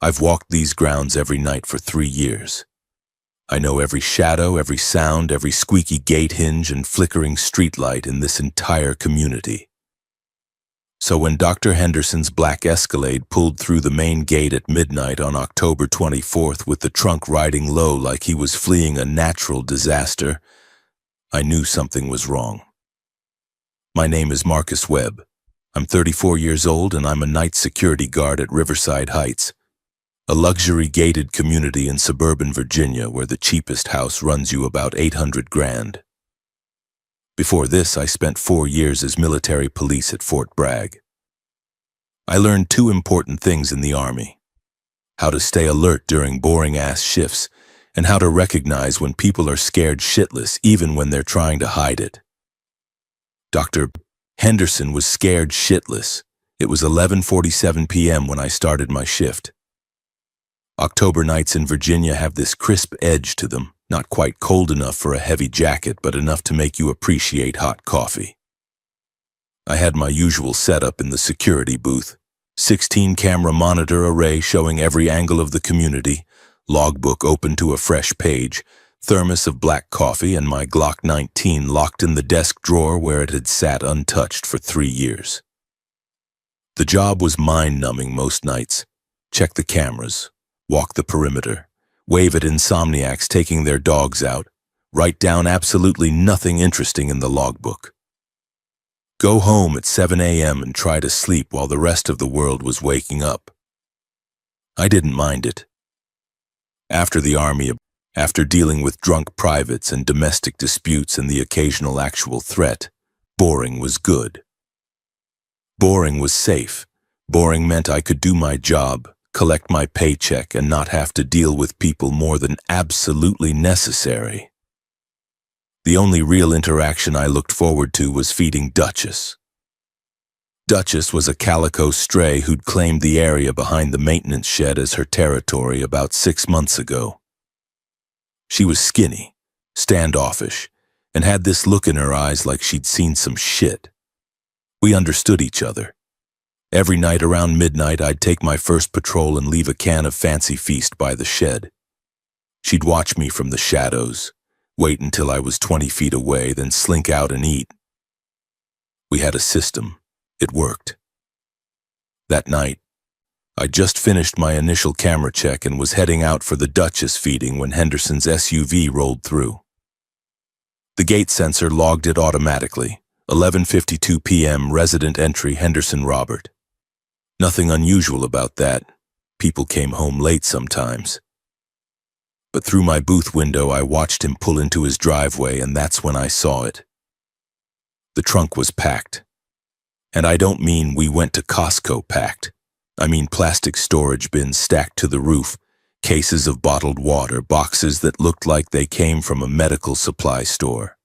I've walked these grounds every night for 3 years. I know every shadow, every sound, every squeaky gate hinge and flickering streetlight in this entire community. So when Dr. Henderson's black Escalade pulled through the main gate at midnight on October 24th with the trunk riding low like he was fleeing a natural disaster, I knew something was wrong. My name is Marcus Webb. I'm 34 years old and I'm a night security guard at Riverside Heights, a luxury gated community in suburban Virginia where the cheapest house runs you about $800,000. Before this, I spent 4 years as military police at Fort Bragg. I learned 2 important things in the Army: how to stay alert during boring-ass shifts, and how to recognize when people are scared shitless even when they're trying to hide it. Dr. Henderson was scared shitless. It was 11:47 p.m. when I started my shift. October nights in Virginia have this crisp edge to them, not quite cold enough for a heavy jacket, but enough to make you appreciate hot coffee. I had my usual setup in the security booth, 16-camera monitor array showing every angle of the community, logbook open to a fresh page, thermos of black coffee, and my Glock 19 locked in the desk drawer where it had sat untouched for 3 years. The job was mind-numbing most nights. Check the cameras, walk the perimeter, wave at insomniacs taking their dogs out, write down absolutely nothing interesting in the logbook. Go home at 7 a.m. and try to sleep while the rest of the world was waking up. I didn't mind it. After the Army, after dealing with drunk privates and domestic disputes and the occasional actual threat, boring was good. Boring was safe. Boring meant I could do my job, collect my paycheck, and not have to deal with people more than absolutely necessary. The only real interaction I looked forward to was feeding Duchess. Duchess was a calico stray who'd claimed the area behind the maintenance shed as her territory about 6 months ago. She was skinny, standoffish, and had this look in her eyes like she'd seen some shit. We understood each other. Every night around midnight, I'd take my first patrol and leave a can of Fancy Feast by the shed. She'd watch me from the shadows, wait until I was 20 feet away, then slink out and eat. We had a system. It worked. That night, I'd just finished my initial camera check and was heading out for the Duchess feeding when Henderson's SUV rolled through. The gate sensor logged it automatically. 11:52 p.m. resident entry Henderson Robert. Nothing unusual about that. People came home late sometimes. But through my booth window, I watched him pull into his driveway, and that's when I saw it. The trunk was packed. And I don't mean we went to Costco packed. I mean plastic storage bins stacked to the roof, cases of bottled water, boxes that looked like they came from a medical supply store.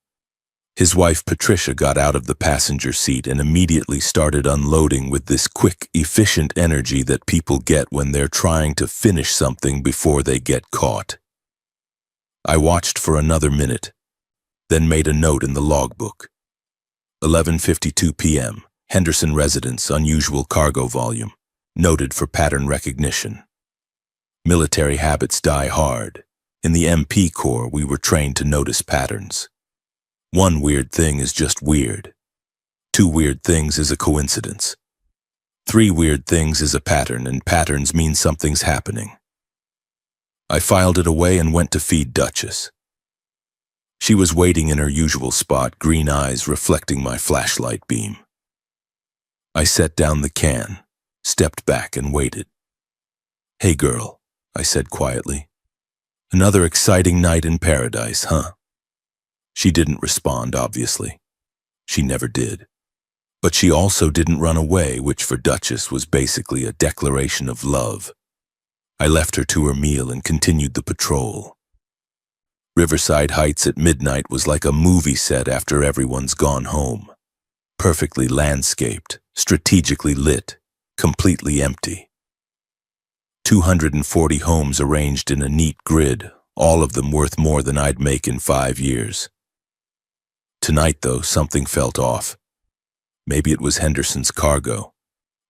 His wife Patricia got out of the passenger seat and immediately started unloading with this quick, efficient energy that people get when they're trying to finish something before they get caught. I watched for another minute, then made a note in the logbook. 11:52 p.m. Henderson residence, unusual cargo volume, noted for pattern recognition. Military habits die hard. In the MP Corps, we were trained to notice patterns. 1 weird thing is just weird. 2 weird things is a coincidence. 3 weird things is a pattern, and patterns mean something's happening. I filed it away and went to feed Duchess. She was waiting in her usual spot, green eyes reflecting my flashlight beam. I set down the can, stepped back and waited. "Hey girl," I said quietly. "Another exciting night in paradise, huh?" She didn't respond, obviously. She never did. But she also didn't run away, which for Duchess was basically a declaration of love. I left her to her meal and continued the patrol. Riverside Heights at midnight was like a movie set after everyone's gone home. Perfectly landscaped, strategically lit, completely empty. 240 homes arranged in a neat grid, all of them worth more than I'd make in 5 years. Tonight, though, something felt off. Maybe it was Henderson's cargo.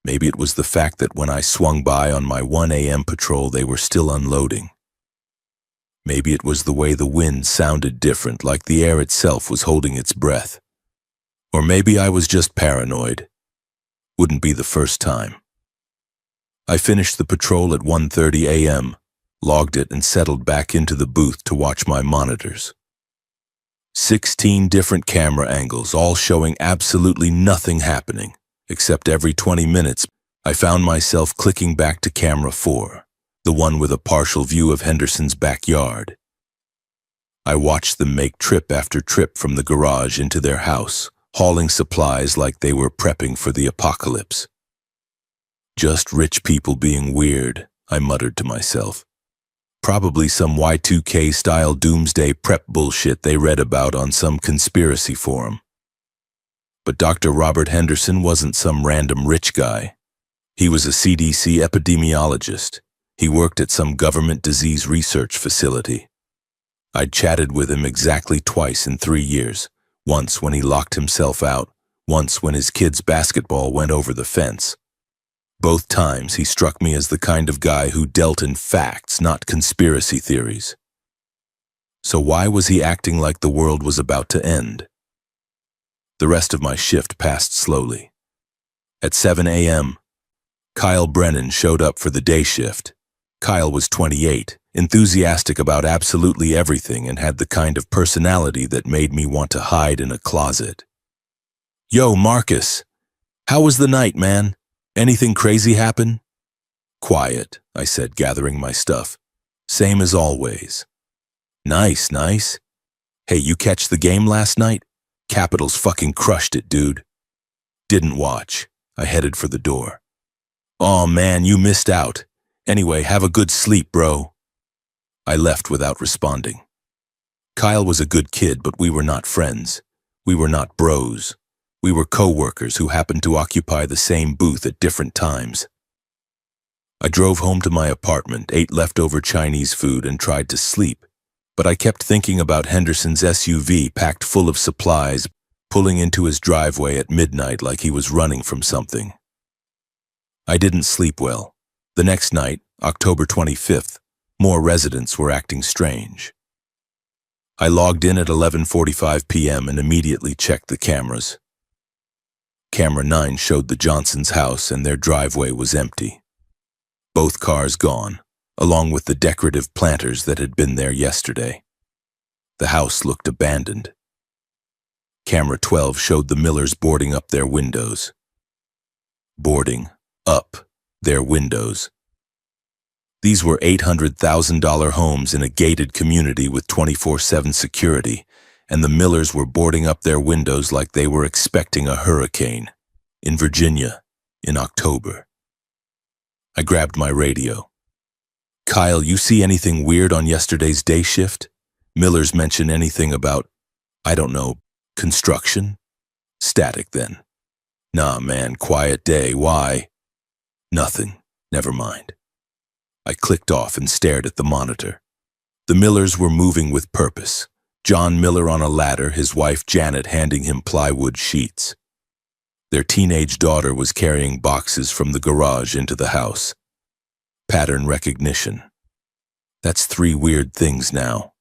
Maybe it was the fact that when I swung by on my 1 a.m. patrol, they were still unloading. Maybe it was the way the wind sounded different, like the air itself was holding its breath. Or maybe I was just paranoid. Wouldn't be the first time. I finished the patrol at 1:30 a.m., logged it, and settled back into the booth to watch my monitors. 16 different camera angles, all showing absolutely nothing happening, except every 20 minutes I found myself clicking back to camera 4, the one with a partial view of Henderson's backyard. I watched them make trip after trip from the garage into their house, hauling supplies like they were prepping for the apocalypse. Just rich people being weird, I muttered to myself. Probably some Y2K-style doomsday prep bullshit they read about on some conspiracy forum. But Dr. Robert Henderson wasn't some random rich guy. He was a CDC epidemiologist. He worked at some government disease research facility. I'd chatted with him exactly twice in 3 years, once when he locked himself out, once when his kid's basketball went over the fence. Both times he struck me as the kind of guy who dealt in facts, not conspiracy theories. So why was he acting like the world was about to end? The rest of my shift passed slowly. At 7 a.m., Kyle Brennan showed up for the day shift. Kyle was 28, enthusiastic about absolutely everything, and had the kind of personality that made me want to hide in a closet. "Yo, Marcus, how was the night, man? Anything crazy happen?" "Quiet," I said, gathering my stuff. "Same as always." "Nice, nice. Hey, you catch the game last night? Capitals fucking crushed it, dude." "Didn't watch." I headed for the door. "Aw, man, you missed out. Anyway, have a good sleep, bro." I left without responding. Kyle was a good kid, but we were not friends. We were not bros. We were co-workers who happened to occupy the same booth at different times. I drove home to my apartment, ate leftover Chinese food, and tried to sleep, but I kept thinking about Henderson's SUV packed full of supplies, pulling into his driveway at midnight like he was running from something. I didn't sleep well. The next night, October 25th, more residents were acting strange. I logged in at 11:45 p.m. and immediately checked the cameras. Camera 9 showed the Johnsons' house, and their driveway was empty. Both cars gone, along with the decorative planters that had been there yesterday. The house looked abandoned. Camera 12 showed the Millers boarding up their windows. Boarding up their windows. These were $800,000 homes in a gated community with 24/7 security, and the Millers were boarding up their windows like they were expecting a hurricane. In Virginia, in October. I grabbed my radio. "Kyle, you see anything weird on yesterday's day shift? Millers mention anything about, I don't know, construction?" "Static then." "Nah, man, quiet day, why?" "Nothing, never mind." I clicked off and stared at the monitor. The Millers were moving with purpose. John Miller on a ladder, his wife Janet handing him plywood sheets. Their teenage daughter was carrying boxes from the garage into the house. Pattern recognition. That's 3 weird things now.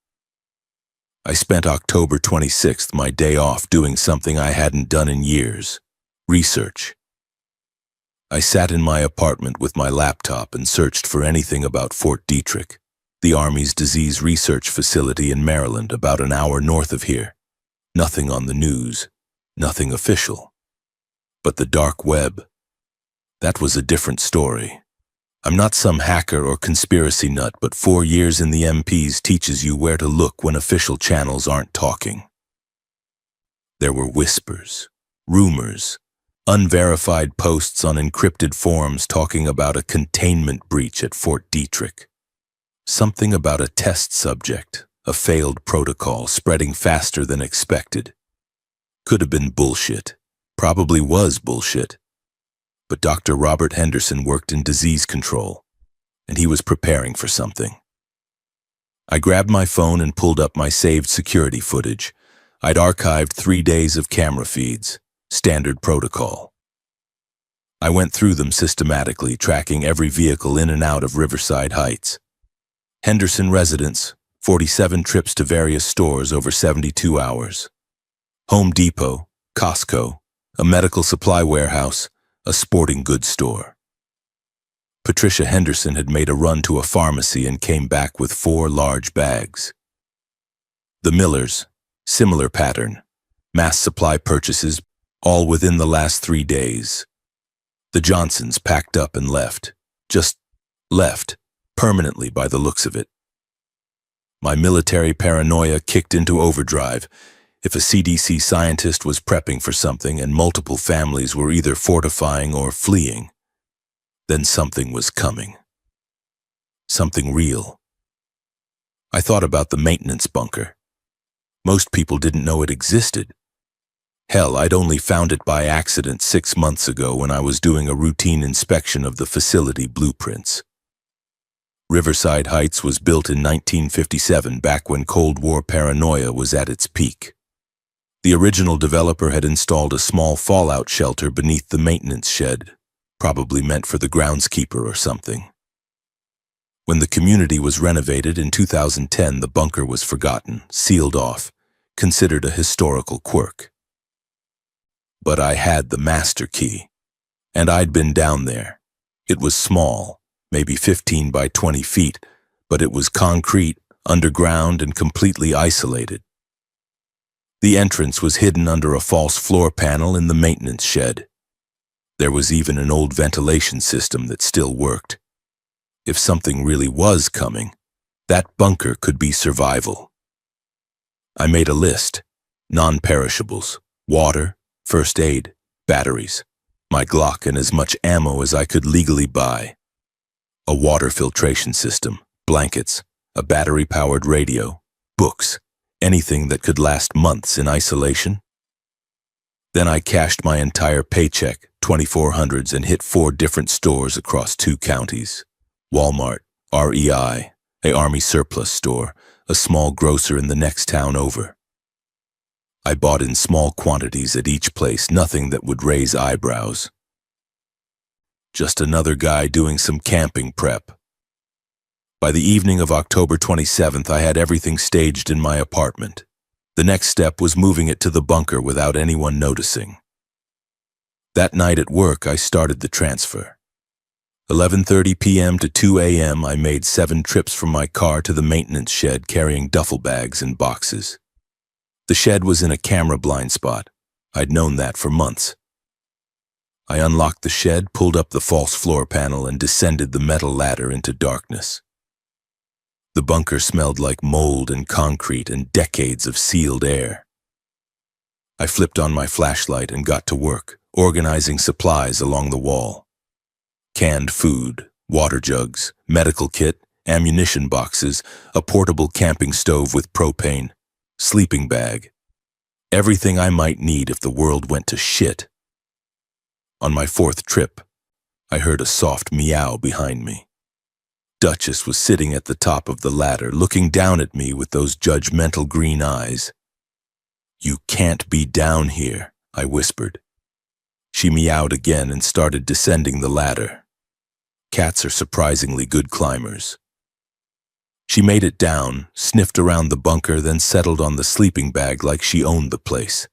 I spent October 26th, my day off, doing something I hadn't done in years. Research. I sat in my apartment with my laptop and searched for anything about Fort Detrick, the Army's disease research facility in Maryland, about an hour north of here. Nothing on the news, nothing official. But the dark web, that was a different story. I'm not some hacker or conspiracy nut, but 4 years in the MPs teaches you where to look when official channels aren't talking. There were whispers, rumors, unverified posts on encrypted forums talking about a containment breach at Fort Detrick. Something about a test subject, a failed protocol spreading faster than expected. Could have been bullshit. Probably was bullshit. But Dr. Robert Henderson worked in disease control, and he was preparing for something. I grabbed my phone and pulled up my saved security footage. I'd archived 3 days of camera feeds, standard protocol. I went through them systematically, tracking every vehicle in and out of Riverside Heights. Henderson residence, 47 trips to various stores over 72 hours. Home Depot, Costco, a medical supply warehouse, a sporting goods store. Patricia Henderson had made a run to a pharmacy and came back with 4 large bags. The Millers, similar pattern, mass supply purchases, all within the last 3 days. The Johnsons packed up and left, just left, permanently by the looks of it. My military paranoia kicked into overdrive. If a CDC scientist was prepping for something and multiple families were either fortifying or fleeing, then something was coming. Something real. I thought about the maintenance bunker. Most people didn't know it existed. Hell, I'd only found it by accident 6 months ago when I was doing a routine inspection of the facility blueprints. Riverside Heights was built in 1957, back when Cold War paranoia was at its peak. The original developer had installed a small fallout shelter beneath the maintenance shed, probably meant for the groundskeeper or something. When the community was renovated in 2010, the bunker was forgotten, sealed off, considered a historical quirk. But I had the master key, and I'd been down there. It was small, maybe 15 by 20 feet, but it was concrete, underground, and completely isolated. The entrance was hidden under a false floor panel in the maintenance shed. There was even an old ventilation system that still worked. If something really was coming, that bunker could be survival. I made a list: non-perishables, water, first aid, batteries, my Glock, and as much ammo as I could legally buy. A water filtration system, blankets, a battery-powered radio, books, anything that could last months in isolation. Then I cashed my entire paycheck, 2,400s, and hit 4 different stores across 2 counties. Walmart, REI, a Army surplus store, a small grocer in the next town over. I bought in small quantities at each place, nothing that would raise eyebrows. Just another guy doing some camping prep. By the evening of October 27th, I had everything staged in my apartment. The next step was moving it to the bunker without anyone noticing. That night at work, I started the transfer. 11:30 p.m. to 2 a.m., I made 7 trips from my car to the maintenance shed carrying duffel bags and boxes. The shed was in a camera blind spot. I'd known that for months. I unlocked the shed, pulled up the false floor panel, and descended the metal ladder into darkness. The bunker smelled like mold and concrete and decades of sealed air. I flipped on my flashlight and got to work, organizing supplies along the wall. Canned food, water jugs, medical kit, ammunition boxes, a portable camping stove with propane, sleeping bag. Everything I might need if the world went to shit. On my 4th trip, I heard a soft meow behind me. Duchess was sitting at the top of the ladder, looking down at me with those judgmental green eyes. "You can't be down here," I whispered. She meowed again and started descending the ladder. Cats are surprisingly good climbers. She made it down, sniffed around the bunker, then settled on the sleeping bag like she owned the place.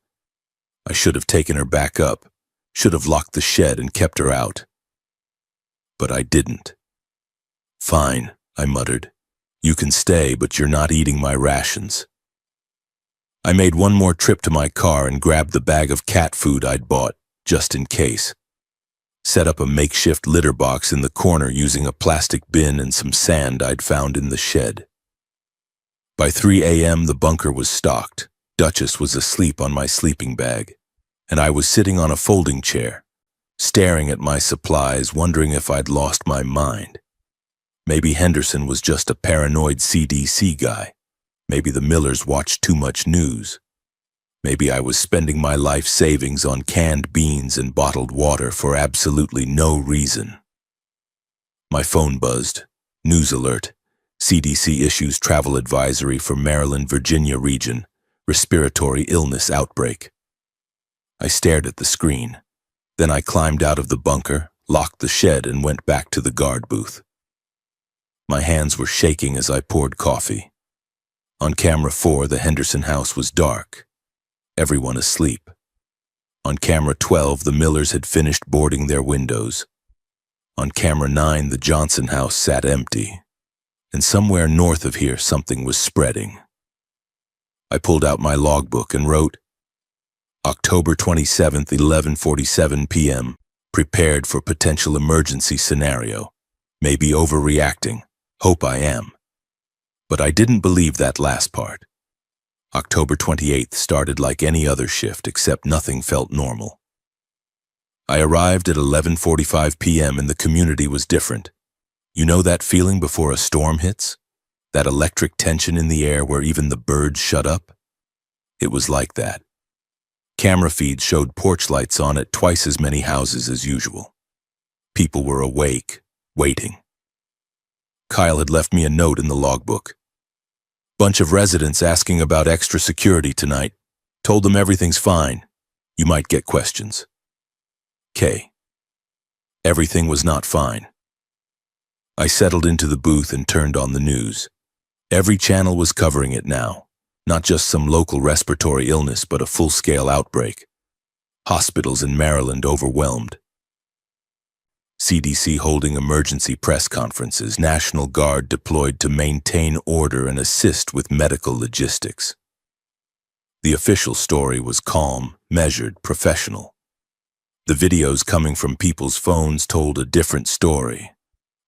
I should have taken her back up, should have locked the shed and kept her out. But I didn't. "Fine," I muttered. "You can stay, but you're not eating my rations." I made one more trip to my car and grabbed the bag of cat food I'd bought, just in case. Set up a makeshift litter box in the corner using a plastic bin and some sand I'd found in the shed. By 3 a.m. the bunker was stocked. Duchess was asleep on my sleeping bag, and I was sitting on a folding chair, staring at my supplies, wondering if I'd lost my mind. Maybe Henderson was just a paranoid CDC guy. Maybe the Millers watched too much news. Maybe I was spending my life savings on canned beans and bottled water for absolutely no reason. My phone buzzed. News alert. CDC issues travel advisory for Maryland, Virginia region. Respiratory illness outbreak. I stared at the screen. Then I climbed out of the bunker, locked the shed, and went back to the guard booth. My hands were shaking as I poured coffee. On camera 4, the Henderson house was dark. Everyone asleep. On camera 12, the Millers had finished boarding their windows. On camera 9, the Johnson house sat empty. And somewhere north of here, something was spreading. I pulled out my logbook and wrote, October 27th, 11:47 p.m., prepared for potential emergency scenario. Maybe overreacting. Hope I am. But I didn't believe that last part. October 28th started like any other shift, except nothing felt normal. I arrived at 11:45 p.m. and the community was different. You know that feeling before a storm hits? That electric tension in the air where even the birds shut up? It was like that. Camera feeds showed porch lights on at twice as many houses as usual. People were awake, waiting. Kyle had left me a note in the logbook. Bunch of residents asking about extra security tonight. Told them everything's fine. You might get questions. K. Everything was not fine. I settled into the booth and turned on the news. Every channel was covering it now. Not just some local respiratory illness, but a full-scale outbreak. Hospitals in Maryland overwhelmed. CDC holding emergency press conferences, National Guard deployed to maintain order and assist with medical logistics. The official story was calm, measured, professional. The videos coming from people's phones told a different story.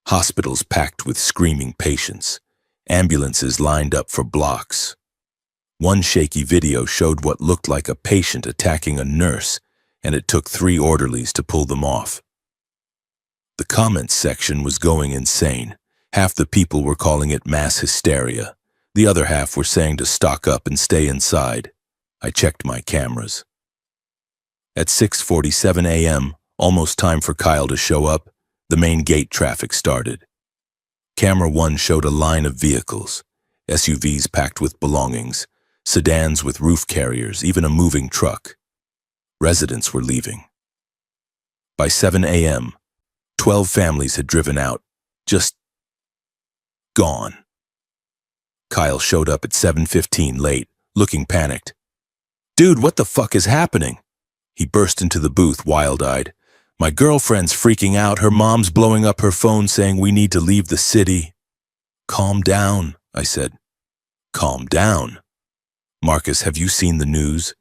Hospitals packed with screaming patients. Ambulances lined up for blocks. One shaky video showed what looked like a patient attacking a nurse, and it took 3 orderlies to pull them off. The comments section was going insane. Half the people were calling it mass hysteria. The other half were saying to stock up and stay inside. I checked my cameras. At 6:47 a.m., almost time for Kyle to show up, the main gate traffic started. Camera 1 showed a line of vehicles, SUVs packed with belongings, sedans with roof carriers, even a moving truck. Residents were leaving. By 7 a.m., 12 families had driven out, just gone. Kyle showed up at 7:15 late, looking panicked. Dude, what the fuck is happening? He burst into the booth, wild-eyed. My girlfriend's freaking out. Her mom's blowing up her phone saying we need to leave the city. Calm down, I said. Calm down. Marcus, have you seen the news?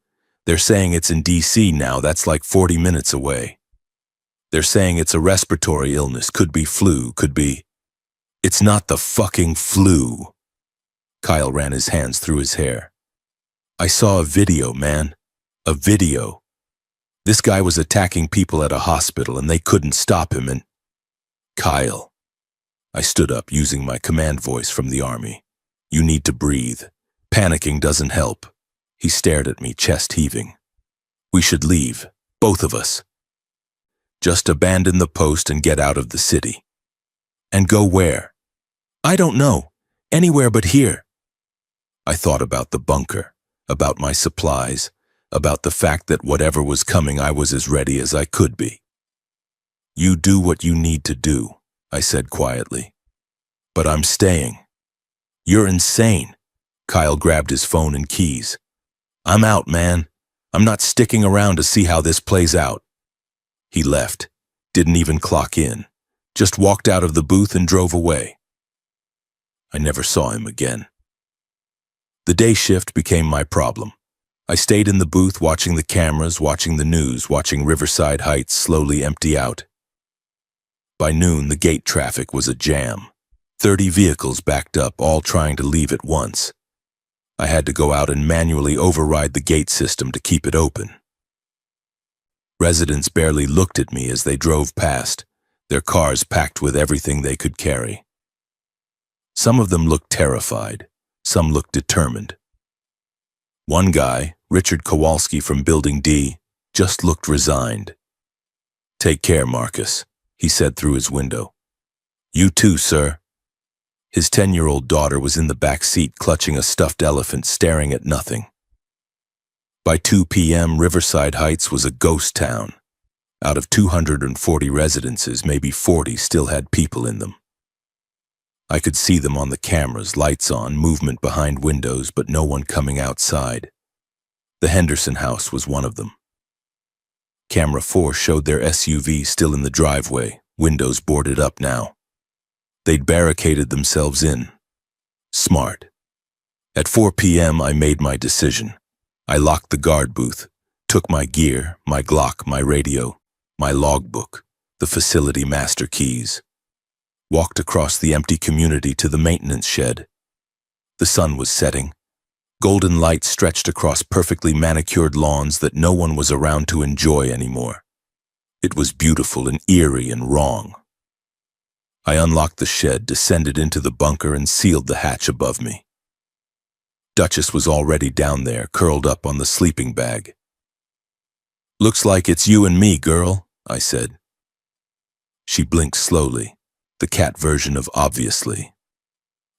They're saying it's in D.C. now. That's like 40 minutes away. They're saying it's a respiratory illness. Could be flu, could be... It's not the fucking flu. Kyle ran his hands through his hair. I saw a video, man. A video. This guy was attacking people at a hospital and they couldn't stop him and... Kyle. I stood up using my command voice from the army. You need to breathe. Panicking doesn't help. He stared at me, chest heaving. We should leave. Both of us. Just abandon the post and get out of the city. And go where? I don't know. Anywhere but here. I thought about the bunker, about my supplies, about the fact that whatever was coming, I was as ready as I could be. You do what you need to do, I said quietly. But I'm staying. You're insane. Kyle grabbed his phone and keys. I'm out, man. I'm not sticking around to see how this plays out. He left, didn't even clock in, just walked out of the booth and drove away. I never saw him again. The day shift became my problem. I stayed in the booth watching the cameras, watching the news, watching Riverside Heights slowly empty out. By noon, the gate traffic was a jam. 30 vehicles backed up, all trying to leave at once. I had to go out and manually override the gate system to keep it open. Residents barely looked at me as they drove past, their cars packed with everything they could carry. Some of them looked terrified, some looked determined. One guy, Richard Kowalski from Building D, just looked resigned. Take care, Marcus, he said through his window. You too, sir. His 10-year-old daughter was in the back seat clutching a stuffed elephant, staring at nothing. By 2 p.m., Riverside Heights was a ghost town. Out of 240 residences, maybe 40 still had people in them. I could see them on the cameras, lights on, movement behind windows, but no one coming outside. The Henderson house was one of them. Camera 4 showed their SUV still in the driveway, windows boarded up now. They'd barricaded themselves in. Smart. At 4 p.m. I made my decision. I locked the guard booth, took my gear, my Glock, my radio, my logbook, the facility master keys. Walked across the empty community to the maintenance shed. The sun was setting. Golden light stretched across perfectly manicured lawns that no one was around to enjoy anymore. It was beautiful and eerie and wrong. I unlocked the shed, descended into the bunker, and sealed the hatch above me. Duchess was already down there, curled up on the sleeping bag. "Looks like it's you and me, girl," I said. She blinked slowly, the cat version of obviously.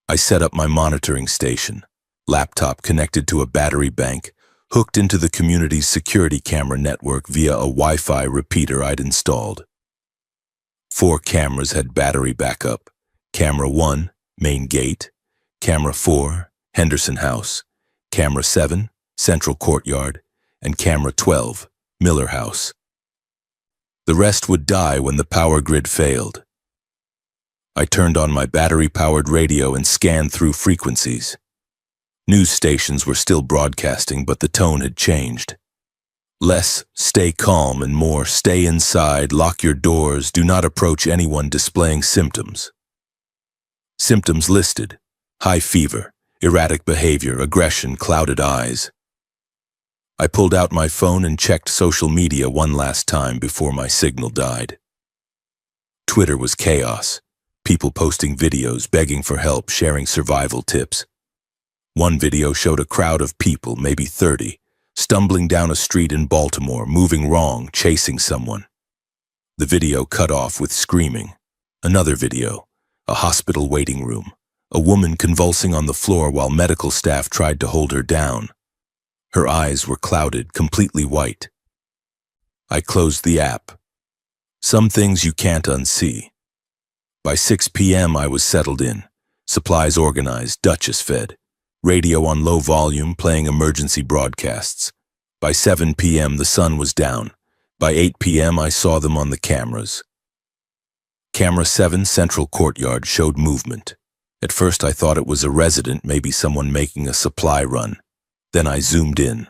I set up my monitoring station, laptop connected to a battery bank, hooked into the community's security camera network via a Wi-Fi repeater I'd installed. 4 cameras had battery backup. Camera 1, main gate. Camera 4, Henderson House. Camera 7, Central Courtyard. And Camera 12, Miller House. The rest would die when the power grid failed. I turned on my battery-powered radio and scanned through frequencies. News stations were still broadcasting, but the tone had changed. Less, "Stay calm," and more, "Stay inside, lock your doors, do not approach anyone displaying symptoms." Symptoms listed: high fever, erratic behavior, aggression, clouded eyes. I pulled out my phone and checked social media one last time before my signal died. Twitter was chaos. People posting videos, begging for help, sharing survival tips. One video showed a crowd of people, maybe 30, stumbling down a street in Baltimore, moving wrong, chasing someone. The video cut off with screaming. Another video, a hospital waiting room, a woman convulsing on the floor while medical staff tried to hold her down. Her eyes were clouded, completely white. I closed the app. Some things you can't unsee. By 6 p.m. I was settled in, supplies organized, Duchess fed, radio on low volume playing emergency broadcasts. By 7 p.m. the sun was down. By 8 p.m. I saw them on the cameras. Camera 7, Central Courtyard, showed movement. At first I thought it was a resident, maybe someone making a supply run. Then I zoomed in.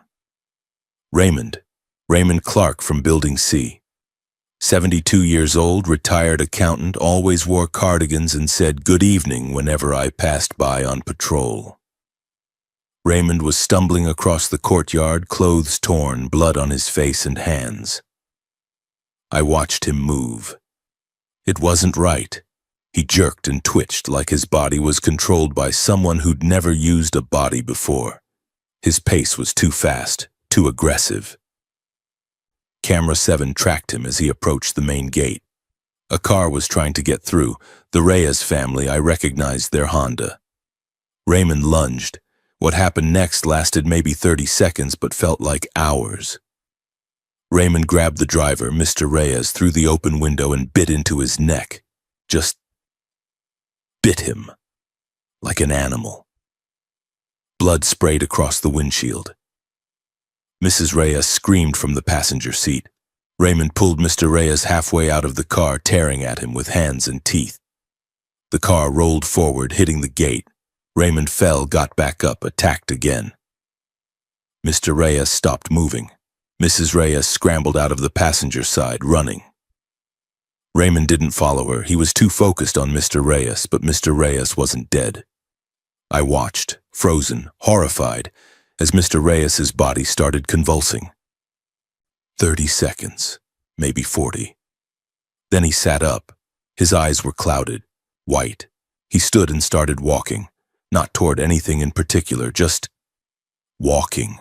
Raymond Clark from Building C. 72 years old, retired accountant, always wore cardigans and said good evening whenever I passed by on patrol. Raymond was stumbling across the courtyard, clothes torn, blood on his face and hands. I watched him move. It wasn't right. He jerked and twitched like his body was controlled by someone who'd never used a body before. His pace was too fast, too aggressive. Camera 7 tracked him as he approached the main gate. A car was trying to get through. The Reyes family, I recognized their Honda. Raymond lunged. What happened next lasted maybe 30 seconds but felt like hours. Raymond grabbed the driver, Mr. Reyes, through the open window and bit into his neck. Just bit him. Like an animal. Blood sprayed across the windshield. Mrs. Reyes screamed from the passenger seat. Raymond pulled Mr. Reyes halfway out of the car, tearing at him with hands and teeth. The car rolled forward, hitting the gate. Raymond fell, got back up, attacked again. Mr. Reyes stopped moving. Mrs. Reyes scrambled out of the passenger side, running. Raymond didn't follow her. He was too focused on Mr. Reyes, but Mr. Reyes wasn't dead. I watched, frozen, horrified, as Mr. Reyes's body started convulsing. 30 seconds, maybe 40. Then he sat up. His eyes were clouded, white. He stood and started walking, not toward anything in particular, just walking,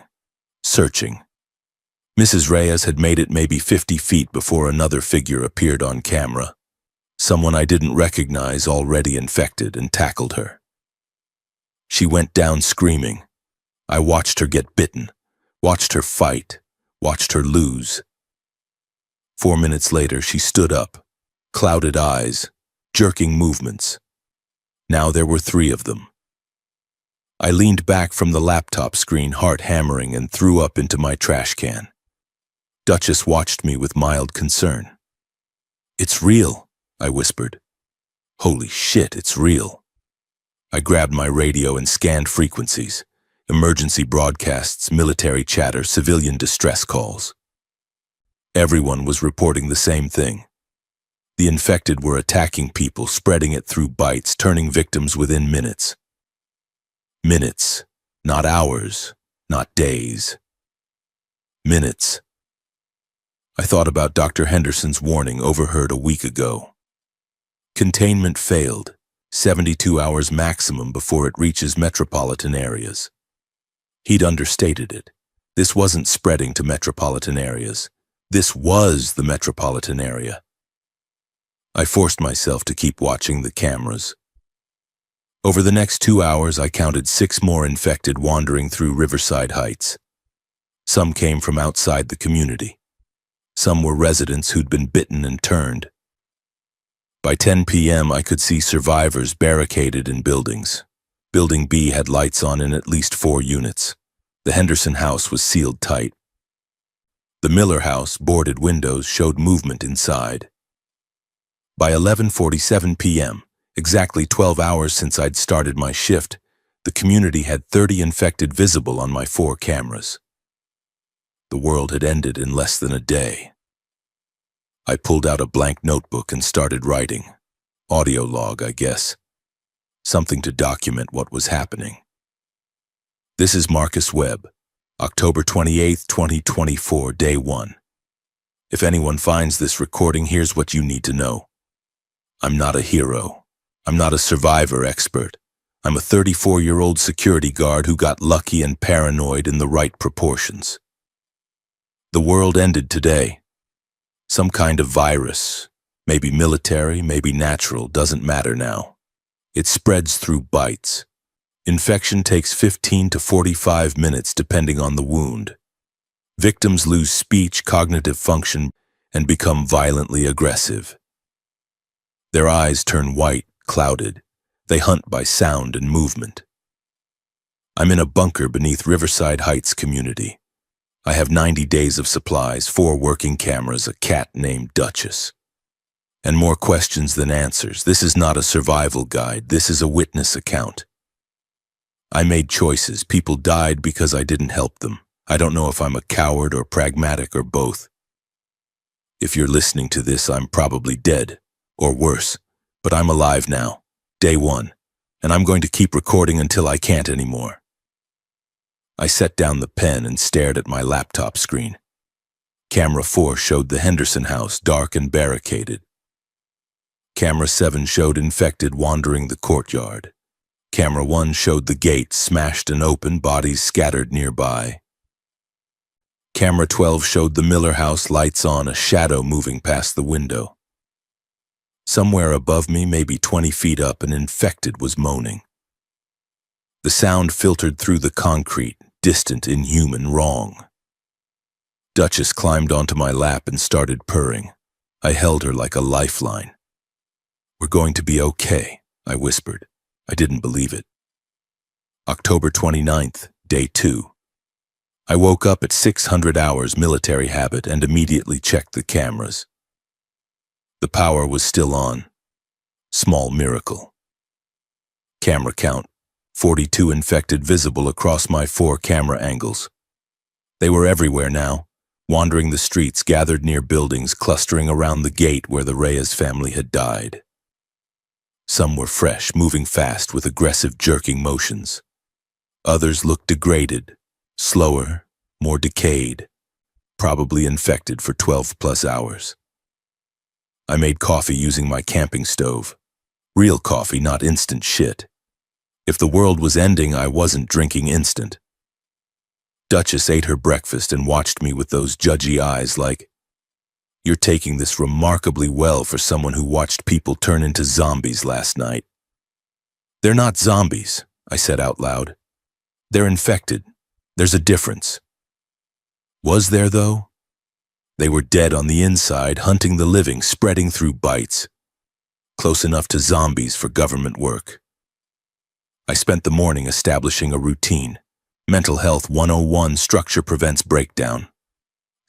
searching. Mrs. Reyes had made it maybe 50 feet before another figure appeared on camera. Someone I didn't recognize, already infected, and tackled her. She went down screaming. I watched her get bitten, watched her fight, watched her lose. 4 minutes later, she stood up, clouded eyes, jerking movements. Now there were 3 of them. I leaned back from the laptop screen, heart hammering, and threw up into my trash can. Duchess watched me with mild concern. "It's real," I whispered. "Holy shit, it's real." I grabbed my radio and scanned frequencies: emergency broadcasts, military chatter, civilian distress calls. Everyone was reporting the same thing. The infected were attacking people, spreading it through bites, turning victims within minutes. Minutes, not hours, not days. Minutes. I thought about Dr. Henderson's warning overheard a week ago. Containment failed, 72 hours maximum before it reaches metropolitan areas. He'd understated it. This wasn't spreading to metropolitan areas. This was the metropolitan area. I forced myself to keep watching the cameras. Over the next 2 hours, I counted 6 more infected wandering through Riverside Heights. Some came from outside the community. Some were residents who'd been bitten and turned. By 10 p.m., I could see survivors barricaded in buildings. Building B had lights on in at least 4 units. The Henderson house was sealed tight. The Miller house, boarded windows, showed movement inside. By 11:47 p.m., exactly 12 hours since I'd started my shift, the community had 30 infected visible on my 4 cameras. The world had ended in less than a day. I pulled out a blank notebook and started writing. Audio log, I guess. Something to document what was happening. This is Marcus Webb, October 28, 2024, Day 1. If anyone finds this recording, here's what you need to know. I'm not a hero. I'm not a survivor expert. I'm a 34-year-old security guard who got lucky and paranoid in the right proportions. The world ended today. Some kind of virus, maybe military, maybe natural, doesn't matter now. It spreads through bites. Infection takes 15 to 45 minutes depending on the wound. Victims lose speech, cognitive function, and become violently aggressive. Their eyes turn white, clouded. They hunt by sound and movement. I'm in a bunker beneath Riverside Heights community. I have 90 days of supplies, 4 working cameras, a cat named Duchess. And more questions than answers. This is not a survival guide. This is a witness account. I made choices. People died because I didn't help them. I don't know if I'm a coward or pragmatic or both. If you're listening to this, I'm probably dead, or worse, but I'm alive now, Day 1, and I'm going to keep recording until I can't anymore. I set down the pen and stared at my laptop screen. Camera 4 showed the Henderson house, dark and barricaded. Camera 7 showed infected wandering the courtyard. Camera 1 showed the gate smashed and open, bodies scattered nearby. Camera 12 showed the Miller house, lights on, a shadow moving past the window. Somewhere above me, maybe 20 feet up, an infected was moaning. The sound filtered through the concrete, distant, inhuman, wrong. Duchess climbed onto my lap and started purring. I held her like a lifeline. "We're going to be okay," I whispered. I didn't believe it. October 29th, Day 2. I woke up at 600 hours, military habit, and immediately checked the cameras. The power was still on. Small miracle. Camera count: 42 infected visible across my 4 camera angles. They were everywhere now, wandering the streets, gathered near buildings, clustering around the gate where the Reyes family had died. Some were fresh, moving fast with aggressive jerking motions. Others looked degraded, slower, more decayed, probably infected for 12+ hours. I made coffee using my camping stove. Real coffee, not instant shit. If the world was ending, I wasn't drinking instant. Duchess ate her breakfast and watched me with those judgy eyes like, "You're taking this remarkably well for someone who watched people turn into zombies last night." "They're not zombies," I said out loud. "They're infected. There's a difference." Was there, though? They were dead on the inside, hunting the living, spreading through bites. Close enough to zombies for government work. I spent the morning establishing a routine. Mental Health 101, structure prevents breakdown.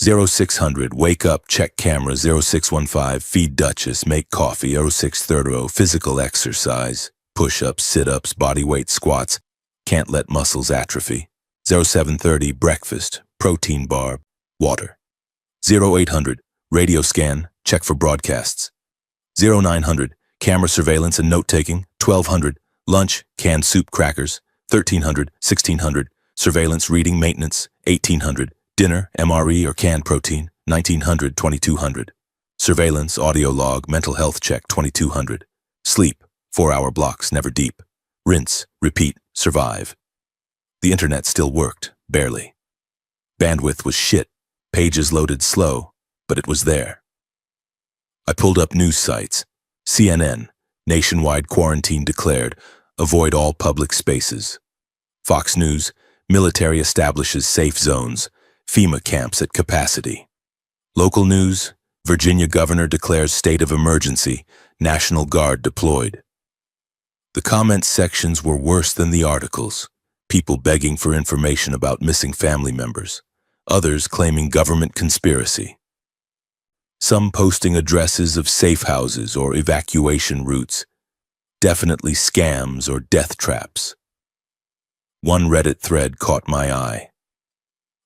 0600, wake up, check camera. 0615, feed Duchess, make coffee. 0630, physical exercise, push-ups, sit-ups, bodyweight squats, can't let muscles atrophy. 0730, breakfast, protein bar, water. 0800, radio scan, check for broadcasts. 0900, camera surveillance and note-taking. 1200, lunch, canned soup, crackers. 1300, 1600, surveillance, reading, maintenance. 1800, dinner, MRE or canned protein. 1900, 2200, surveillance, audio log, mental health check. 2200, sleep, 4-hour blocks, never deep. Rinse, repeat, survive. The internet still worked, barely. Bandwidth was shit, pages loaded slow, but it was there. I pulled up news sites. CNN, nationwide quarantine declared, avoid all public spaces. Fox News, military establishes safe zones, FEMA camps at capacity. Local news, Virginia governor declares state of emergency, National Guard deployed. The comments sections were worse than the articles, people begging for information about missing family members, others claiming government conspiracy. Some posting addresses of safe houses or evacuation routes, definitely scams or death traps. One Reddit thread caught my eye.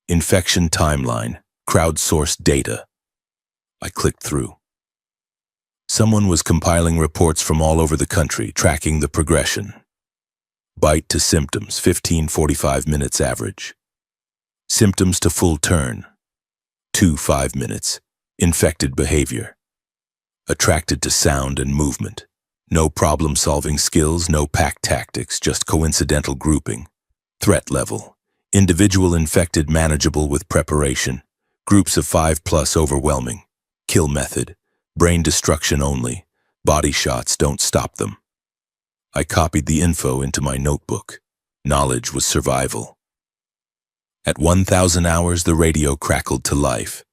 Infection timeline, crowdsourced data. I clicked through. Someone was compiling reports from all over the country, tracking the progression. Bite to symptoms, 15-45 minutes average. Symptoms to full turn, 2-5 minutes. Infected behavior. Attracted to sound and movement. No problem-solving skills, no pack tactics, just coincidental grouping. Threat level. Individual infected manageable with preparation. Groups of 5+ overwhelming. Kill method. Brain destruction only. Body shots don't stop them. I copied the info into my notebook. Knowledge was survival. At 1,000 hours, the radio crackled to life.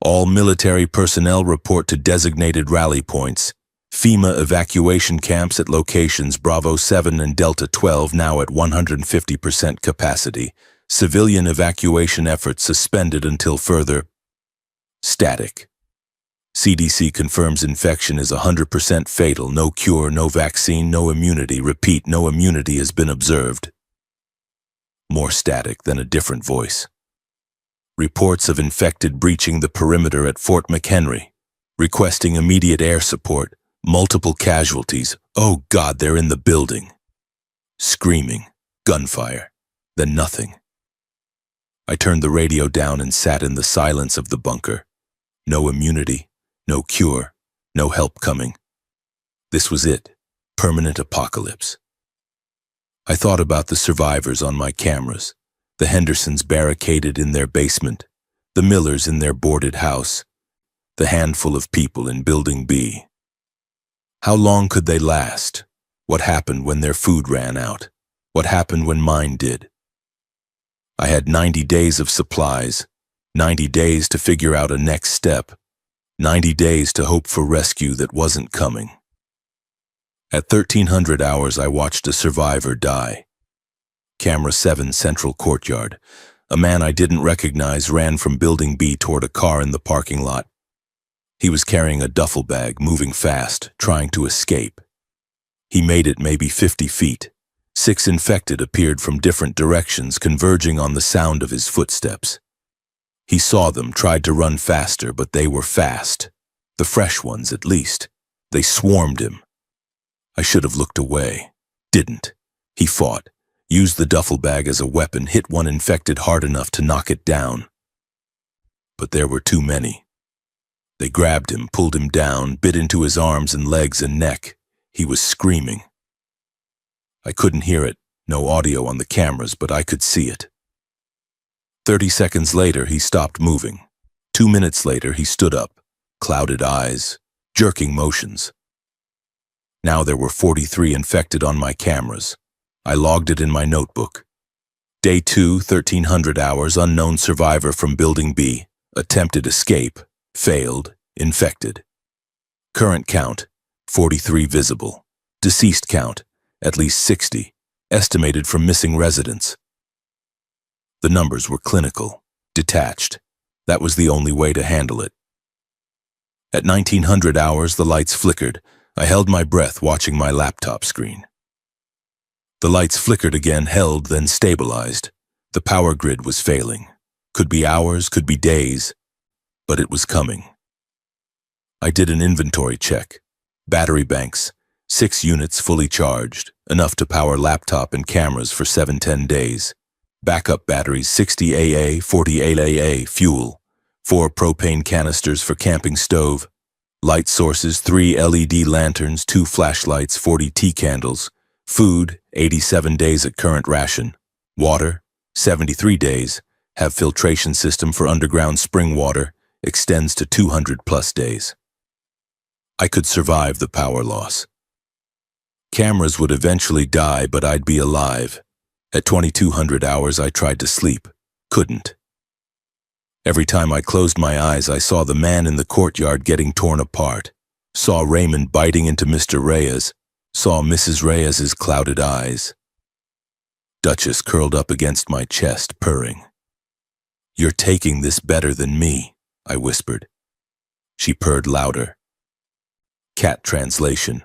All military personnel report to designated rally points. FEMA evacuation camps at locations Bravo 7 and Delta 12 now at 150% capacity. Civilian evacuation efforts suspended until further. Static. CDC confirms infection is 100% fatal. No cure, no vaccine, no immunity. Repeat, no immunity has been observed. More static than a different voice. Reports of infected breaching the perimeter at Fort McHenry, requesting immediate air support, multiple casualties. Oh God, they're in the building. Screaming, gunfire, then nothing. I turned the radio down and sat in the silence of the bunker. No immunity, no cure, no help coming. This was it, permanent apocalypse. I thought about the survivors on my cameras. The Hendersons barricaded in their basement, the Millers in their boarded house, the handful of people in Building B. How long could they last? What happened when their food ran out? What happened when mine did? I had 90 days of supplies, 90 days to figure out a next step, 90 days to hope for rescue that wasn't coming. At 1300 hours, I watched a survivor die. Camera 7, Central Courtyard. A man I didn't recognize ran from Building B toward a car in the parking lot. He was carrying a duffel bag, moving fast, trying to escape. He made it maybe 50 feet. 6 infected appeared from different directions, converging on the sound of his footsteps. He saw them, tried to run faster, but they were fast. The fresh ones, at least. They swarmed him. I should have looked away. Didn't. He fought. Used the duffel bag as a weapon, hit one infected hard enough to knock it down. But there were too many. They grabbed him, pulled him down, bit into his arms and legs and neck. He was screaming. I couldn't hear it, no audio on the cameras, but I could see it. 30 seconds later, he stopped moving. 2 minutes later, he stood up, clouded eyes, jerking motions. Now there were 43 infected on my cameras. I logged it in my notebook. Day 2, 1300 hours, unknown survivor from Building B. Attempted escape, failed, infected. Current count, 43 visible. Deceased count, at least 60, estimated from missing residents. The numbers were clinical, detached. That was the only way to handle it. At 1900 hours, the lights flickered. I held my breath watching my laptop screen. The lights flickered again, held, then stabilized. The power grid was failing. Could be hours, could be days, but it was coming. I did an inventory check. Battery banks, 6 units fully charged, enough to power laptop and cameras for 7-10 days. Backup batteries, 60 AA, 48 AA, fuel, 4 propane canisters for camping stove, light sources, 3 LED lanterns, 2 flashlights, 40 tea candles, food, 87 days at current ration, water, 73 days, have filtration system for underground spring water, extends to 200+ days. I could survive the power loss. Cameras would eventually die, but I'd be alive. At 2200 hours, I tried to sleep. Couldn't. Every time I closed my eyes, I saw the man in the courtyard getting torn apart. Saw Raymond biting into Mr. Reyes. Saw Mrs. Reyes's clouded eyes. Duchess curled up against my chest, purring. "You're taking this better than me," I whispered. She purred louder. Cat translation.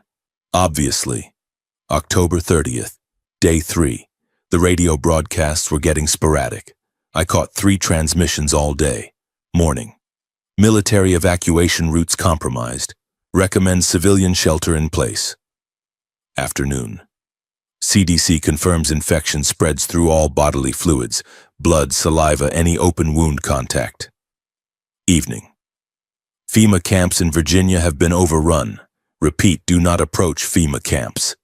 Obviously. October 30th, day 3. The radio broadcasts were getting sporadic. I caught 3 transmissions all day. Morning. Military evacuation routes compromised. Recommend civilian shelter in place. Afternoon. CDC confirms infection spreads through all bodily fluids, blood, saliva, any open wound contact. Evening. FEMA camps in Virginia have been overrun. Repeat, do not approach FEMA camps.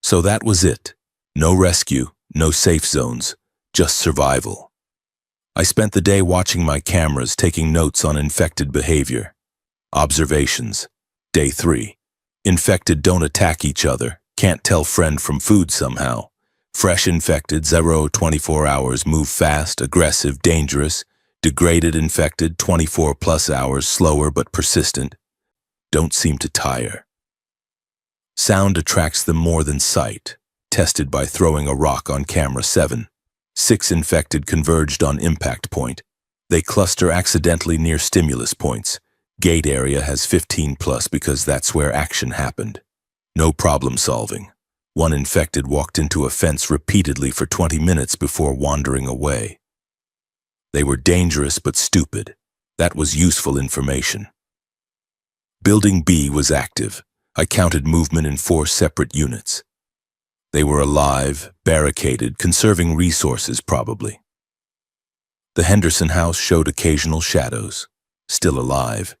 So that was it. No rescue, no safe zones, just survival. I spent the day watching my cameras, taking notes on infected behavior. Observations. Day 3. Infected don't attack each other, can't tell friend from food somehow. Fresh infected, 0-24 hours, move fast, aggressive, dangerous. Degraded infected, 24+ hours, slower but persistent. Don't seem to tire. Sound attracts them more than sight. Tested by throwing a rock on camera 7. 6 infected converged on impact point. They cluster accidentally near stimulus points. Gate area has 15+ because that's where action happened. No problem solving. 1 infected walked into a fence repeatedly for 20 minutes before wandering away. They were dangerous but stupid. That was useful information. Building B was active. I counted movement in 4 separate units. They were alive, barricaded, conserving resources probably. The Henderson house showed occasional shadows. Still alive.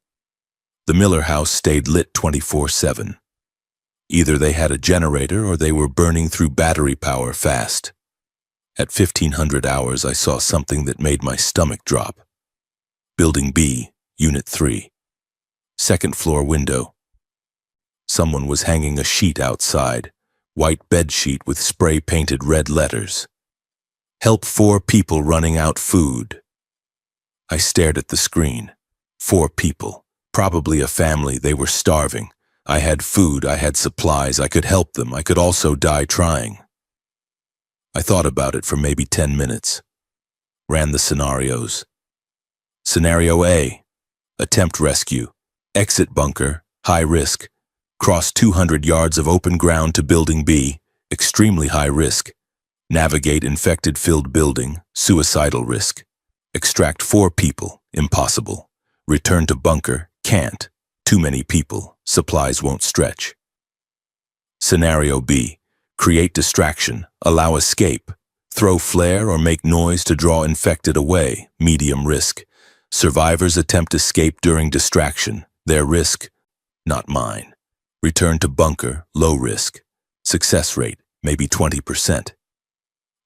The Miller house stayed lit 24/7. Either they had a generator or they were burning through battery power fast. At 1500 hours, I saw something that made my stomach drop. Building B, Unit 3. 2nd floor window. Someone was hanging a sheet outside, white bed sheet with spray-painted red letters. Help 4 people running out food. I stared at the screen. 4 people, probably a family, they were starving. I had food, I had supplies, I could help them, I could also die trying. I thought about it for maybe 10 minutes. Ran the scenarios. Scenario A, attempt rescue, exit bunker, high risk, cross 200 yards of open ground to building B, extremely high risk, navigate infected-filled building, suicidal risk, extract 4 people, impossible, return to bunker, can't, too many people, supplies won't stretch. Scenario B, create distraction, allow escape, throw flare or make noise to draw infected away, medium risk. Survivors attempt escape during distraction, their risk, not mine. Return to bunker, low risk. Success rate, maybe 20%.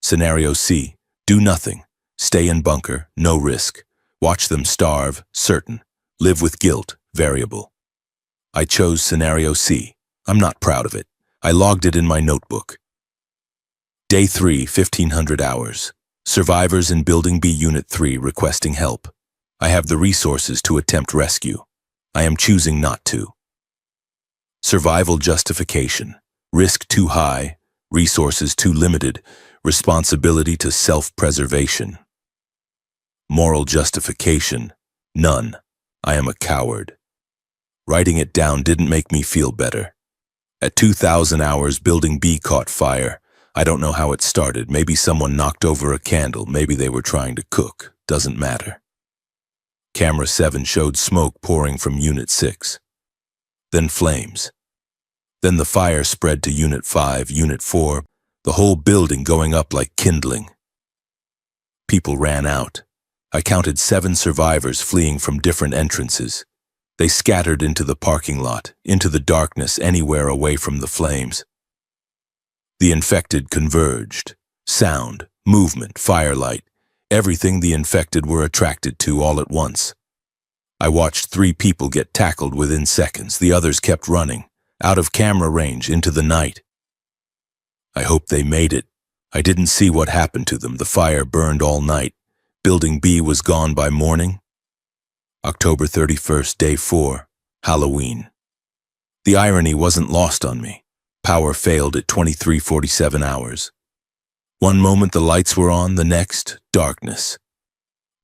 Scenario C, do nothing, stay in bunker, no risk. Watch them starve, certain. Live with guilt, variable. I chose scenario C. I'm not proud of it. I logged it in my notebook. Day 3, 1500 hours. Survivors in Building B Unit 3 requesting help. I have the resources to attempt rescue. I am choosing not to. Survival justification. Risk too high, resources too limited, responsibility to self-preservation. Moral justification. None. I am a coward. Writing it down didn't make me feel better. At 2,000 hours, Building B caught fire. I don't know how it started. Maybe someone knocked over a candle. Maybe they were trying to cook. Doesn't matter. Camera 7 showed smoke pouring from Unit 6. Then flames. Then the fire spread to Unit 5, Unit 4, the whole building going up like kindling. People ran out. I counted 7 survivors fleeing from different entrances. They scattered into the parking lot, into the darkness, anywhere away from the flames. The infected converged. Sound, movement, firelight, everything the infected were attracted to all at once. I watched 3 people get tackled within seconds. The others kept running, out of camera range, into the night. I hope they made it. I didn't see what happened to them. The fire burned all night. Building B was gone by morning. October 31st, Day 4, Halloween. The irony wasn't lost on me. Power failed at 23:47 hours. One moment the lights were on, the next, darkness.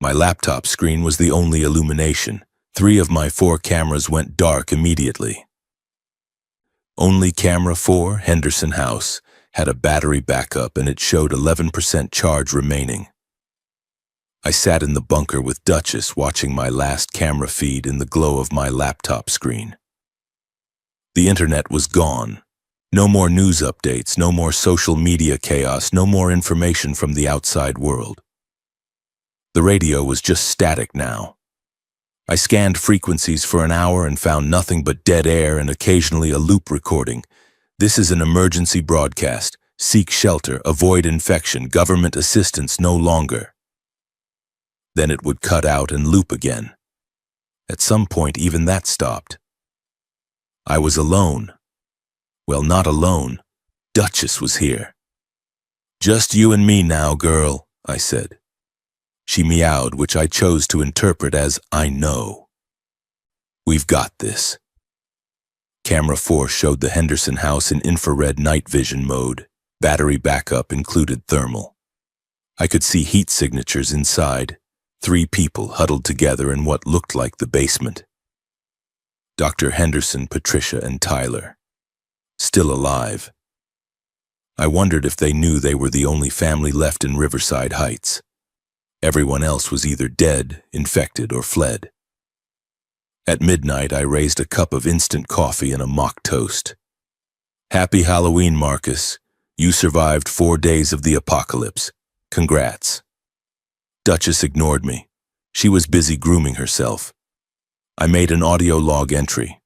My laptop screen was the only illumination. 3 of my 4 cameras went dark immediately. Only camera 4, Henderson House, had a battery backup and it showed 11% charge remaining. I sat in the bunker with Duchess watching my last camera feed in the glow of my laptop screen. The internet was gone. No more news updates, no more social media chaos, no more information from the outside world. The radio was just static now. I scanned frequencies for an hour and found nothing but dead air and occasionally a loop recording. This is an emergency broadcast. Seek shelter, avoid infection, government assistance no longer. Then it would cut out and loop again. At some point, even that stopped. I was alone. Well, not alone. Duchess was here. "Just you and me now, girl," I said. She meowed, which I chose to interpret as "I know." "We've got this." Camera 4 showed the Henderson house in infrared night vision mode. Battery backup included thermal. I could see heat signatures inside. 3 people huddled together in what looked like the basement. Dr. Henderson, Patricia, and Tyler. Still alive. I wondered if they knew they were the only family left in Riverside Heights. Everyone else was either dead, infected, or fled. At midnight, I raised a cup of instant coffee and a mock toast. "Happy Halloween, Marcus. You survived 4 days of the apocalypse. Congrats." Duchess ignored me. She was busy grooming herself. I made an audio log entry.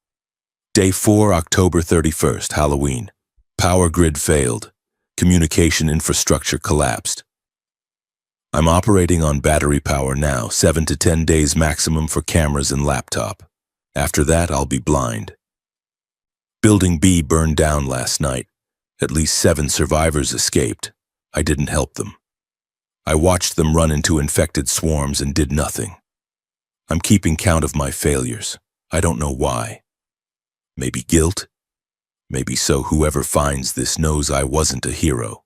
Day 4, October 31st, Halloween. Power grid failed. Communication infrastructure collapsed. I'm operating on battery power now, 7 to 10 days maximum for cameras and laptop. After that, I'll be blind. Building B burned down last night. At least 7 survivors escaped. I didn't help them. I watched them run into infected swarms and did nothing. I'm keeping count of my failures. I don't know why. Maybe guilt? Maybe so whoever finds this knows I wasn't a hero.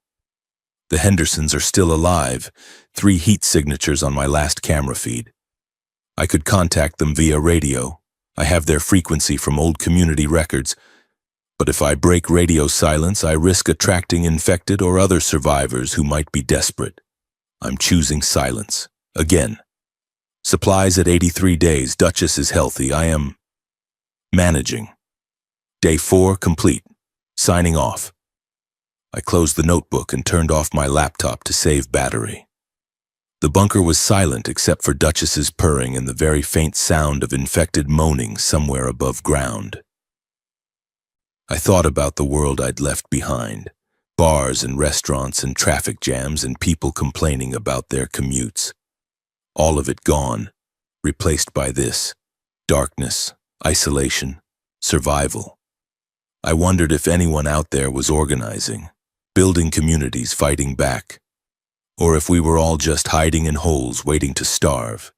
The Hendersons are still alive. 3 heat signatures on my last camera feed. I could contact them via radio. I have their frequency from old community records. But if I break radio silence, I risk attracting infected or other survivors who might be desperate. I'm choosing silence. Again. Supplies at 83 days. Duchess is healthy. I am managing. Day 4 complete. Signing off. I closed the notebook and turned off my laptop to save battery. The bunker was silent except for Duchess's purring and the very faint sound of infected moaning somewhere above ground. I thought about the world I'd left behind. Bars and restaurants and traffic jams and people complaining about their commutes. All of it gone, replaced by this. Darkness, isolation, survival. I wondered if anyone out there was organizing, building communities, fighting back, or if we were all just hiding in holes waiting to starve.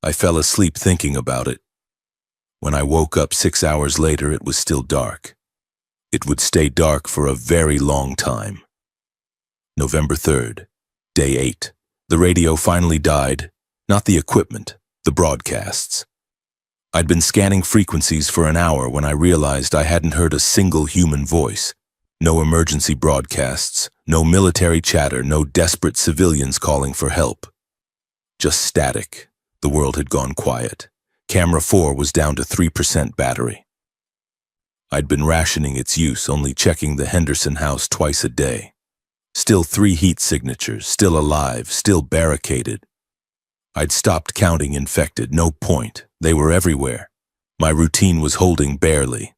I fell asleep thinking about it. When I woke up 6 hours later, it was still dark. It would stay dark for a very long time. November 3rd, day 8. The radio finally died. Not the equipment, the broadcasts. I'd been scanning frequencies for an hour when I realized I hadn't heard a single human voice. No emergency broadcasts, no military chatter, no desperate civilians calling for help. Just static. The world had gone quiet. Camera 4 was down to 3% battery. I'd been rationing its use, only checking the Henderson house twice a day. Still 3 heat signatures, still alive, still barricaded. I'd stopped counting infected, no point. They were everywhere. My routine was holding barely.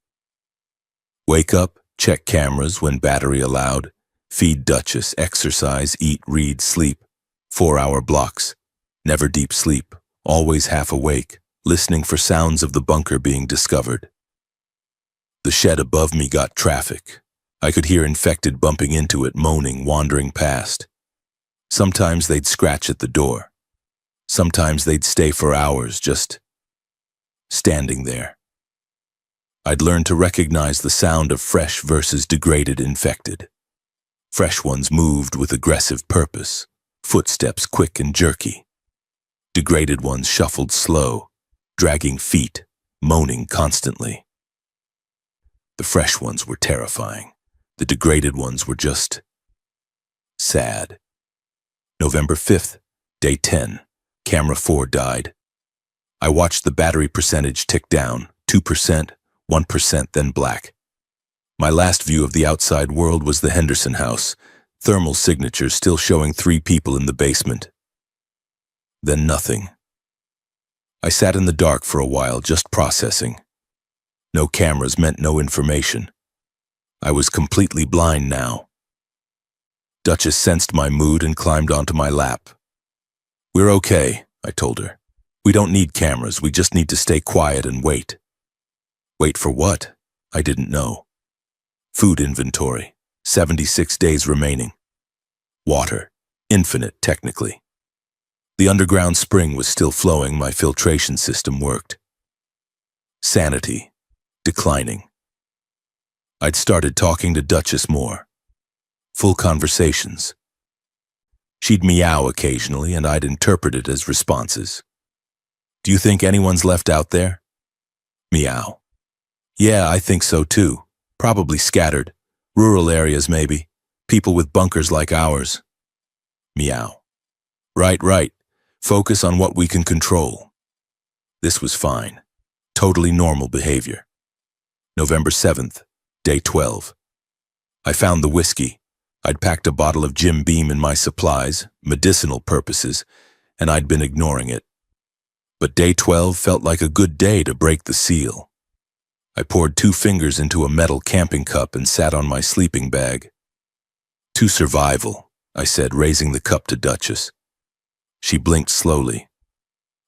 Wake up, check cameras when battery allowed, feed Duchess, exercise, eat, read, sleep. 4-hour blocks. Never deep sleep, always half awake, listening for sounds of the bunker being discovered. The shed above me got traffic. I could hear infected bumping into it, moaning, wandering past. Sometimes they'd scratch at the door. Sometimes they'd stay for hours, just standing there. I'd learned to recognize the sound of fresh versus degraded infected. Fresh ones moved with aggressive purpose, footsteps quick and jerky. Degraded ones shuffled slow, dragging feet, moaning constantly. The fresh ones were terrifying. The degraded ones were just sad. November 5th, day 10. Camera 4 died. I watched the battery percentage tick down, 2%, 1%, then black. My last view of the outside world was the Henderson house, thermal signatures still showing 3 people in the basement. Then nothing. I sat in the dark for a while, just processing. No cameras meant no information. I was completely blind now. Duchess sensed my mood and climbed onto my lap. "We're okay," I told her. "We don't need cameras, we just need to stay quiet and wait." Wait for what? I didn't know. Food inventory, 76 days remaining. Water, infinite technically. The underground spring was still flowing, my filtration system worked. Sanity, declining. I'd started talking to Duchess more. Full conversations. She'd meow occasionally, and I'd interpret it as responses. "Do you think anyone's left out there?" Meow. "Yeah, I think so too. Probably scattered. Rural areas maybe. People with bunkers like ours." Meow. Right. Focus on what we can control." This was fine. Totally normal behavior. November 7th, day 12. I found the whiskey. I'd packed a bottle of Jim Beam in my supplies, medicinal purposes, and I'd been ignoring it. But day 12 felt like a good day to break the seal. I poured 2 fingers into a metal camping cup and sat on my sleeping bag. "To survival," I said, raising the cup to Duchess. She blinked slowly.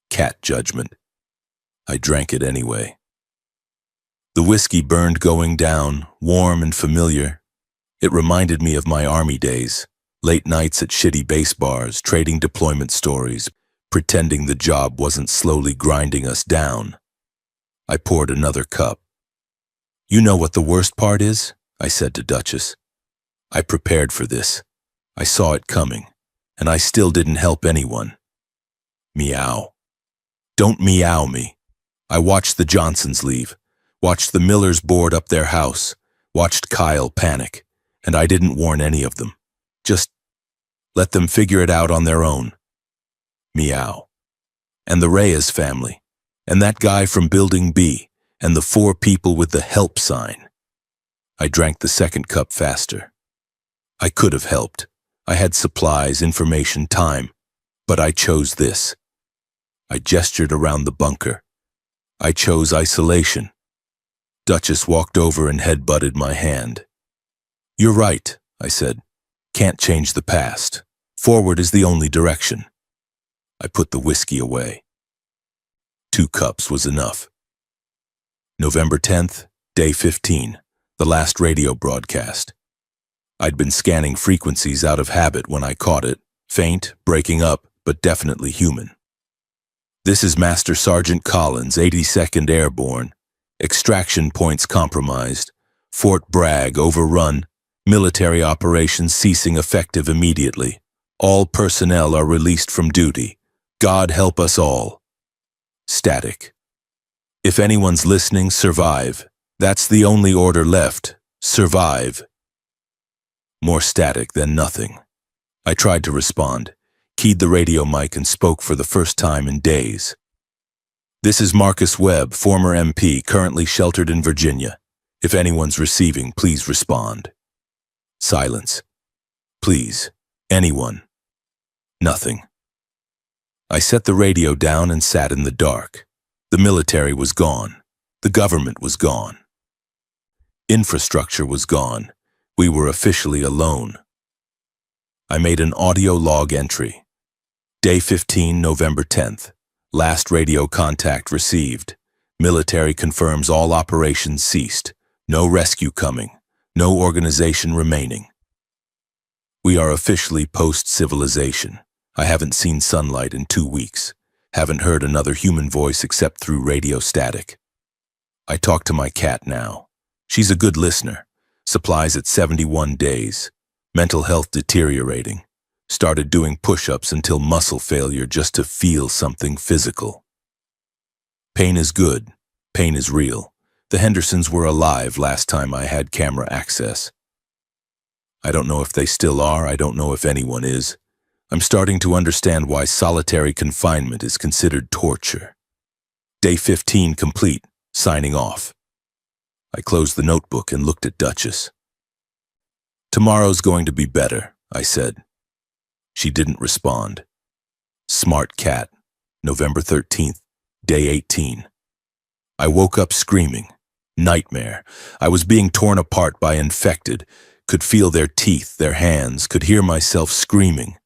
Cat judgment. I drank it anyway. The whiskey burned going down, warm and familiar. It reminded me of my army days, late nights at shitty base bars, trading deployment stories, pretending the job wasn't slowly grinding us down. I poured another cup. "You know what the worst part is?" I said to Duchess. "I prepared for this. I saw it coming, and I still didn't help anyone." Meow. "Don't meow me. I watched the Johnsons leave, watched the Millers board up their house, watched Kyle panic, and I didn't warn any of them. Just let them figure it out on their own." Meow. "And the Reyes family, and that guy from Building B, and the 4 people with the help sign." I drank the second cup faster. I could have helped. I had supplies, information, time, but I chose this. I gestured around the bunker. I chose isolation. Duchess walked over and head-butted my hand. "You're right," I said. "Can't change the past. Forward is the only direction." I put the whiskey away. 2 cups was enough. November 10th, day 15, the last radio broadcast. I'd been scanning frequencies out of habit when I caught it, faint, breaking up, but definitely human. This is Master Sergeant Collins, 82nd Airborne. Extraction points compromised. Fort Bragg overrun. Military operations ceasing effective immediately. All personnel are released from duty. God help us all. Static. If anyone's listening, survive. That's the only order left. Survive. More static than nothing. I tried to respond, keyed the radio mic and spoke for the first time in days. This is Marcus Webb, former MP, currently sheltered in Virginia. If anyone's receiving, please respond. Silence. Please. Anyone. Nothing. I set the radio down and sat in the dark. The military was gone. The government was gone. Infrastructure was gone. We were officially alone. I made an audio log entry. Day 15, November 10th. Last radio contact received. Military confirms all operations ceased. No rescue coming. No organization remaining. We are officially post-civilization. I haven't seen sunlight in 2 weeks. Haven't heard another human voice except through radio static. I talk to my cat now. She's a good listener. Supplies at 71 days. Mental health deteriorating. Started doing push-ups until muscle failure just to feel something physical. Pain is good. Pain is real. The Hendersons were alive last time I had camera access. I don't know if they still are. I don't know if anyone is. I'm starting to understand why solitary confinement is considered torture. Day 15 complete. Signing off. I closed the notebook and looked at Duchess. Tomorrow's going to be better, I said. She didn't respond. Smart cat. November 13th, day 18. I woke up screaming. Nightmare. I was being torn apart by infected. Could feel their teeth, their hands, could hear myself screaming.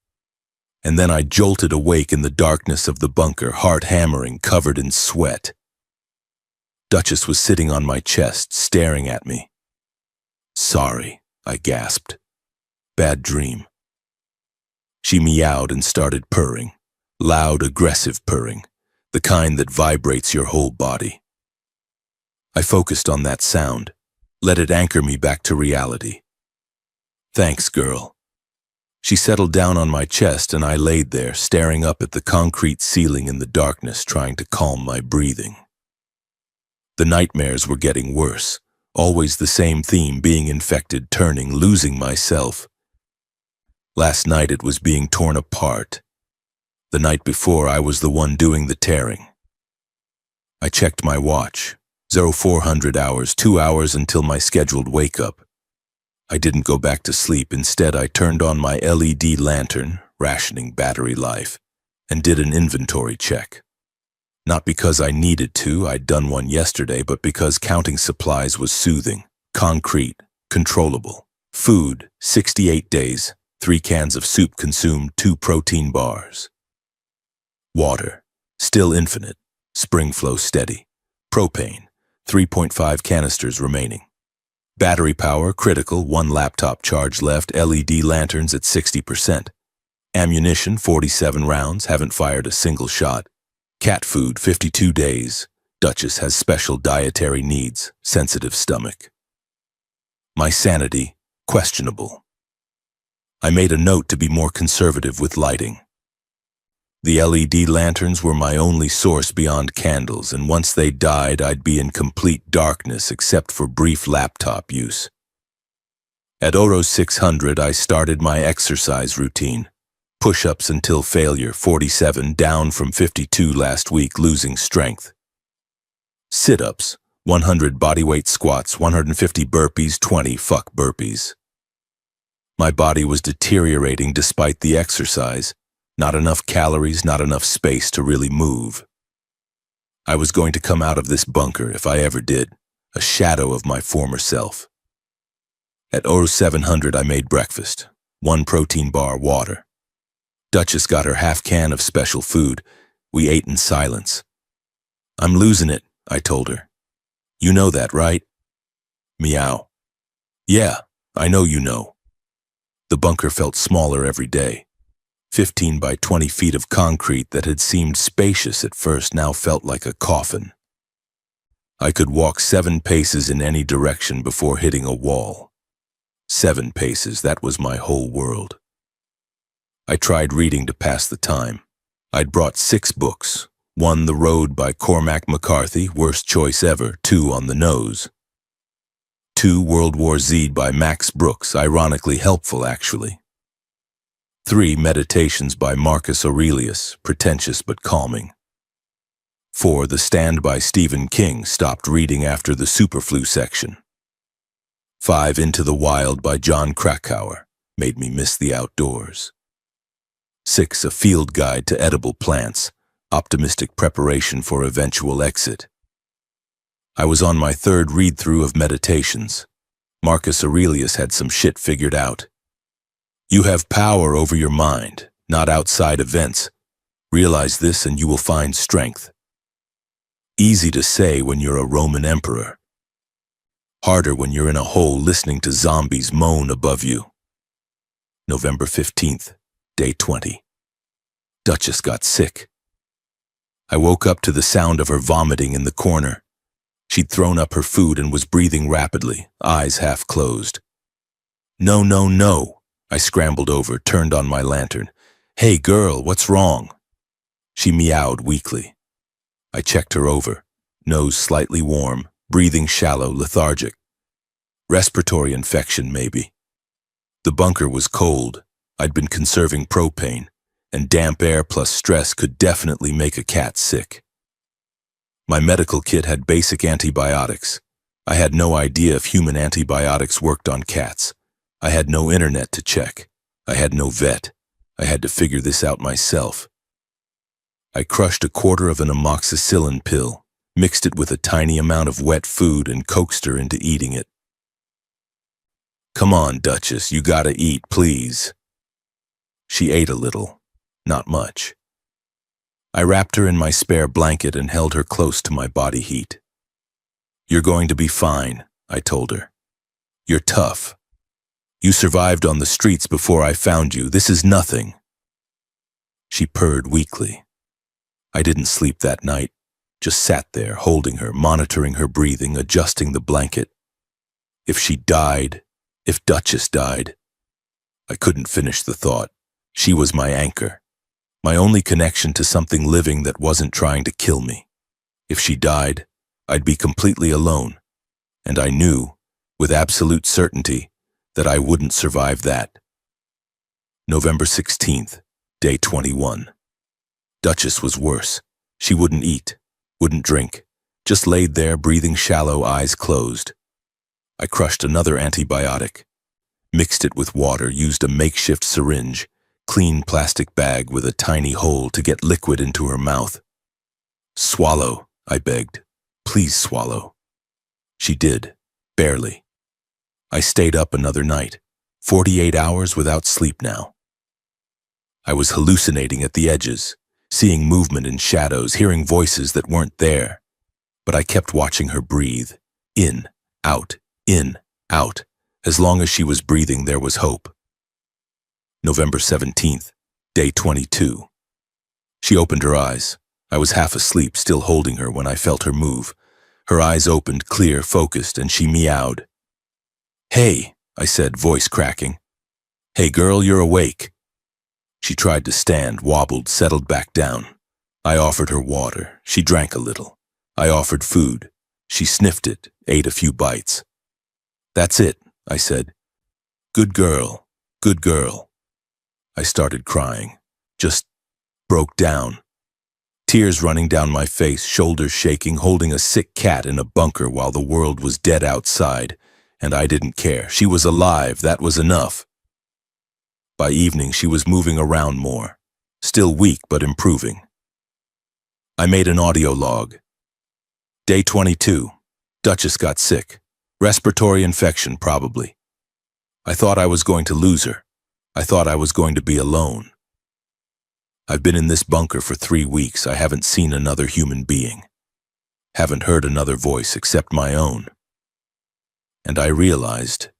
And then I jolted awake in the darkness of the bunker, heart hammering, covered in sweat. Duchess was sitting on my chest, staring at me. Sorry, I gasped. Bad dream. She meowed and started purring. Loud, aggressive purring. The kind that vibrates your whole body. I focused on that sound. Let it anchor me back to reality. Thanks, girl. She settled down on my chest and I laid there, staring up at the concrete ceiling in the darkness, trying to calm my breathing. The nightmares were getting worse. Always the same theme, being infected, turning, losing myself. Last night it was being torn apart. The night before I was the one doing the tearing. I checked my watch. 0400 hours, 2 hours until my scheduled wake-up. I didn't go back to sleep. Instead, I turned on my LED lantern, rationing battery life, and did an inventory check. Not because I needed to, I'd done one yesterday, but because counting supplies was soothing, concrete, controllable. Food, 68 days, 3 cans of soup consumed, 2 protein bars. Water, still infinite, spring flow steady. Propane, 3.5 canisters remaining. Battery power, critical, 1 laptop charge left, LED lanterns at 60%. Ammunition, 47 rounds, haven't fired a single shot. Cat food, 52 days. Duchess has special dietary needs, sensitive stomach. My sanity, questionable. I made a note to be more conservative with lighting. The LED lanterns were my only source beyond candles, and once they died, I'd be in complete darkness except for brief laptop use. At Oro 600, I started my exercise routine. Push-ups until failure, 47, down from 52 last week, losing strength. Sit-ups, 100 bodyweight squats, 150 burpees, 20 fuck burpees. My body was deteriorating despite the exercise. Not enough calories, not enough space to really move. I was going to come out of this bunker, if I ever did, a shadow of my former self. At Oro 700, I made breakfast, 1 protein bar, water. Duchess got her half can of special food. We ate in silence. I'm losing it, I told her. You know that, right? Meow. Yeah, I know you know. The bunker felt smaller every day. 15 by 20 feet of concrete that had seemed spacious at first now felt like a coffin. I could walk 7 paces in any direction before hitting a wall. 7 paces, that was my whole world. I tried reading to pass the time. I'd brought 6 books. 1, The Road by Cormac McCarthy, worst choice ever, 2, On the Nose. 2, World War Z by Max Brooks, ironically helpful actually. 3, Meditations by Marcus Aurelius, pretentious but calming. 4, The Stand by Stephen King, stopped reading after the superflu section. 5, Into the Wild by John Krakauer, made me miss the outdoors. 6, A Field Guide to Edible Plants, optimistic preparation for eventual exit. I was on my 3rd read-through of Meditations. Marcus Aurelius had some shit figured out. You have power over your mind, not outside events. Realize this and you will find strength. Easy to say when you're a Roman emperor. Harder when you're in a hole listening to zombies moan above you. November 15th, day 20. Duchess got sick. I woke up to the sound of her vomiting in the corner. She'd thrown up her food and was breathing rapidly, eyes half closed. No, no, no. I scrambled over, turned on my lantern. Hey girl, what's wrong? She meowed weakly. I checked her over, nose slightly warm, breathing shallow, lethargic. Respiratory infection, maybe. The bunker was cold. I'd been conserving propane, and damp air plus stress could definitely make a cat sick. My medical kit had basic antibiotics. I had no idea if human antibiotics worked on cats. I had no internet to check. I had no vet. I had to figure this out myself. I crushed a quarter of an amoxicillin pill, mixed it with a tiny amount of wet food and coaxed her into eating it. Come on, Duchess, you gotta eat, please. She ate a little, not much. I wrapped her in my spare blanket and held her close to my body heat. You're going to be fine, I told her. You're tough. You survived on the streets before I found you. This is nothing. She purred weakly. I didn't sleep that night, just sat there holding her, monitoring her breathing, adjusting the blanket. If she died, if Duchess died, I couldn't finish the thought. She was my anchor, my only connection to something living that wasn't trying to kill me. If she died, I'd be completely alone, and I knew, with absolute certainty, that I wouldn't survive that. November 16th, day 21. Duchess was worse. She wouldn't eat, wouldn't drink, just laid there breathing shallow, eyes closed. I crushed another antibiotic, mixed it with water, used a makeshift syringe, clean plastic bag with a tiny hole to get liquid into her mouth. Swallow, I begged. Please swallow. She did, barely. I stayed up another night, 48 hours without sleep now. I was hallucinating at the edges, seeing movement in shadows, hearing voices that weren't there. But I kept watching her breathe, in, out, in, out. As long as she was breathing, there was hope. November 17th, day 22. She opened her eyes. I was half asleep, still holding her when I felt her move. Her eyes opened, clear, focused, and she meowed. Hey, I said, voice cracking. Hey girl, you're awake. She tried to stand, wobbled, settled back down. I offered her water. She drank a little. I offered food. She sniffed it, ate a few bites. That's it, I said. Good girl, good girl. I started crying, just broke down. Tears running down my face, shoulders shaking, holding a sick cat in a bunker while the world was dead outside, and I didn't care. She was alive, that was enough. By evening, she was moving around more, still weak but improving. I made an audio log. Day 22. Duchess got sick. Respiratory infection, probably. I thought I was going to lose her. I thought I was going to be alone. I've been in this bunker for 3 weeks. I haven't seen another human being. Haven't heard another voice except my own. And I realized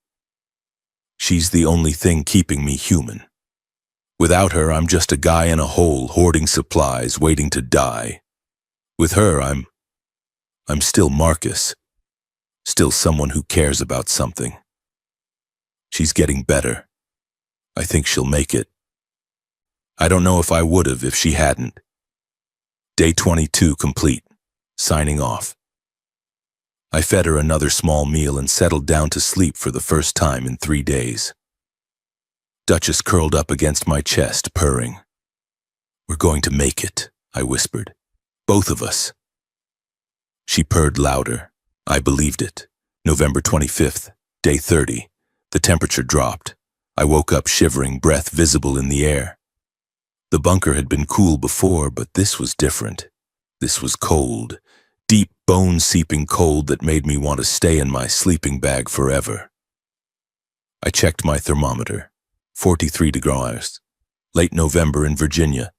she's the only thing keeping me human. Without her, I'm just a guy in a hole, hoarding supplies, waiting to die. With her, I'm still Marcus, still someone who cares about something. She's getting better. I think she'll make it. I don't know if I would have if she hadn't. Day 22 complete. Signing off. I fed her another small meal and settled down to sleep for the first time in 3 days. Duchess curled up against my chest, purring. "We're going to make it," I whispered. "Both of us." She purred louder. I believed it. November 25th, day 30. The temperature dropped. I woke up shivering, breath visible in the air. The bunker had been cool before, but this was different. This was cold, deep, bone-seeping cold that made me want to stay in my sleeping bag forever. I checked my thermometer. 43 degrees. Late November in Virginia.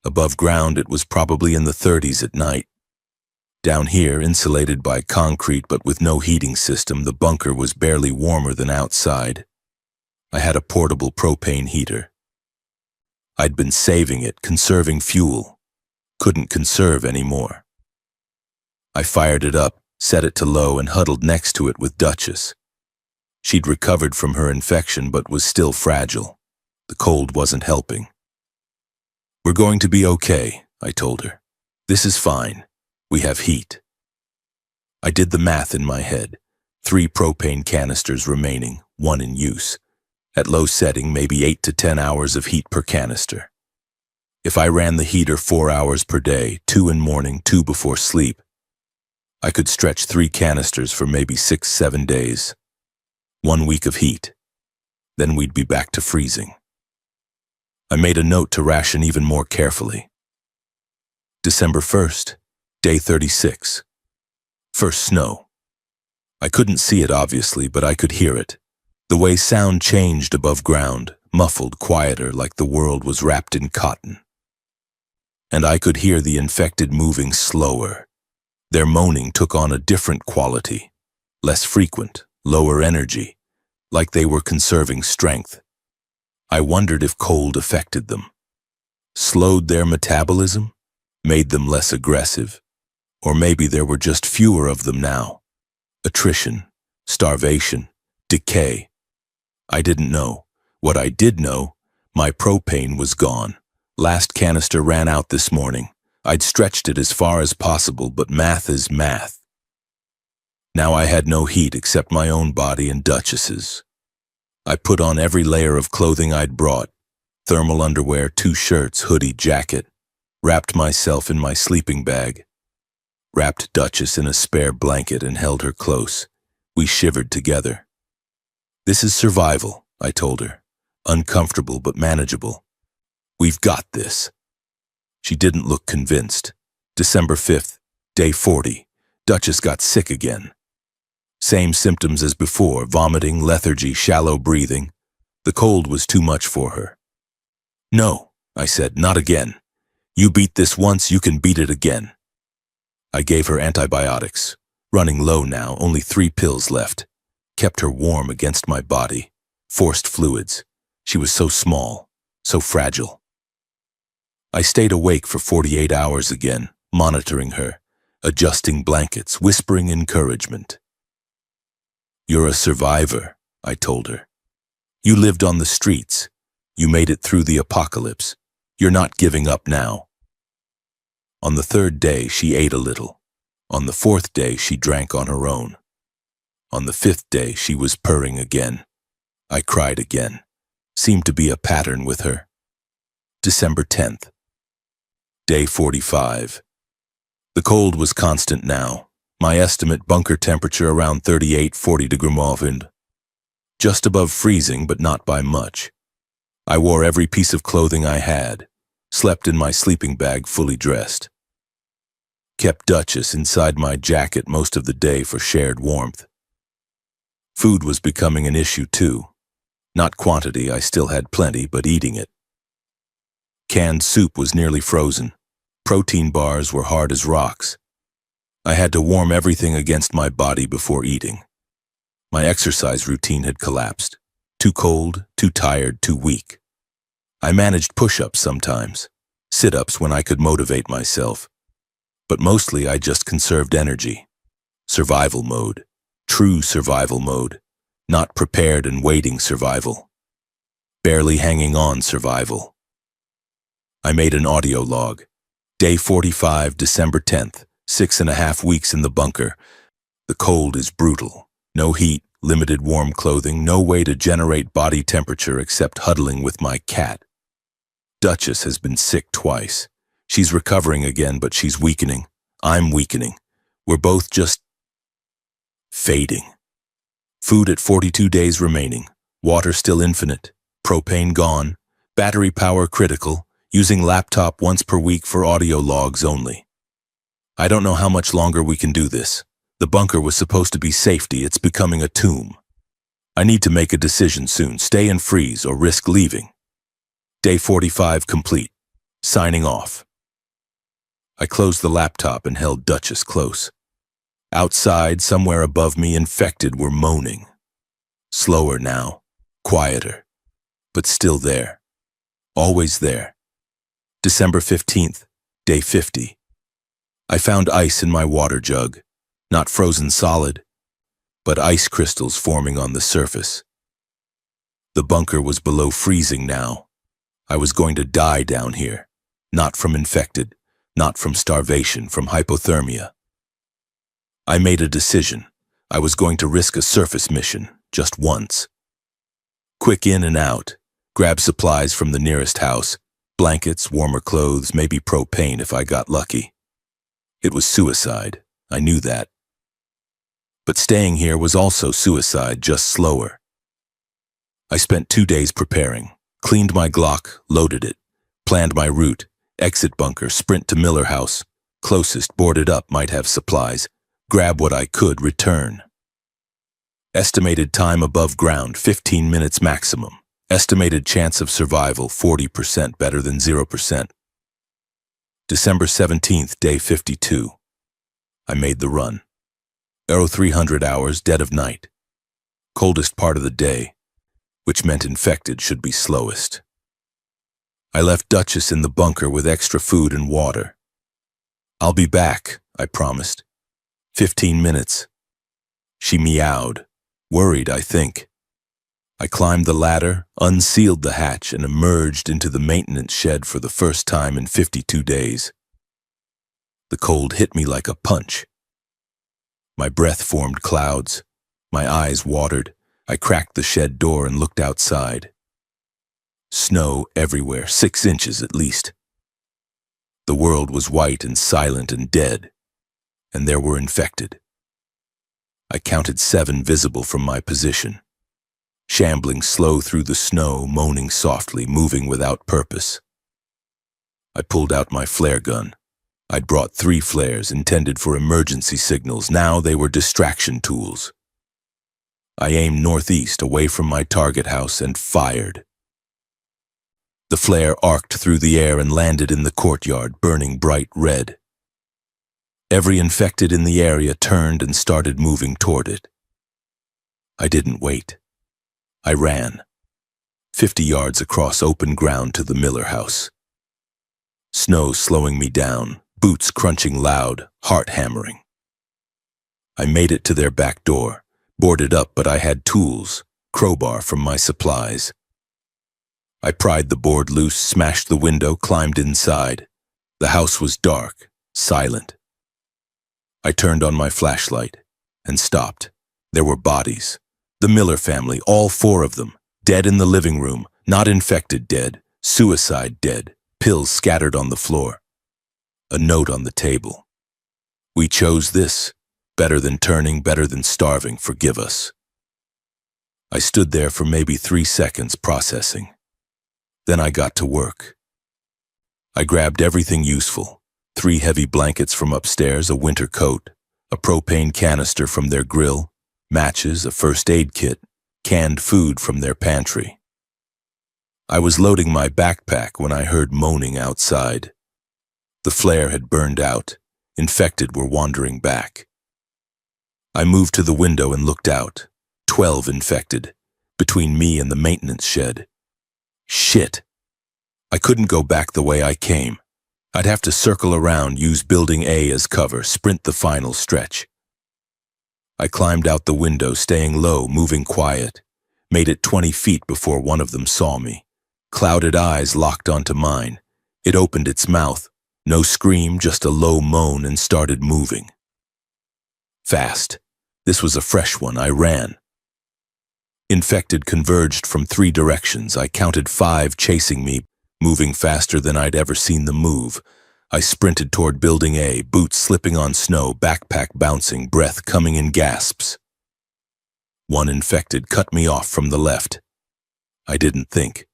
Above ground, it was probably in the 30s at night. Down here, insulated by concrete but with no heating system, the bunker was barely warmer than outside. I had a portable propane heater. I'd been saving it, conserving fuel. Couldn't conserve anymore. I fired it up, set it to low, and huddled next to it with Duchess. She'd recovered from her infection but was still fragile. The cold wasn't helping. "We're going to be okay," I told her. "This is fine. We have heat." I did the math in my head. 3 propane canisters remaining, 1 in use. At low setting, maybe 8 to 10 hours of heat per canister. If I ran the heater 4 hours per day, 2 in morning, 2 before sleep, I could stretch 3 canisters for maybe 6-7 days. 1 week of heat. Then we'd be back to freezing. I made a note to ration even more carefully. December 1st, day 36. First snow. I couldn't see it obviously, but I could hear it. The way sound changed above ground, muffled, quieter, like the world was wrapped in cotton. And I could hear the infected moving slower. Their moaning took on a different quality, less frequent, lower energy, like they were conserving strength. I wondered if cold affected them. Slowed their metabolism? Made them less aggressive? Or maybe there were just fewer of them now. Attrition, starvation, decay. I didn't know. What I did know, my propane was gone. Last canister ran out this morning. I'd stretched it as far as possible, but math is math. Now I had no heat except my own body and Duchess's. I put on every layer of clothing I'd brought. Thermal underwear, 2 shirts, hoodie, jacket. Wrapped myself in my sleeping bag. Wrapped Duchess in a spare blanket and held her close. We shivered together. "This is survival," I told her. "Uncomfortable but manageable. We've got this." She didn't look convinced. December 5th, day 40. Duchess got sick again. Same symptoms as before, vomiting, lethargy, shallow breathing. The cold was too much for her. "No," I said, "not again. You beat this once, you can beat it again." I gave her antibiotics. Running low now, only 3 pills left. Kept her warm against my body. Forced fluids. She was so small, so fragile. I stayed awake for 48 hours again, monitoring her, adjusting blankets, whispering encouragement. "You're a survivor," I told her. "You lived on the streets. You made it through the apocalypse. You're not giving up now." On the 3rd day, she ate a little. On the 4th day, she drank on her own. On the 5th day, she was purring again. I cried again. Seemed to be a pattern with her. December 10th. Day 45. The cold was constant now. My estimate bunker temperature around 38-40 degrees. Just above freezing, but not by much. I wore every piece of clothing I had. Slept in my sleeping bag fully dressed. Kept Duchess inside my jacket most of the day for shared warmth. Food was becoming an issue too. Not quantity, I still had plenty, but eating it. Canned soup was nearly frozen. Protein bars were hard as rocks. I had to warm everything against my body before eating. My exercise routine had collapsed. Too cold, too tired, too weak. I managed push-ups sometimes, sit-ups when I could motivate myself, but mostly I just conserved energy. Survival mode, true survival mode, not prepared and waiting survival, barely hanging on survival. I made an audio log. Day 45, December 10th, 6.5 weeks in the bunker. The cold is brutal. No heat, limited warm clothing, no way to generate body temperature except huddling with my cat. Duchess has been sick twice. She's recovering again, but she's weakening. I'm weakening. We're both just fading. Food at 42 days remaining. Water still infinite. Propane gone. Battery power critical. Using laptop once per week for audio logs only. I don't know how much longer we can do this. The bunker was supposed to be safety. It's becoming a tomb. I need to make a decision soon. Stay and freeze or risk leaving. Day 45 complete. Signing off. I closed the laptop and held Duchess close. Outside, somewhere above me, infected were moaning. Slower now, quieter, but still there. Always there. December 15th, day 50. I found ice in my water jug, not frozen solid, but ice crystals forming on the surface. The bunker was below freezing now. I was going to die down here, not from infected, not from starvation, from hypothermia. I made a decision. I was going to risk a surface mission, just once. Quick in and out, grab supplies from the nearest house, blankets, warmer clothes, maybe propane if I got lucky. It was suicide, I knew that. But staying here was also suicide, just slower. I spent 2 days preparing. Cleaned my Glock, loaded it, planned my route, exit bunker, sprint to Miller House, closest, boarded up, might have supplies, grab what I could, return. Estimated time above ground, 15 minutes maximum. Estimated chance of survival, 40%, better than 0%. December 17th, day 52. I made the run. 300 hours, dead of night. Coldest part of the day, which meant infected should be slowest. I left Duchess in the bunker with extra food and water. I'll be back, I promised. 15 minutes. She meowed, worried, I think. I climbed the ladder, unsealed the hatch, and emerged into the maintenance shed for the first time in 52 days. The cold hit me like a punch. My breath formed clouds. My eyes watered. I cracked the shed door and looked outside. Snow everywhere, 6 inches at least. The world was white and silent and dead, and there were infected. I counted 7 visible from my position, shambling slow through the snow, moaning softly, moving without purpose. I pulled out my flare gun. I'd brought 3 flares intended for emergency signals. Now they were distraction tools. I aimed northeast away from my target house and fired. The flare arced through the air and landed in the courtyard, burning bright red. Every infected in the area turned and started moving toward it. I didn't wait. I ran, 50 yards across open ground to the Miller house. Snow slowing me down, boots crunching loud, heart hammering. I made it to their back door. Boarded up, but I had tools, crowbar from my supplies. I pried the board loose, smashed the window, climbed inside. The house was dark, silent. I turned on my flashlight and stopped. There were bodies. The Miller family, all 4 of them, dead in the living room, not infected dead, suicide dead, pills scattered on the floor. A note on the table. We chose this. Better than turning, better than starving, forgive us. I stood there for maybe 3 seconds processing. Then I got to work. I grabbed everything useful, 3 heavy blankets from upstairs, a winter coat, a propane canister from their grill, matches, a first aid kit, canned food from their pantry. I was loading my backpack when I heard moaning outside. The flare had burned out. Infected were wandering back. I moved to the window and looked out. 12 infected, between me and the maintenance shed. Shit. I couldn't go back the way I came. I'd have to circle around, use Building A as cover, sprint the final stretch. I climbed out the window, staying low, moving quiet. Made it 20 feet before one of them saw me. Clouded eyes locked onto mine. It opened its mouth. No scream, just a low moan, and started moving. Fast. This was a fresh one. I ran. Infected converged from 3 directions. I counted 5 chasing me, moving faster than I'd ever seen them move. I sprinted toward Building A, boots slipping on snow, backpack bouncing, breath coming in gasps. One infected cut me off from the left. I didn't think.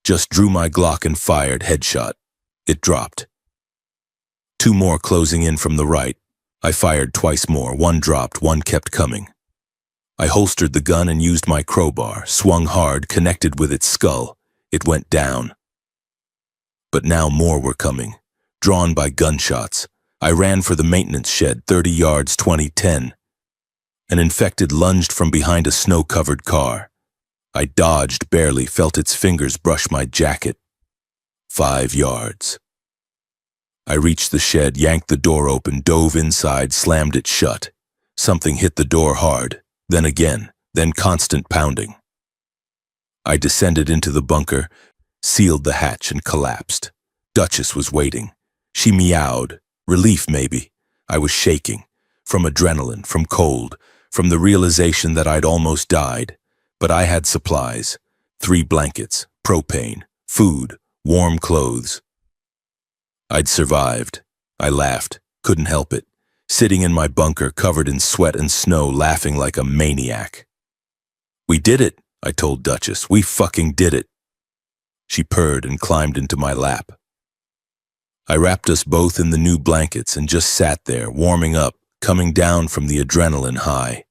Just drew my Glock and fired, headshot. It dropped. 2 more closing in from the right. I fired twice more. 1 dropped, 1 kept coming. I holstered the gun and used my crowbar, swung hard, connected with its skull. It went down. But now more were coming, drawn by gunshots. I ran for the maintenance shed, 30 yards, 20-10. An infected lunged from behind a snow-covered car. I dodged, barely felt its fingers brush my jacket. 5 yards. I reached the shed, yanked the door open, dove inside, slammed it shut. Something hit the door hard, then again, then constant pounding. I descended into the bunker, sealed the hatch, and collapsed. Duchess was waiting. She meowed. Relief, maybe. I was shaking. From adrenaline, from cold, from the realization that I'd almost died. But I had supplies. 3 blankets, propane, food, warm clothes. I'd survived. I laughed. Couldn't help it. Sitting in my bunker, covered in sweat and snow, laughing like a maniac. "We did it," I told Duchess. "We fucking did it." She purred and climbed into my lap. I wrapped us both in the new blankets and just sat there, warming up, coming down from the adrenaline high.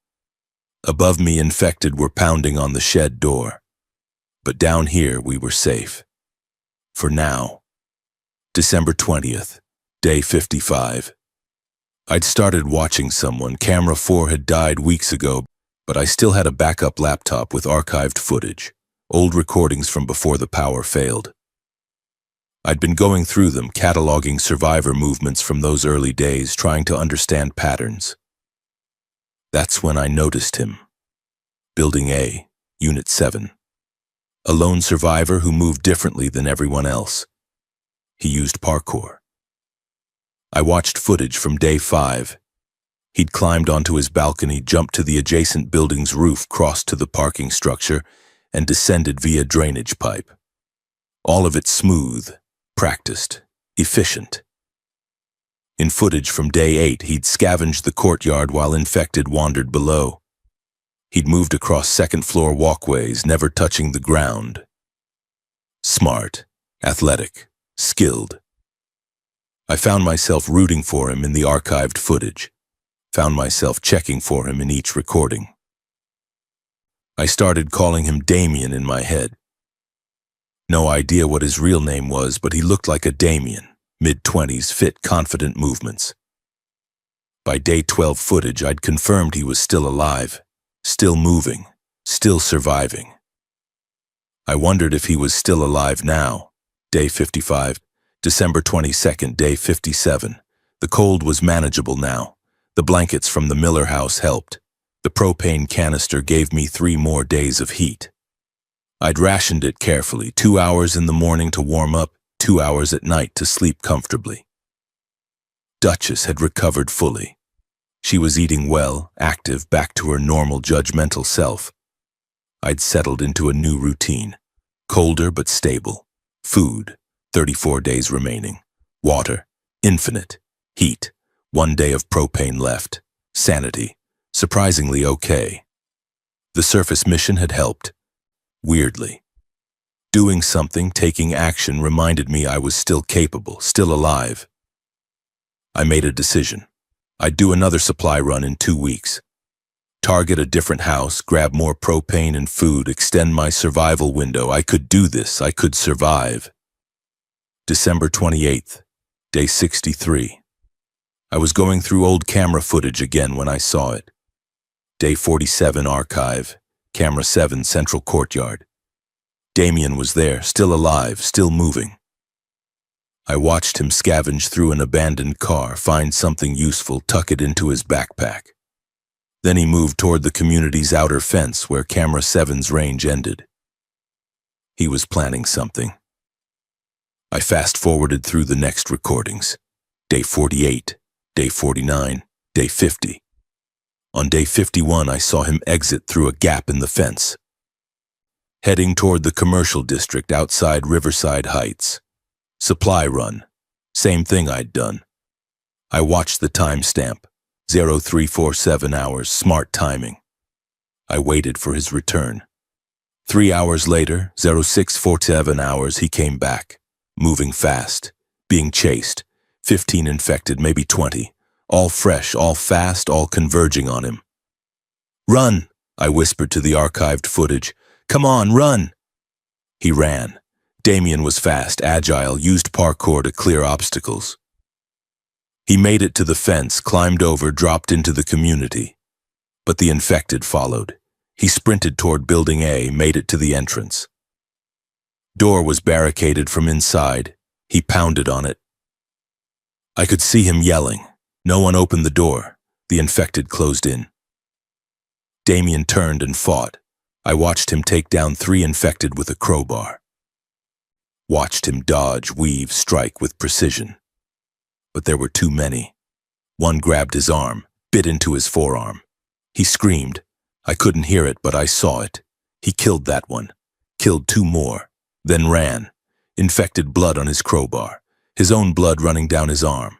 Above me, infected were pounding on the shed door. But down here, we were safe. For now. December 20th, day 55. I'd started watching someone. Camera 4 had died weeks ago, but I still had a backup laptop with archived footage, old recordings from before the power failed. I'd been going through them, cataloging survivor movements from those early days, trying to understand patterns. That's when I noticed him. Building A, Unit 7. A lone survivor who moved differently than everyone else. He used parkour. I watched footage from day 5. He'd climbed onto his balcony, jumped to the adjacent building's roof, crossed to the parking structure, and descended via drainage pipe. All of it smooth, practiced, efficient. In footage from day 8, he'd scavenged the courtyard while infected wandered below. He'd moved across second-floor walkways, never touching the ground. Smart, athletic, skilled. I found myself rooting for him in the archived footage. Found myself checking for him in each recording. I started calling him Damien in my head. No idea what his real name was, but he looked like a Damien, mid-20s, fit, confident movements. By day 12 footage, I'd confirmed he was still alive, still moving, still surviving. I wondered if he was still alive now. Day 55, December 22nd, day 57. The cold was manageable now. The blankets from the Miller house helped. The propane canister gave me 3 more days of heat. I'd rationed it carefully, 2 hours in the morning to warm up, 2 hours at night to sleep comfortably. Duchess had recovered fully. She was eating well, active, back to her normal judgmental self. I'd settled into a new routine. Colder but stable. Food, 34 days remaining. Water, infinite. Heat, 1 day of propane left. Sanity, surprisingly okay. The surface mission had helped. Weirdly. Doing something, taking action reminded me I was still capable, still alive. I made a decision. I'd do another supply run in 2 weeks. Target a different house, grab more propane and food, extend my survival window. I could do this. I could survive. December 28th, day 63. I was going through old camera footage again when I saw it. Day 47 archive, camera 7, central courtyard. Damien was there, still alive, still moving. I watched him scavenge through an abandoned car, find something useful, tuck it into his backpack. Then he moved toward the community's outer fence where Camera 7's range ended. He was planning something. I fast-forwarded through the next recordings. Day 48, Day 49, Day 50. On Day 51, I saw him exit through a gap in the fence, heading toward the commercial district outside Riverside Heights. Supply run. Same thing I'd done. I watched the timestamp. 0347 hours, smart timing. I waited for his return. 3 hours later, 0647 hours, he came back, moving fast, being chased. 15 infected, maybe 20. All fresh, all fast, all converging on him. "Run," I whispered to the archived footage. "Come on, run." He ran. Damien was fast, agile, used parkour to clear obstacles. He made it to the fence, climbed over, dropped into the community. But the infected followed. He sprinted toward Building A, made it to the entrance. Door was barricaded from inside. He pounded on it. I could see him yelling. No one opened the door. The infected closed in. Damien turned and fought. I watched him take down 3 infected with a crowbar. Watched him dodge, weave, strike with precision. But there were too many. One grabbed his arm, bit into his forearm. He screamed. I couldn't hear it, but I saw it. He killed that one, killed 2 more, then ran. Infected blood on his crowbar, his own blood running down his arm.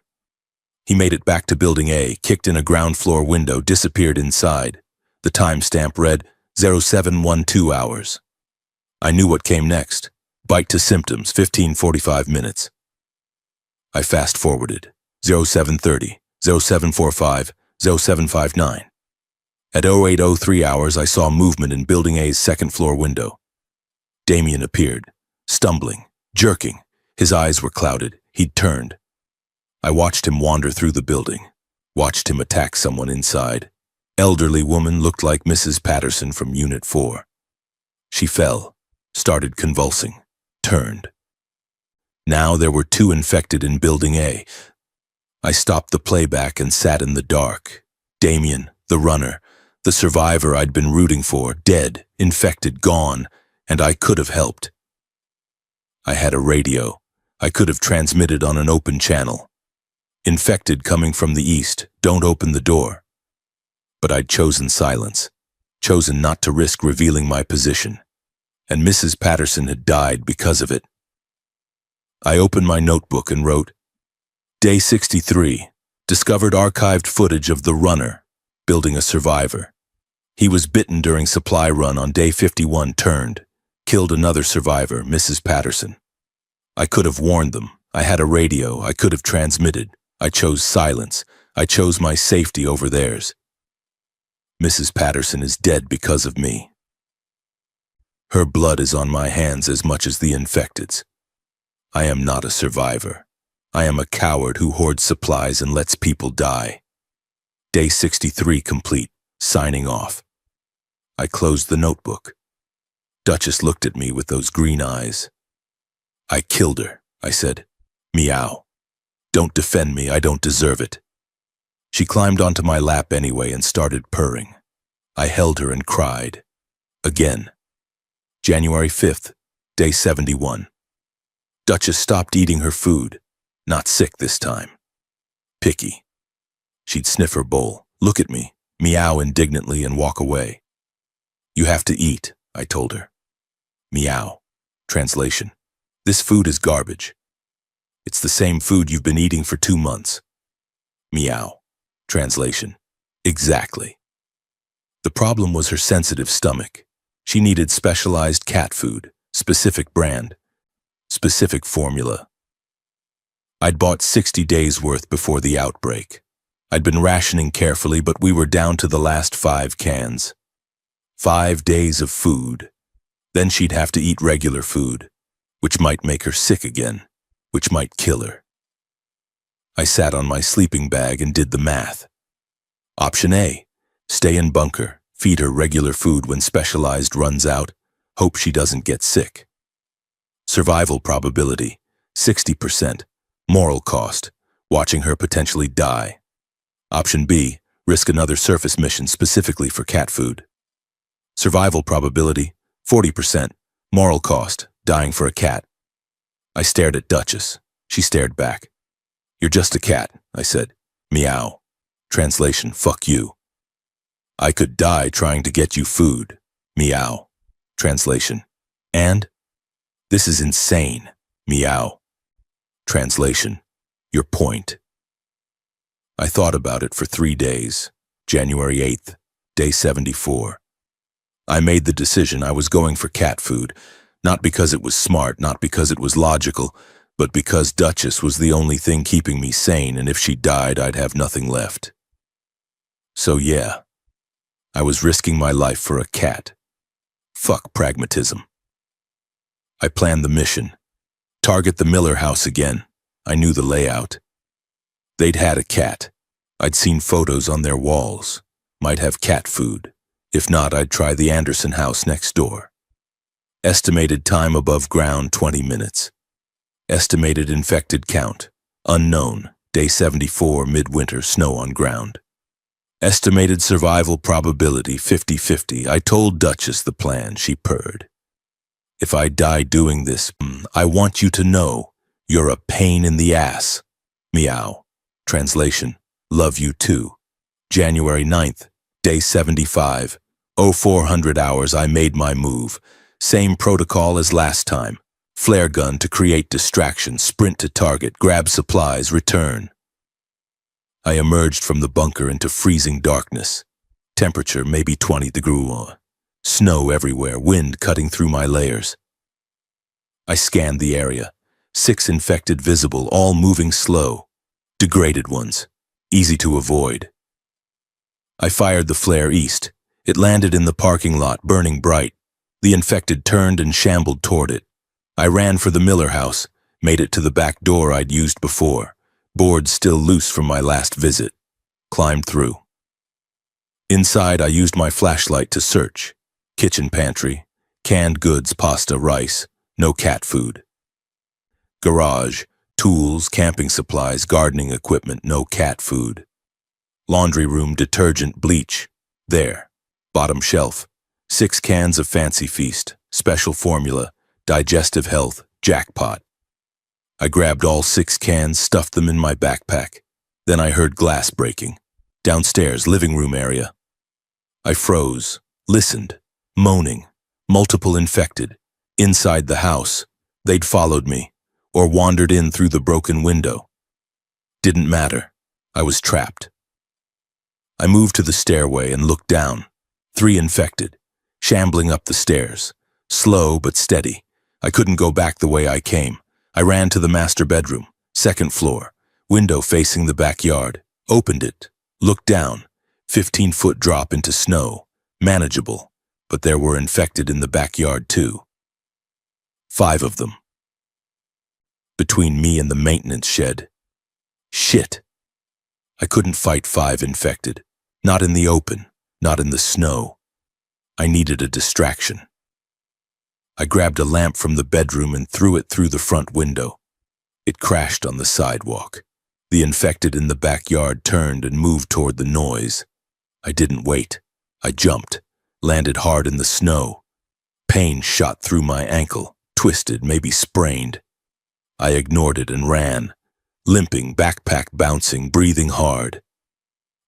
He made it back to Building A, kicked in a ground floor window, disappeared inside. The timestamp read 0712 hours. I knew what came next. Bite to symptoms, 15:45 minutes. I fast-forwarded. 0730, 0745, 0759. At 0803 hours, I saw movement in Building A's second-floor window. Damien appeared, stumbling, jerking. His eyes were clouded. He'd turned. I watched him wander through the building, watched him attack someone inside. Elderly woman looked like Mrs. Patterson from Unit 4. She fell, started convulsing, turned. Now there were 2 infected in Building A. I stopped the playback and sat in the dark. Damien, the runner, the survivor I'd been rooting for, dead, infected, gone, and I could have helped. I had a radio. I could have transmitted on an open channel. Infected coming from the east, don't open the door. But I'd chosen silence, chosen not to risk revealing my position. And Mrs. Patterson had died because of it. I opened my notebook and wrote, Day 63, discovered archived footage of the runner, building a survivor. He was bitten during supply run on Day 51, turned, killed another survivor, Mrs. Patterson. I could have warned them. I had a radio. I could have transmitted. I chose silence. I chose my safety over theirs. Mrs. Patterson is dead because of me. Her blood is on my hands as much as the infected's. I am not a survivor. I am a coward who hoards supplies and lets people die. Day 63 complete, signing off. I closed the notebook. Duchess looked at me with those green eyes. I killed her, I said. Meow. Don't defend me, I don't deserve it. She climbed onto my lap anyway and started purring. I held her and cried. Again. January 5th, Day 71. Duchess stopped eating her food. Not sick this time. Picky. She'd sniff her bowl, look at me, meow indignantly and walk away. You have to eat, I told her. Meow. Translation. This food is garbage. It's the same food you've been eating for 2 months. Meow. Translation. Exactly. The problem was her sensitive stomach. She needed specialized cat food, specific brand, specific formula. I'd bought 60 days' worth before the outbreak. I'd been rationing carefully, but we were down to the last 5 cans. 5 days of food. Then she'd have to eat regular food, which might make her sick again, which might kill her. I sat on my sleeping bag and did the math. Option A, stay in bunker, feed her regular food when specialized runs out, hope she doesn't get sick. Survival probability, 60%, Moral cost, watching her potentially die. Option B, risk another surface mission specifically for cat food. Survival probability, 40%. Moral cost, dying for a cat. I stared at Duchess. She stared back. You're just a cat, I said. Meow. Translation, fuck you. I could die trying to get you food. Meow. Translation. And? This is insane. Meow. Translation. Your point. I thought about it for 3 days. January 8th, day 74. I made the decision I was going for cat food, not because it was smart, not because it was logical, but because Duchess was the only thing keeping me sane, and if she died, I'd have nothing left. So yeah, I was risking my life for a cat. Fuck pragmatism. I planned the mission. Target the Miller house again. I knew the layout. They'd had a cat. I'd seen photos on their walls. Might have cat food. If not, I'd try the Anderson house next door. Estimated time above ground, 20 minutes. Estimated infected count, unknown, day 74, midwinter, snow on ground. Estimated survival probability, 50-50. I told Duchess the plan, she purred. If I die doing this, I want you to know you're a pain in the ass. Meow. Translation, love you too. January 9th, day 75. 0400 hours, I made my move. Same protocol as last time. Flare gun to create distraction, sprint to target, grab supplies, return. I emerged from the bunker into freezing darkness. Temperature maybe 20 degrees. Snow everywhere, wind cutting through my layers. I scanned the area. 6 infected visible, all moving slow. Degraded ones. Easy to avoid. I fired the flare east. It landed in the parking lot, burning bright. The infected turned and shambled toward it. I ran for the Miller house, made it to the back door I'd used before. Boards still loose from my last visit. Climbed through. Inside, I used my flashlight to search. Kitchen pantry, canned goods, pasta, rice, no cat food. Garage, tools, camping supplies, gardening equipment, no cat food. Laundry room, detergent, bleach. There. Bottom shelf. 6 cans of Fancy Feast, special formula, digestive health, jackpot. I grabbed all 6 cans, stuffed them in my backpack. Then I heard glass breaking. Downstairs, living room area. I froze, listened, moaning, multiple infected. Inside the house, they'd followed me, or wandered in through the broken window. Didn't matter. I was trapped. I moved to the stairway and looked down. 3 infected, shambling up the stairs. Slow but steady. I couldn't go back the way I came. I ran to the master bedroom, 2nd floor, window facing the backyard. Opened it, looked down. 15-foot drop into snow. Manageable, but there were infected in the backyard too. 5 of them. Between me and the maintenance shed. Shit. I couldn't fight 5 infected. Not in the open, not in the snow. I needed a distraction. I grabbed a lamp from the bedroom and threw it through the front window. It crashed on the sidewalk. The infected in the backyard turned and moved toward the noise. I didn't wait. I jumped, landed hard in the snow. Pain shot through my ankle, twisted, maybe sprained. I ignored it and ran, limping, backpack bouncing, breathing hard.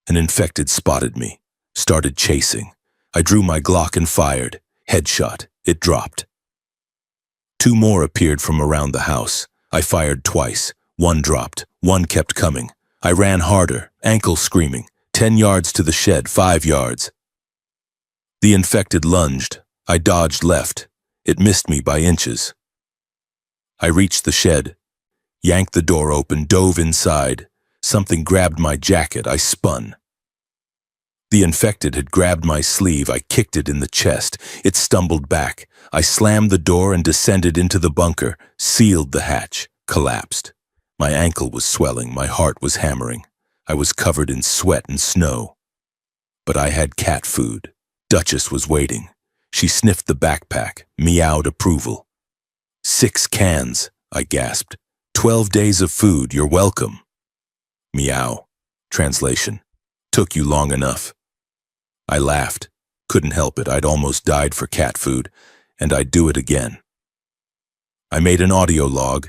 An infected spotted me, started chasing. I drew my Glock and fired. Headshot. It dropped. 2 more appeared from around the house. I fired twice. 1 dropped. 1 kept coming. I ran harder, ankle screaming. 10 yards to the shed, 5 yards. The infected lunged. I dodged left. It missed me by inches. I reached the shed, yanked the door open, dove inside. Something grabbed my jacket. I spun. The infected had grabbed my sleeve. I kicked it in the chest. It stumbled back. I slammed the door and descended into the bunker, sealed the hatch, collapsed. My ankle was swelling. My heart was hammering. I was covered in sweat and snow. But I had cat food. Duchess was waiting. She sniffed the backpack, meowed approval. 6 cans, I gasped. 12 days of food, you're welcome. Meow. Translation. Took you long enough. I laughed. Couldn't help it, I'd almost died for cat food, and I'd do it again. I made an audio log.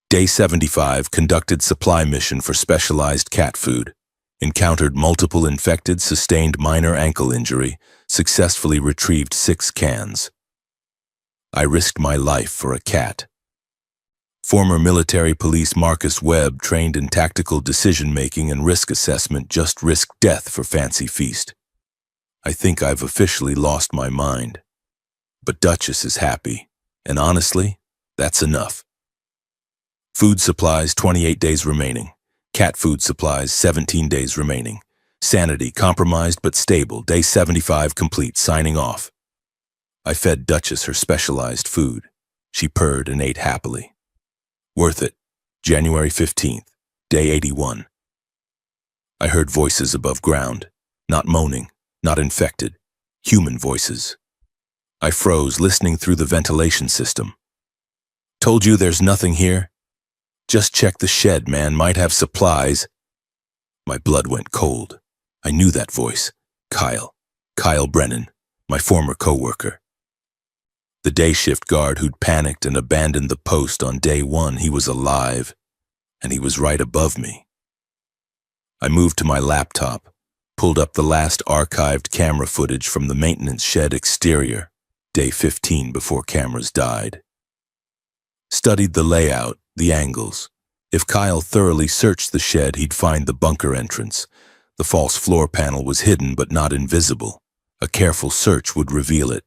Day 75, conducted supply mission for specialized cat food. Encountered multiple infected, sustained minor ankle injury, successfully retrieved 6 cans. I risked my life for a cat. Former military police Marcus Webb, trained in tactical decision-making and risk assessment, just risked death for fancy feast. I think I've officially lost my mind. But Duchess is happy, and honestly, that's enough. Food supplies, 28 days remaining. Cat food supplies, 17 days remaining. Sanity, compromised but stable. Day 75 complete, signing off. I fed Duchess her specialized food. She purred and ate happily. Worth it. January 15th, day 81. I heard voices above ground. Not moaning, not infected. Human voices. I froze, listening through the ventilation system. Told you there's nothing here? Just check the shed, man, might have supplies. My blood went cold. I knew that voice. Kyle Brennan, my former co-worker. The day shift guard who'd panicked and abandoned the post on day 1, he was alive, and he was right above me. I moved to my laptop, pulled up the last archived camera footage from the maintenance shed exterior, day 15 before cameras died. Studied the layout, the angles. If Kyle thoroughly searched the shed, he'd find the bunker entrance. The false floor panel was hidden but not invisible. A careful search would reveal it.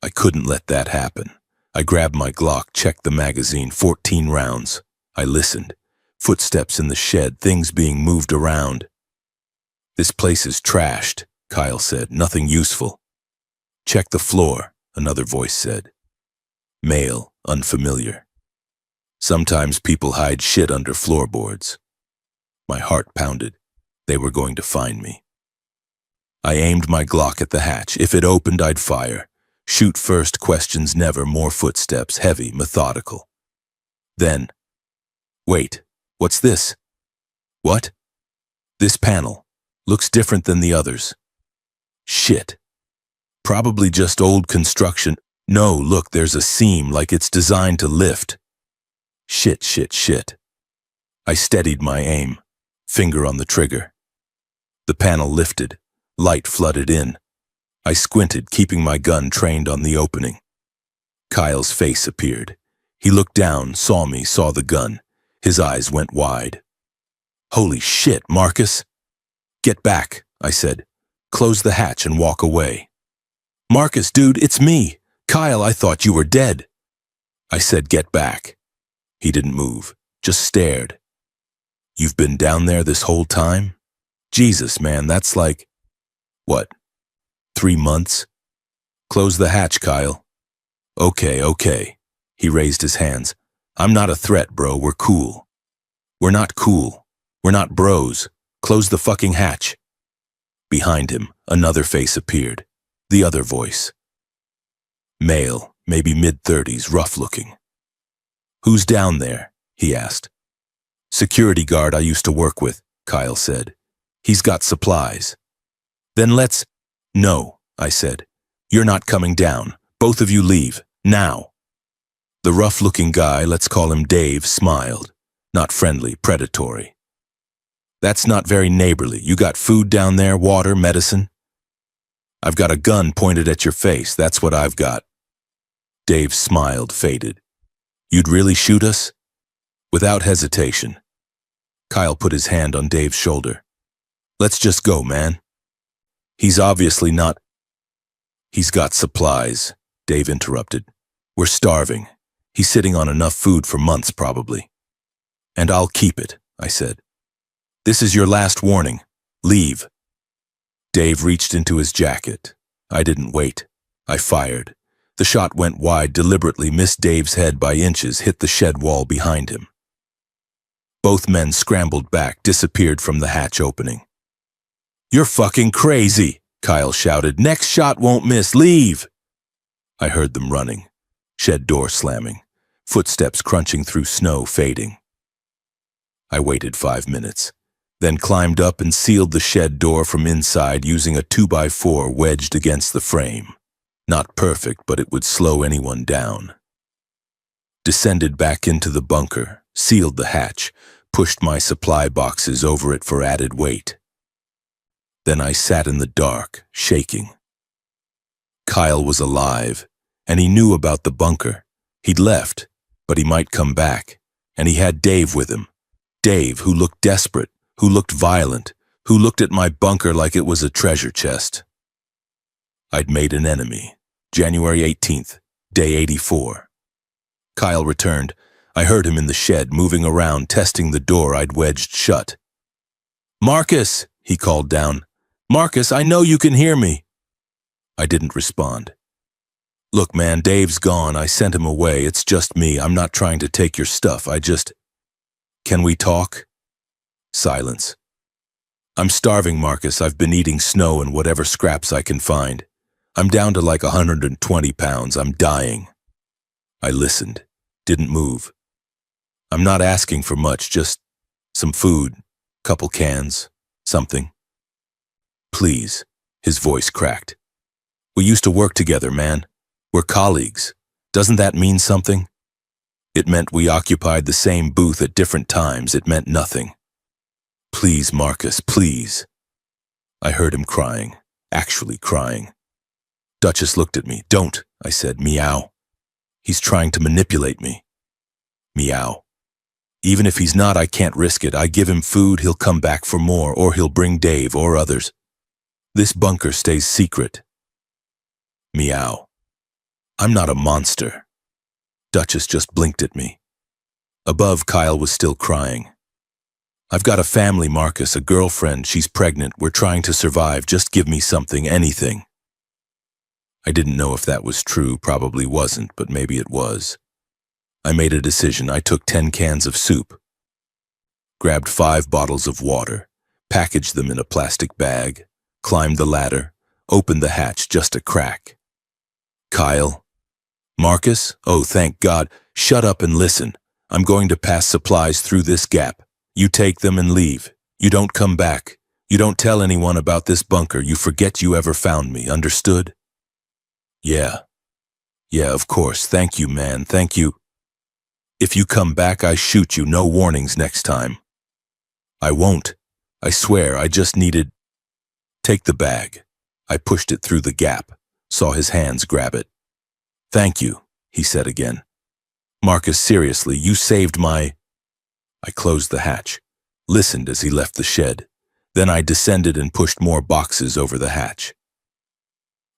I couldn't let that happen. I grabbed my Glock, checked the magazine, 14 rounds. I listened. Footsteps in the shed, things being moved around. This place is trashed, Kyle said, nothing useful. Check the floor, another voice said. Male, unfamiliar. Sometimes people hide shit under floorboards. My heart pounded. They were going to find me. I aimed my Glock at the hatch. If it opened, I'd fire. Shoot first, questions never, more footsteps, heavy, methodical. Then, wait, what's this? What? This panel. Looks different than the others. Shit. Probably just old construction. No, look, there's a seam like it's designed to lift. Shit. I steadied my aim, finger on the trigger. The panel lifted, light flooded in. I squinted, keeping my gun trained on the opening. Kyle's face appeared. He looked down, saw me, saw the gun. His eyes went wide. Holy shit, Marcus! Get back, I said. Close the hatch and walk away. Marcus, dude, it's me. Kyle, I thought you were dead. I said get back. He didn't move, just stared. You've been down there this whole time? Jesus, man, that's like, what, 3 months? Close the hatch, Kyle. Okay. He raised his hands. I'm not a threat, bro, we're cool. We're not cool. We're not bros. Close the fucking hatch. Behind him, another face appeared. The other voice. Male, maybe mid-30s, rough-looking. Who's down there? He asked. Security guard I used to work with, Kyle said. He's got supplies. Then let's... No, I said. You're not coming down. Both of you leave, now. The rough-looking guy, let's call him Dave, smiled. Not friendly, predatory. That's not very neighborly. You got food down there, water, medicine? I've got a gun pointed at your face, that's what I've got. Dave smiled, faded. You'd really shoot us? Without hesitation. Kyle put his hand on Dave's shoulder. Let's just go, man. He's obviously not... He's got supplies, Dave interrupted. We're starving. He's sitting on enough food for months, probably. And I'll keep it, I said. This is your last warning. Leave. Dave reached into his jacket. I didn't wait. I fired. The shot went wide, deliberately missed Dave's head by inches, hit the shed wall behind him. Both men scrambled back, disappeared from the hatch opening. You're fucking crazy, Kyle shouted. Next shot won't miss. Leave! I heard them running. Shed door slamming. footsteps crunching through snow fading. I waited 5 minutes, then climbed up and sealed the shed door from inside using a 2x4 wedged against the frame. Not perfect, but it would slow anyone down. Descended back into the bunker, sealed the hatch, pushed my supply boxes over it for added weight. Then I sat in the dark, shaking. Kyle was alive, and he knew about the bunker. He'd left, but he might come back, and he had Dave with him. Dave, who looked desperate, who looked violent, who looked at my bunker like it was a treasure chest. I'd made an enemy. January 18th, day 84. Kyle returned. I heard him in the shed, moving around, testing the door I'd wedged shut. "Marcus," he called down. "Marcus, I know you can hear me." I didn't respond. "Look, man, Dave's gone. I sent him away. It's just me. I'm not trying to take your stuff. Can we talk?" Silence. "I'm starving, Marcus. I've been eating snow and whatever scraps I can find. I'm down to like 120 pounds. I'm dying." I listened, didn't move. "I'm not asking for much, just some food, couple cans, something." "Please," his voice cracked. "We used to work together, man. We're colleagues. Doesn't that mean something?" It meant we occupied the same booth at different times. It meant nothing. "Please, Marcus, please." I heard him crying, actually crying. Duchess looked at me. "Don't," I said, "meow. He's trying to manipulate me." Meow. "Even if he's not, I can't risk it. I give him food, he'll come back for more, or he'll bring Dave or others. This bunker stays secret." Meow. "I'm not a monster." Duchess just blinked at me. Above, Kyle was still crying. "I've got a family, Marcus, a girlfriend. She's pregnant. We're trying to survive. Just give me something, anything." I didn't know if that was true, probably wasn't, but maybe it was. I made a decision. I took 10 cans of soup, grabbed 5 bottles of water, packaged them in a plastic bag, climbed the ladder, opened the hatch just a crack. "Kyle?" "Marcus? Oh, thank God. Shut up and listen. I'm going to pass supplies through this gap. You take them and leave. You don't come back. You don't tell anyone about this bunker. You forget you ever found me. Understood?" Yeah, of course. Thank you, man. Thank you. If you come back, I shoot you. No warnings next time." "I won't. I swear, I just needed—" "Take the bag." I pushed it through the gap, saw his hands grab it. "Thank you," he said again. "Marcus, seriously, you saved my—" I closed the hatch, listened as he left the shed. Then I descended and pushed more boxes over the hatch.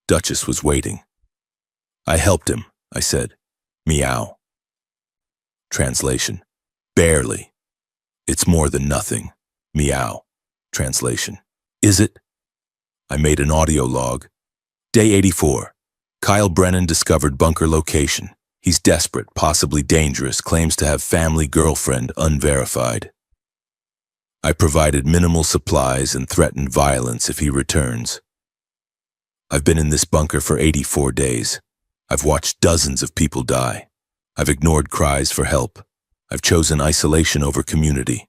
Duchess was waiting. "I helped him," I said. Meow. Translation. "Barely. It's more than nothing." Meow. Translation. "Is it?" I made an audio log. Day 84. Kyle Brennan discovered bunker location. He's desperate, possibly dangerous, claims to have family girlfriend, unverified. I provided minimal supplies and threatened violence if he returns. I've been in this bunker for 84 days. I've watched dozens of people die. I've ignored cries for help. I've chosen isolation over community.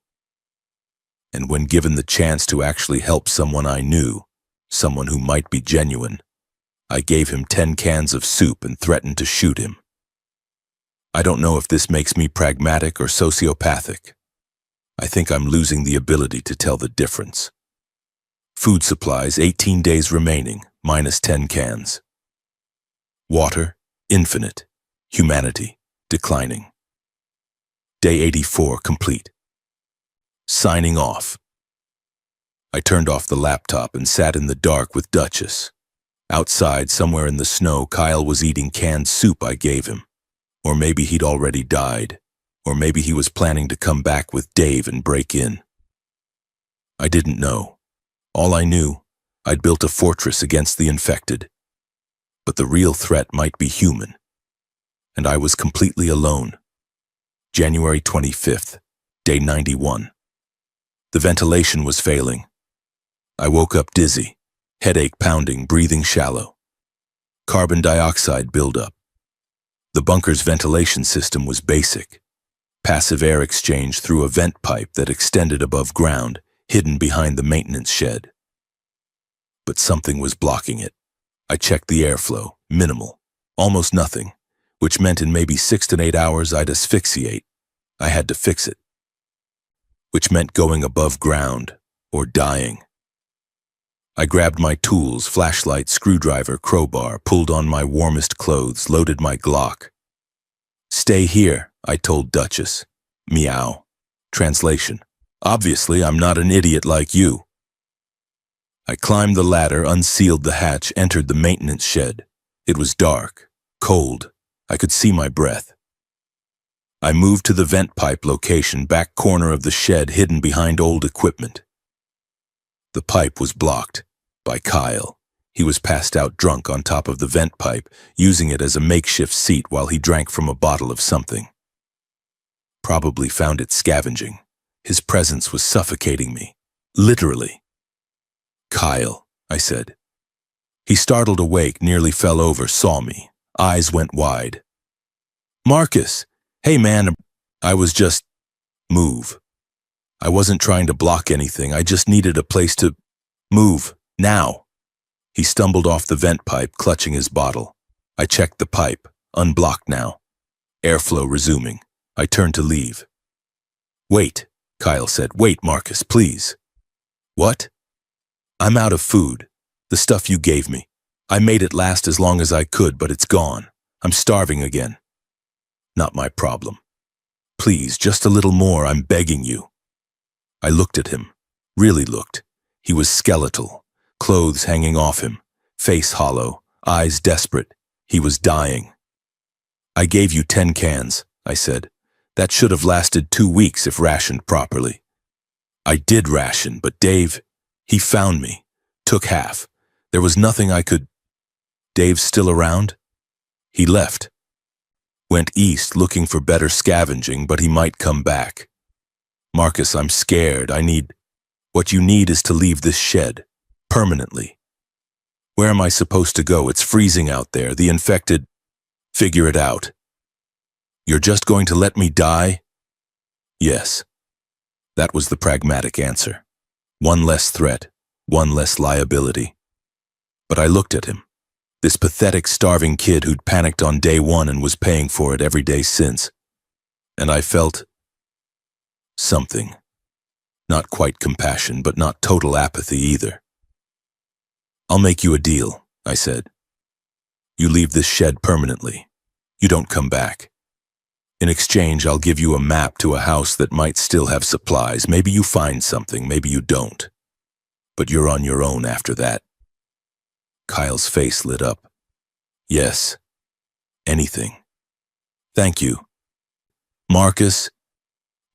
And when given the chance to actually help someone I knew, someone who might be genuine, I gave him 10 cans of soup and threatened to shoot him. I don't know if this makes me pragmatic or sociopathic. I think I'm losing the ability to tell the difference. Food supplies, 18 days remaining, minus 10 cans. Water, infinite. Humanity, declining. Day 84, complete. Signing off. I turned off the laptop and sat in the dark with Duchess. Outside, somewhere in the snow, Kyle was eating canned soup I gave him. Or maybe he'd already died. Or maybe he was planning to come back with Dave and break in. I didn't know. All I knew, I'd built a fortress against the infected. But the real threat might be human. And I was completely alone. January 25th, day 91. The ventilation was failing. I woke up dizzy, headache pounding, breathing shallow. Carbon dioxide buildup. The bunker's ventilation system was basic. Passive air exchange through a vent pipe that extended above ground, hidden behind the maintenance shed. But something was blocking it. I checked the airflow, minimal, almost nothing, which meant in maybe 6 to 8 hours I'd asphyxiate. I had to fix it. Which meant going above ground, or dying. I grabbed my tools, flashlight, screwdriver, crowbar, pulled on my warmest clothes, loaded my Glock. "Stay here," I told Duchess. Meow. Translation: "Obviously, I'm not an idiot like you." I climbed the ladder, unsealed the hatch, entered the maintenance shed. It was dark, cold. I could see my breath. I moved to the vent pipe location, back corner of the shed, hidden behind old equipment. The pipe was blocked by Kyle. He was passed out drunk on top of the vent pipe, using it as a makeshift seat while he drank from a bottle of something. Probably found it scavenging. His presence was suffocating me. Literally. "Kyle," I said. He startled awake, nearly fell over, saw me. Eyes went wide. "Marcus! Hey man, I was just..." "Move." I wasn't trying to block anything, I just needed a place to move, now. He stumbled off the vent pipe, clutching his bottle. I checked the pipe, unblocked now. Airflow resuming. I turned to leave. "Wait," Kyle said. "Wait, Marcus, please." "What?" "I'm out of food. The stuff you gave me. I made it last as long as I could, but it's gone. I'm starving again." "Not my problem. Please, just a little more, I'm begging you." I looked at him, really looked. He was skeletal, clothes hanging off him, face hollow, eyes desperate. He was dying. "I gave you 10 cans, I said. "That should have lasted 2 weeks if rationed properly." "I did ration, but Dave, he found me, took half. There was nothing I could..." "Dave's still around?" "He left. Went east looking for better scavenging, but he might come back." "Marcus, I'm scared. What you need is to leave this shed. Permanently." "Where am I supposed to go? It's freezing out there. The infected..." "Figure it out." "You're just going to let me die?" "Yes." That was the pragmatic answer. One less threat, one less liability. But I looked at him. This pathetic, starving kid who'd panicked on day 1 and was paying for it every day since. And I felt something. Not quite compassion, but not total apathy either. "I'll make you a deal," I said. "You leave this shed permanently. You don't come back. In exchange, I'll give you a map to a house that might still have supplies. Maybe you find something, maybe you don't. But you're on your own after that." Kyle's face lit up. "Yes. Anything. Thank you. Marcus,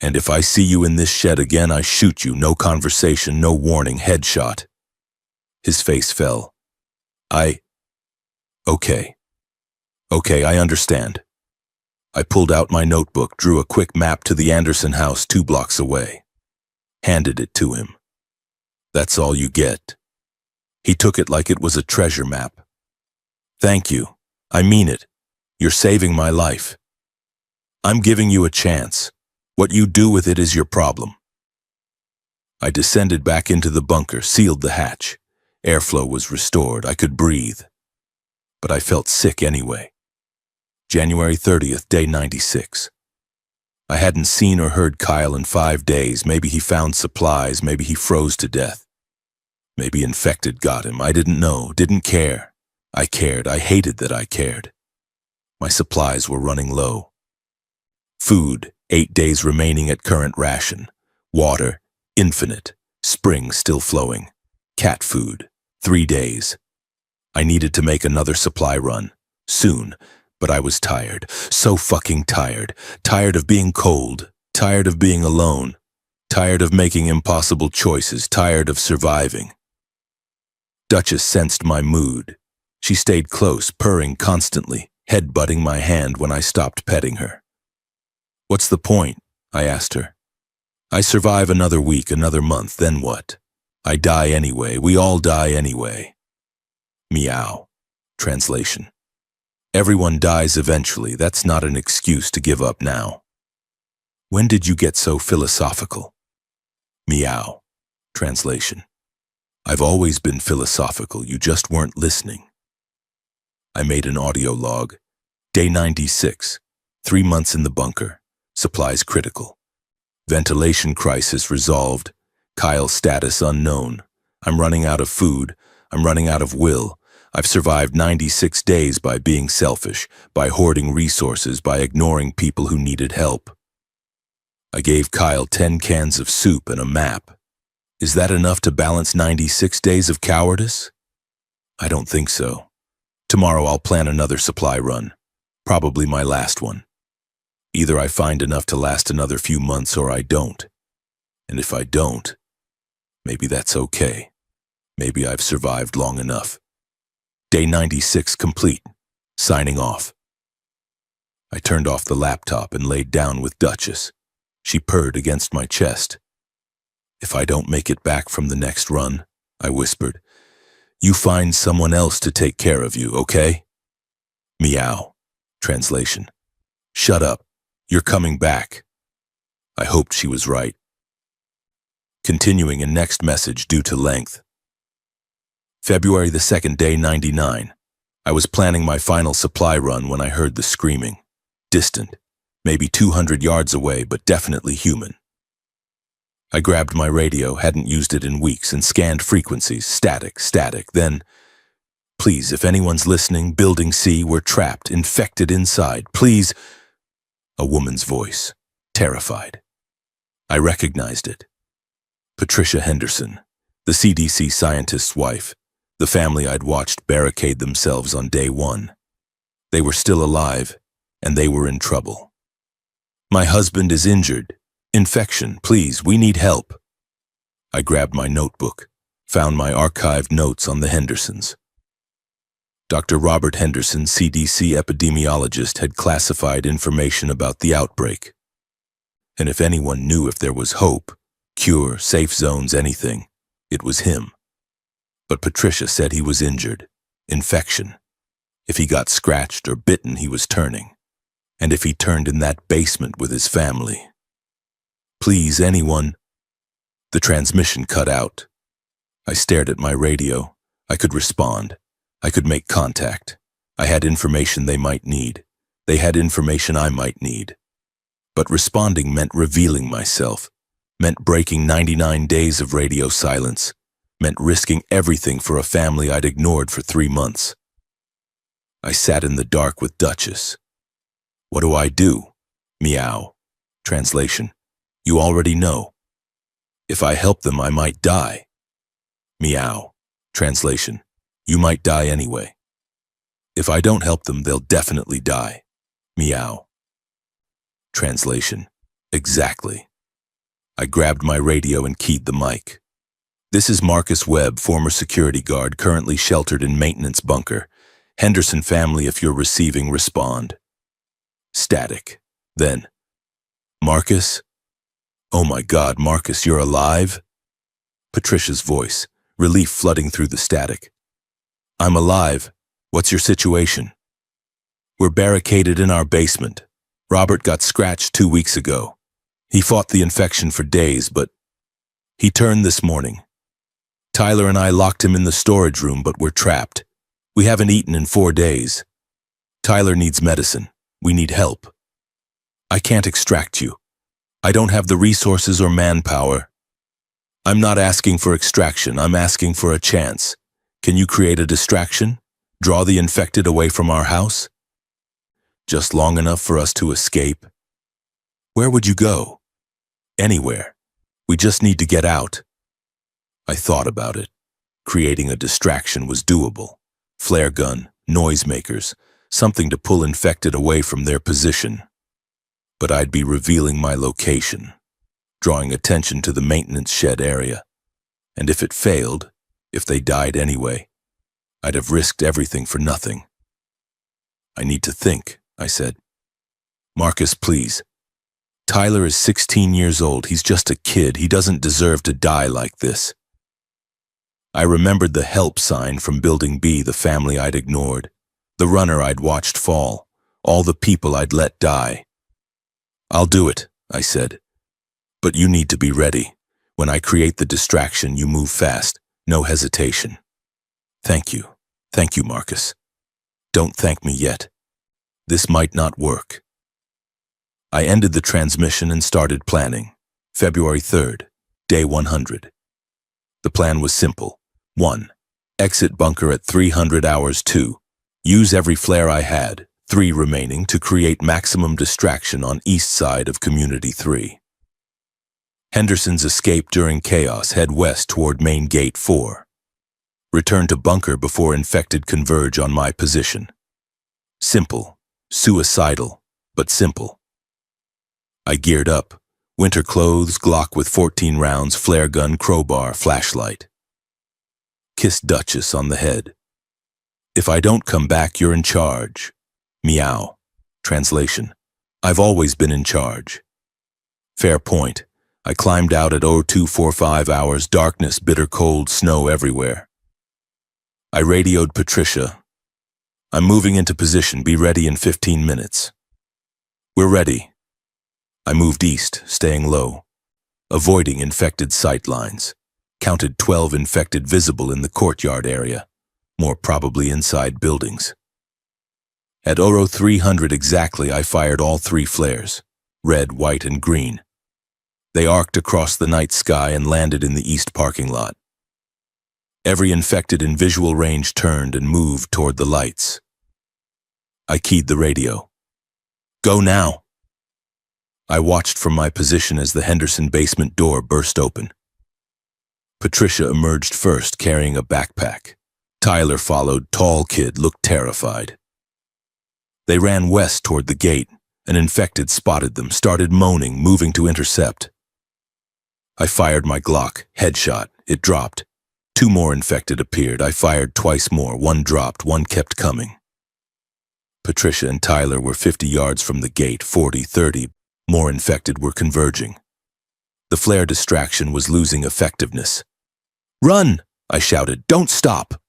and if I see you in this shed again, I shoot you. No conversation, no warning, headshot." His face fell. Okay, I understand." I pulled out my notebook, drew a quick map to the Anderson house 2 blocks away. Handed it to him. "That's all you get." He took it like it was a treasure map. "Thank you. I mean it. You're saving my life. I'm giving you a chance. What you do with it is your problem." I descended back into the bunker, sealed the hatch. Airflow was restored. I could breathe. But I felt sick anyway. January 30th, day 96. I hadn't seen or heard Kyle in 5 days. Maybe he found supplies. Maybe he froze to death. Maybe infected got him. I didn't know, didn't care. I cared. I hated that I cared. My supplies were running low. Food, 8 days remaining at current ration. Water, infinite. Spring still flowing. Cat food, 3 days. I needed to make another supply run. Soon. But I was tired. So fucking tired. Tired of being cold. Tired of being alone. Tired of making impossible choices. Tired of surviving. Duchess sensed my mood. She stayed close, purring constantly, head-butting my hand when I stopped petting her. "What's the point?" I asked her. "I survive another week, another month, then what? I die anyway. We all die anyway." Meow. Translation: Everyone dies eventually. That's not an excuse to give up now. When did you get so philosophical? Meow. Translation. I've always been philosophical, you just weren't listening. I made an audio log. Day 96. 3 months in the bunker. Supplies critical. Ventilation crisis resolved. Kyle status unknown. I'm running out of food. I'm running out of will. I've survived 96 days by being selfish, by hoarding resources, by ignoring people who needed help. I gave Kyle 10 cans of soup and a map. Is that enough to balance 96 days of cowardice? I don't think so. Tomorrow I'll plan another supply run. Probably my last one. Either I find enough to last another few months or I don't. And if I don't, maybe that's okay. Maybe I've survived long enough. Day 96 complete. Signing off. I turned off the laptop and laid down with Duchess. She purred against my chest. If I don't make it back from the next run, I whispered, you find someone else to take care of you, okay? Meow. Translation. Shut up. You're coming back. I hoped she was right. Continuing a next message due to length. February the 2nd, day 99. I was planning my final supply run when I heard the screaming. Distant. Maybe 200 yards away, but definitely human. I grabbed my radio, hadn't used it in weeks, and scanned frequencies. Static, static. Then, please, if anyone's listening, Building C, we're trapped, infected inside. Please. A woman's voice. Terrified. I recognized it. Patricia Henderson, the CDC scientist's wife, the family I'd watched barricade themselves on day 1. They were still alive, and they were in trouble. My husband is injured. Infection, please, we need help. I grabbed my notebook, found my archived notes on the Hendersons. Dr. Robert Henderson, CDC epidemiologist, had classified information about the outbreak. And if anyone knew if there was hope, cure, safe zones, anything, it was him. But Patricia said he was injured. Infection. If he got scratched or bitten, he was turning. And if he turned in that basement with his family. Please, anyone. The transmission cut out. I stared at my radio. I could respond. I could make contact. I had information they might need. They had information I might need. But responding meant revealing myself, meant breaking 99 days of radio silence, meant risking everything for a family I'd ignored for 3 months. I sat in the dark with Duchess. What do I do? Meow. Translation. You already know. If I help them, I might die. Meow. Translation. You might die anyway. If I don't help them, they'll definitely die. Meow. Translation. Exactly. I grabbed my radio and keyed the mic. This is Marcus Webb, former security guard, currently sheltered in maintenance bunker. Henderson family, if you're receiving, respond. Static. Then, Marcus? Oh my God, Marcus, you're alive? Patricia's voice, relief flooding through the static. I'm alive. What's your situation? We're barricaded in our basement. Robert got scratched 2 weeks ago. He fought the infection for days, but he turned this morning. Tyler and I locked him in the storage room, but we're trapped. We haven't eaten in 4 days. Tyler needs medicine. We need help. I can't extract you. I don't have the resources or manpower. I'm not asking for extraction. I'm asking for a chance. Can you create a distraction? Draw the infected away from our house? Just long enough for us to escape? Where would you go? Anywhere. We just need to get out. I thought about it. Creating a distraction was doable. Flare gun, noisemakers, something to pull infected away from their position. But I'd be revealing my location, drawing attention to the maintenance shed area. And if it failed, if they died anyway, I'd have risked everything for nothing. I need to think, I said. Marcus, please. Tyler is 16 years old. He's just a kid. He doesn't deserve to die like this. I remembered the help sign from Building B, the family I'd ignored. The runner I'd watched fall, all the people I'd let die. "I'll do it," I said. "But you need to be ready. When I create the distraction, you move fast, no hesitation." "Thank you. Thank you, Marcus. Don't thank me yet. This might not work." I ended the transmission and started planning. February 3rd, day 100. The plan was simple. 1. Exit bunker at 300 hours. 2. Use every flare I had, 3 remaining, to create maximum distraction on east side of Community 3. Henderson's escape during chaos. Head west toward main gate 4. Return to bunker before infected converge on my position. Simple, suicidal, but simple. I geared up. Winter clothes, Glock with 14 rounds, flare gun, crowbar, flashlight. Kissed Duchess on the head. "If I don't come back, you're in charge." Meow. Translation: I've always been in charge. Fair point. I climbed out at 0245 hours, darkness, bitter cold, snow everywhere. I radioed Patricia. "I'm moving into position, be ready in 15 minutes. "We're ready." I moved east, staying low, avoiding infected sight lines. Counted 12 infected visible in the courtyard area, more probably inside buildings. At 0300 exactly, I fired all 3 flares, red, white, and green. They arced across the night sky and landed in the east parking lot. Every infected in visual range turned and moved toward the lights. I keyed the radio. "Go now." I watched from my position as the Henderson basement door burst open. Patricia emerged first, carrying a backpack. Tyler followed, tall kid, looked terrified. They ran west toward the gate. An infected spotted them, started moaning, moving to intercept. I fired my Glock, headshot. It dropped. 2 more infected appeared. I fired twice more. 1 dropped, 1 kept coming. Patricia and Tyler were 50 yards from the gate, 40, 30. More infected were converging. The flare distraction was losing effectiveness. "Run!" I shouted. "Don't stop!"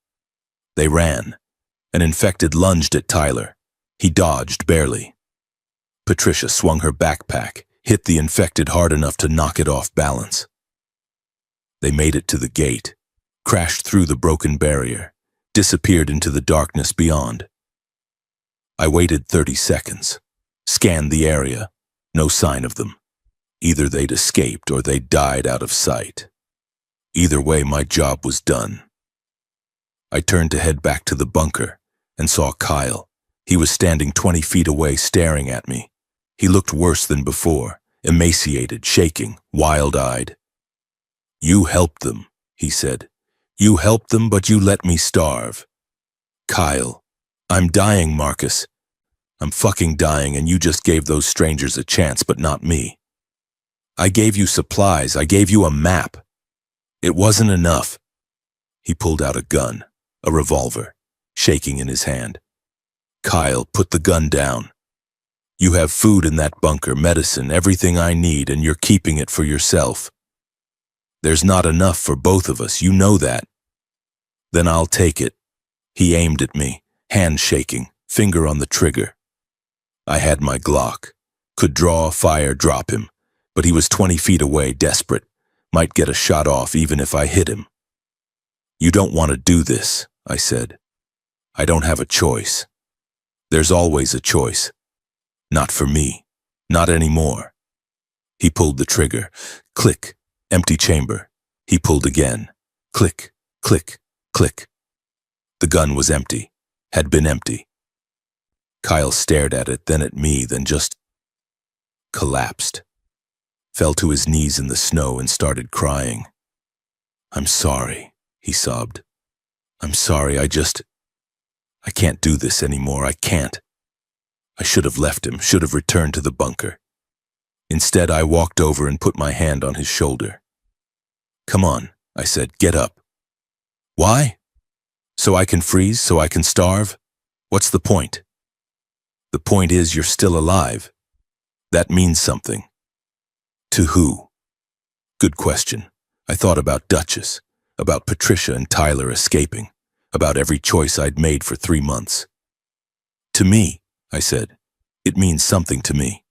They ran. An infected lunged at Tyler. He dodged barely. Patricia swung her backpack, hit the infected hard enough to knock it off balance. They made it to the gate, crashed through the broken barrier, disappeared into the darkness beyond. I waited 30 seconds, scanned the area. No sign of them. Either they'd escaped or they'd died out of sight. Either way, my job was done. I turned to head back to the bunker and saw Kyle. He was standing 20 feet away, staring at me. He looked worse than before, emaciated, shaking, wild-eyed. "You helped them," he said. "You helped them, but you let me starve." "Kyle, I'm dying, Marcus. I'm fucking dying, and you just gave those strangers a chance, but not me. I gave you supplies. I gave you a map. It wasn't enough." He pulled out a gun, a revolver, shaking in his hand. "Kyle, put the gun down. You have food in that bunker, medicine, everything I need, and you're keeping it for yourself. There's not enough for both of us, you know that. Then I'll take it." He aimed at me, hand shaking, finger on the trigger. I had my Glock, could draw, fire, drop him, but he was 20 feet away, desperate, might get a shot off even if I hit him. "You don't want to do this," I said. "I don't have a choice. There's always a choice. Not for me, not anymore." He pulled the trigger. Click, empty chamber. He pulled again. Click, click, click. The gun was empty, had been empty. Kyle stared at it, then at me, then just collapsed. Fell to his knees in the snow and started crying. "I'm sorry," he sobbed. "I'm sorry, I can't do this anymore, I can't. I should have left him, should have returned to the bunker." Instead, I walked over and put my hand on his shoulder. "Come on," I said, "get up." "Why? So I can freeze, so I can starve? What's the point?" "The point is you're still alive. That means something." "To who?" Good question. I thought about Duchess, about Patricia and Tyler escaping, about every choice I'd made for 3 months. To me, I said. It means something to me.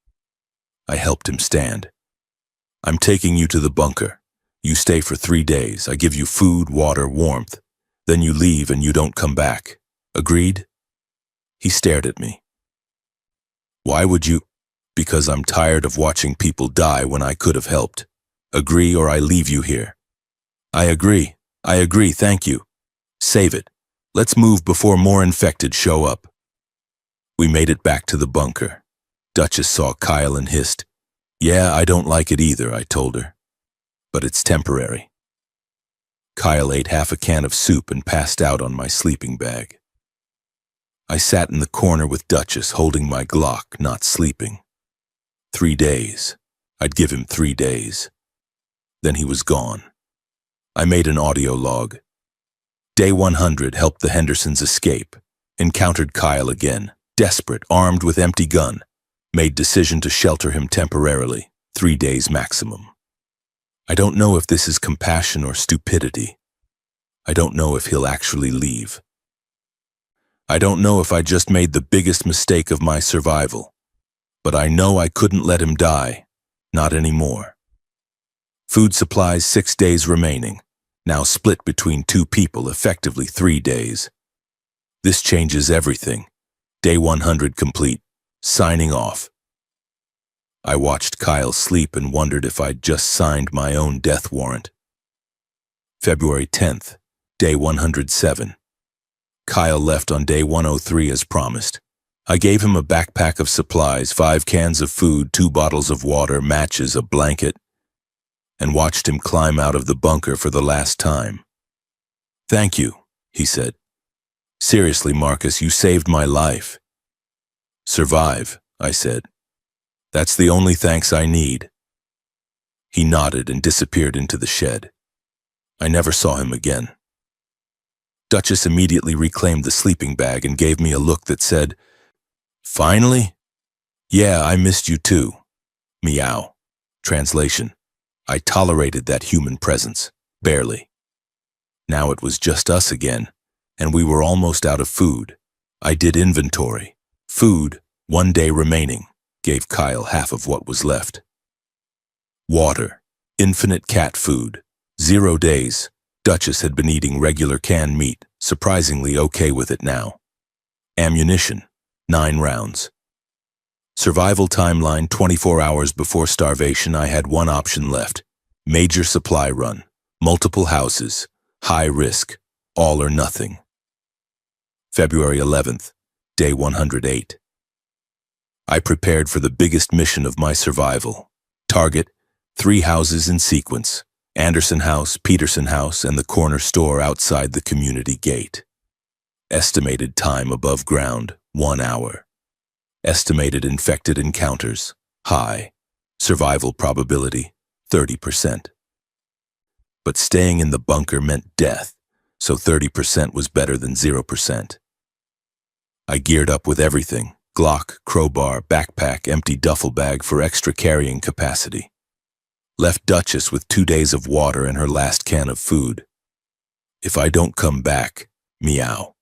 I helped him stand. I'm taking you to the bunker. You stay for 3 days. I give you food, water, warmth. Then you leave and you don't come back. Agreed? He stared at me. Why would you? Because I'm tired of watching people die when I could have helped. Agree or I leave you here. I agree. I agree, thank you. Save it. Let's move before more infected show up. We made it back to the bunker. Duchess saw Kyle and hissed. Yeah, I don't like it either, I told her. But it's temporary. Kyle ate half a can of soup and passed out on my sleeping bag. I sat in the corner with Duchess holding my Glock, not sleeping. 3 days. I'd give him 3 days. Then he was gone. I made an audio log. Day 100 helped the Hendersons escape. Encountered Kyle again, desperate, armed with empty gun. Made decision to shelter him temporarily, 3 days maximum. I don't know if this is compassion or stupidity. I don't know if he'll actually leave. I don't know if I just made the biggest mistake of my survival. But I know I couldn't let him die. Not anymore. Food supplies 6 days remaining. Now split between 2 people, effectively 3 days. This changes everything. Day 100 complete. Signing off. I watched Kyle sleep and wondered if I'd just signed my own death warrant. February 10th, day 107. Kyle left on day 103 as promised. I gave him a backpack of supplies, 5 cans of food, 2 bottles of water, matches, a blanket, and watched him climb out of the bunker for the last time. Thank you, he said. Seriously, Marcus, you saved my life. Survive, I said. That's the only thanks I need. He nodded and disappeared into the shed. I never saw him again. Duchess immediately reclaimed the sleeping bag and gave me a look that said, Finally? Yeah, I missed you too. Meow. Translation. I tolerated that human presence. Barely. Now it was just us again, and we were almost out of food. I did inventory. Food, 1 day remaining, gave Kyle half of what was left. Water, infinite cat food, 0 days. Duchess had been eating regular canned meat, surprisingly okay with it now. Ammunition, 9 rounds. Survival timeline 24 hours before starvation. I had one option left. Major supply run, multiple houses, high risk, all or nothing. February 11th, day 108. I prepared for the biggest mission of my survival. Target, 3 houses in sequence. Anderson House, Peterson House, and the corner store outside the community gate. Estimated time above ground, 1 hour. Estimated infected encounters, high. Survival probability, 30%. But staying in the bunker meant death, so 30% was better than 0%. I geared up with everything. Glock, crowbar, backpack, empty duffel bag for extra carrying capacity. Left Duchess with 2 days of water and her last can of food. If I don't come back, meow.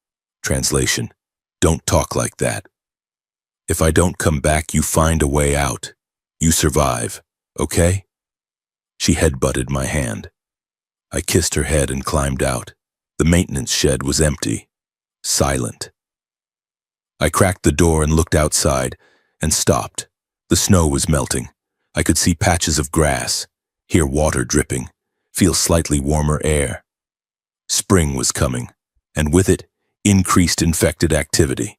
Translation, don't talk like that. If I don't come back, you find a way out. You survive, okay? She headbutted my hand. I kissed her head and climbed out. The maintenance shed was empty, silent. I cracked the door and looked outside, and stopped. The snow was melting. I could see patches of grass, hear water dripping, feel slightly warmer air. Spring was coming, and with it, increased infected activity.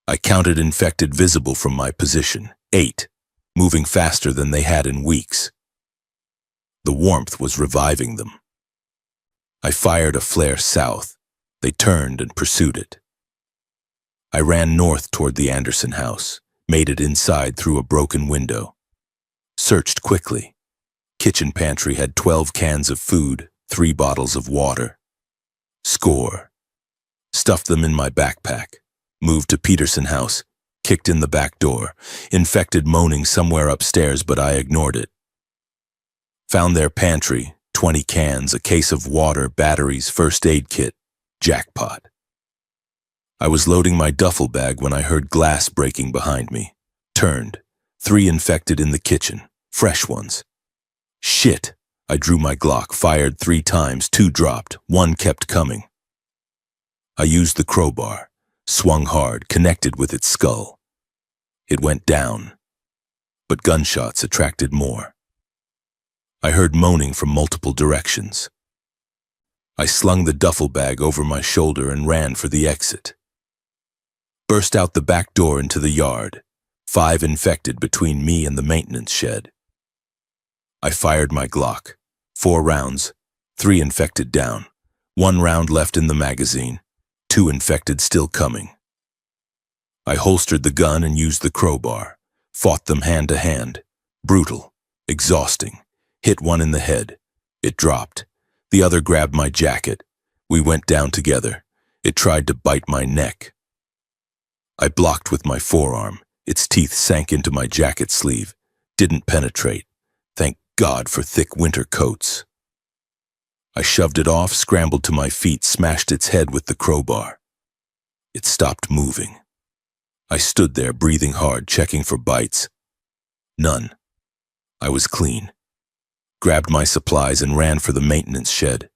I counted infected visible from my position, 8, moving faster than they had in weeks. The warmth was reviving them. I fired a flare south. They turned and pursued it. I ran north toward the Anderson house, made it inside through a broken window. Searched quickly. Kitchen pantry had 12 cans of food, 3 bottles of water. Score. Stuffed them in my backpack. Moved to Peterson house. Kicked in the back door. Infected moaning somewhere upstairs, but I ignored it. Found their pantry, 20 cans, a case of water, batteries, first aid kit. Jackpot. I was loading my duffel bag when I heard glass breaking behind me. Turned. 3 infected in the kitchen. Fresh ones. Shit! I drew my Glock, fired 3 times, 2 dropped, 1 kept coming. I used the crowbar, swung hard, connected with its skull. It went down, but gunshots attracted more. I heard moaning from multiple directions. I slung the duffel bag over my shoulder and ran for the exit. Burst out the back door into the yard, 5 infected between me and the maintenance shed. I fired my Glock, 4 rounds, 3 infected down, 1 round left in the magazine, 2 infected still coming. I holstered the gun and used the crowbar, fought them hand to hand, brutal, exhausting, hit one in the head. It dropped. The other grabbed my jacket. We went down together. It tried to bite my neck. I blocked with my forearm. Its teeth sank into my jacket sleeve. Didn't penetrate. Thank God for thick winter coats. I shoved it off, scrambled to my feet, smashed its head with the crowbar. It stopped moving. I stood there, breathing hard, checking for bites. None. I was clean. Grabbed my supplies and ran for the maintenance shed.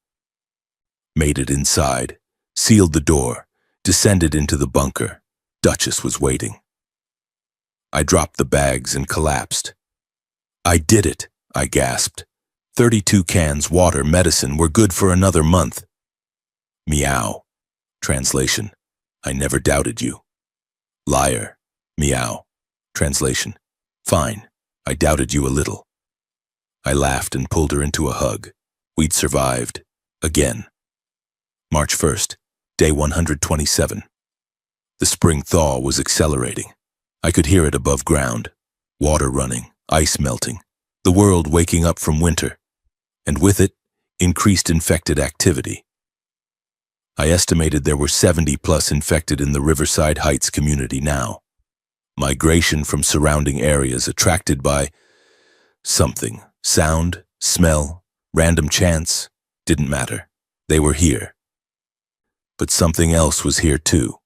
Made it inside, sealed the door, descended into the bunker. Duchess was waiting. I dropped the bags and collapsed. I did it, I gasped. 32 cans, water, medicine, we're good for another month. Meow. Translation: I never doubted you. Liar. Meow. Translation: Fine, I doubted you a little. I laughed and pulled her into a hug. We'd survived. Again. March 1st, day 127. The spring thaw was accelerating. I could hear it above ground. Water running, ice melting, the world waking up from winter. And with it, increased infected activity. I estimated there were 70+ infected in the Riverside Heights community now. Migration from surrounding areas attracted by something. Sound, smell, random chance, didn't matter. They were here. But something else was here too.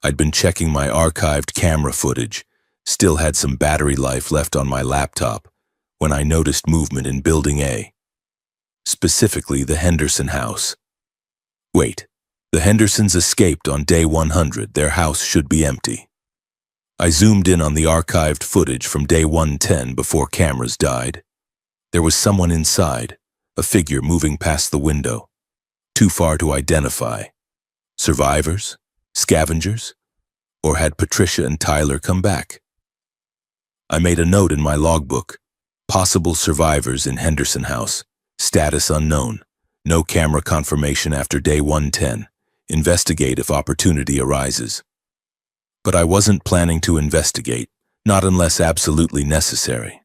I'd been checking my archived camera footage, still had some battery life left on my laptop, when I noticed movement in Building A. Specifically the Henderson house. Wait, the Hendersons escaped on day 100, their house should be empty. I zoomed in on the archived footage from day 110 before cameras died. There was someone inside, a figure moving past the window. Too far to identify. Survivors? Scavengers? Or had Patricia and Tyler come back? I made a note in my logbook. Possible survivors in Henderson house. Status unknown. No camera confirmation after day 110. Investigate if opportunity arises. But I wasn't planning to investigate, not unless absolutely necessary.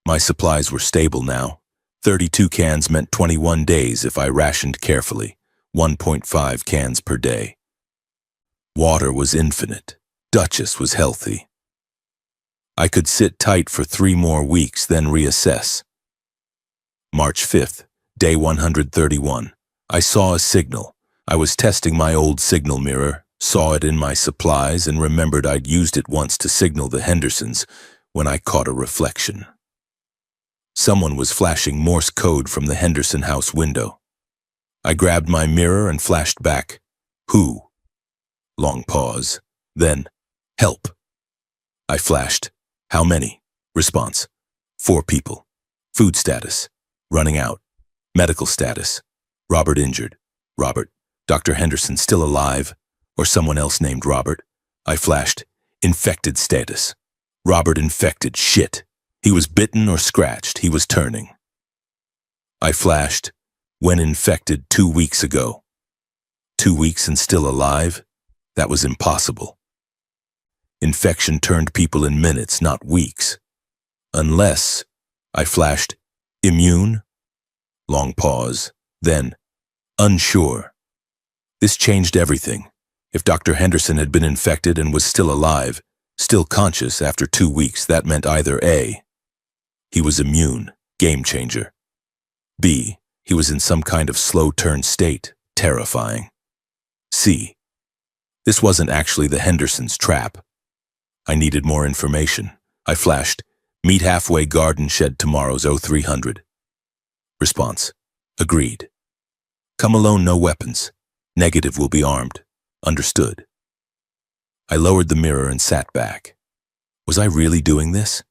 My supplies were stable now. 32 cans meant 21 days if I rationed carefully, 1.5 cans per day. Water was infinite. Duchess was healthy. I could sit tight for 3 more weeks, then reassess. March 5th, day 131. I saw a signal. I was testing my old signal mirror, saw it in my supplies, and remembered I'd used it once to signal the Hendersons when I caught a reflection. Someone was flashing Morse code from the Henderson house window. I grabbed my mirror and flashed back. Who? Long pause. Then, help. I flashed. How many? Response. 4 people. Food status. Running out. Medical status. Robert injured. Robert. Dr. Henderson still alive? Or someone else named Robert? I flashed. Infected status. Robert infected. Shit. He was bitten or scratched. He was turning. I flashed. When infected 2 weeks ago. 2 weeks and still alive? That was impossible. Infection turned people in minutes, not weeks. Unless, I flashed, immune? Long pause. Then, unsure. This changed everything. If Dr. Henderson had been infected and was still alive, still conscious after 2 weeks, that meant either A, he was immune, game changer. B, he was in some kind of slow turn state, terrifying. C, This wasn't actually the Hendersons' trap. I needed more information. I flashed, "Meet halfway garden shed tomorrow's 0300. Response, "Agreed. Come alone, no weapons. Negative will be armed. Understood." I lowered the mirror and sat back. Was I really doing this?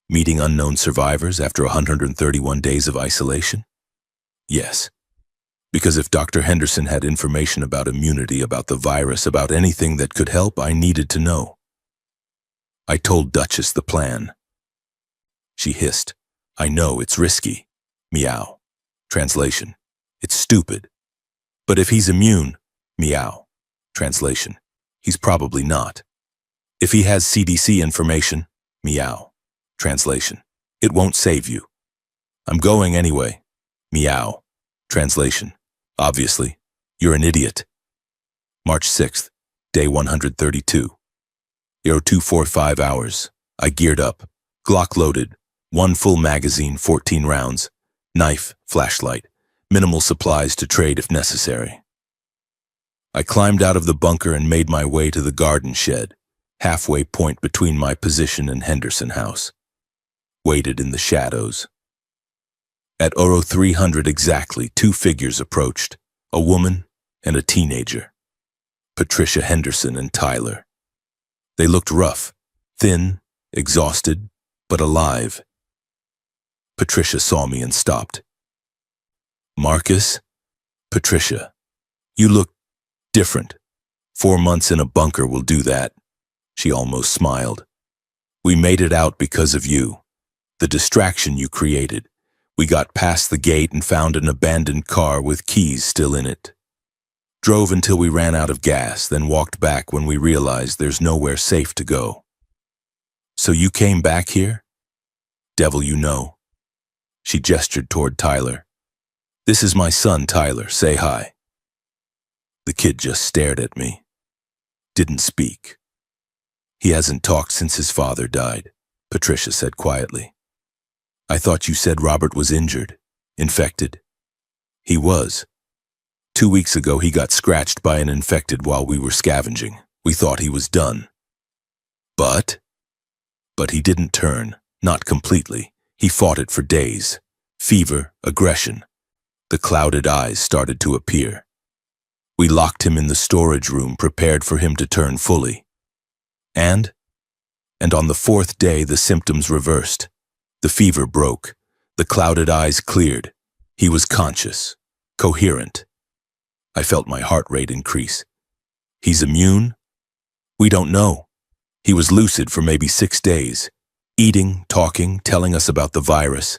Meeting unknown survivors after 131 days of isolation? Yes. Because if Dr. Henderson had information about immunity, about the virus, about anything that could help, I needed to know. I told Duchess the plan. She hissed, "I know, it's risky." Meow. Translation, "It's stupid." "But if he's immune," meow. Translation, "He's probably not." "If he has CDC information," meow. Translation, "It won't save you." "I'm going anyway," meow. Translation, "Obviously, you're an idiot." March 6th, day 132. 0245 hours. I geared up. Glock loaded. 1 full magazine, 14 rounds. Knife, flashlight. Minimal supplies to trade if necessary. I climbed out of the bunker and made my way to the garden shed, halfway point between my position and Henderson house. Waited in the shadows. At 0300 exactly, 2 figures approached, a woman and a teenager. Patricia Henderson and Tyler. They looked rough, thin, exhausted, but alive. Patricia saw me and stopped. "Marcus?" "Patricia, you look different. 4 months in a bunker will do that." She almost smiled. "We made it out because of you. The distraction you created. We got past the gate and found an abandoned car with keys still in it. Drove until we ran out of gas, then walked back when we realized there's nowhere safe to go." "So you came back here?" "Devil you know." She gestured toward Tyler. "This is my son, Tyler. Say hi." The kid just stared at me. Didn't speak. "He hasn't talked since his father died," Patricia said quietly. "I thought you said Robert was injured, infected." "He was. 2 weeks ago he got scratched by an infected while we were scavenging. We thought he was done. But he didn't turn, not completely. He fought it for days. Fever, aggression. The clouded eyes started to appear. We locked him in the storage room, prepared for him to turn fully. And on the 4th day the symptoms reversed. The fever broke. The clouded eyes cleared. He was conscious, coherent. I felt my heart rate increase. He's immune? We don't know. He was lucid for maybe 6 days, eating, talking, telling us about the virus.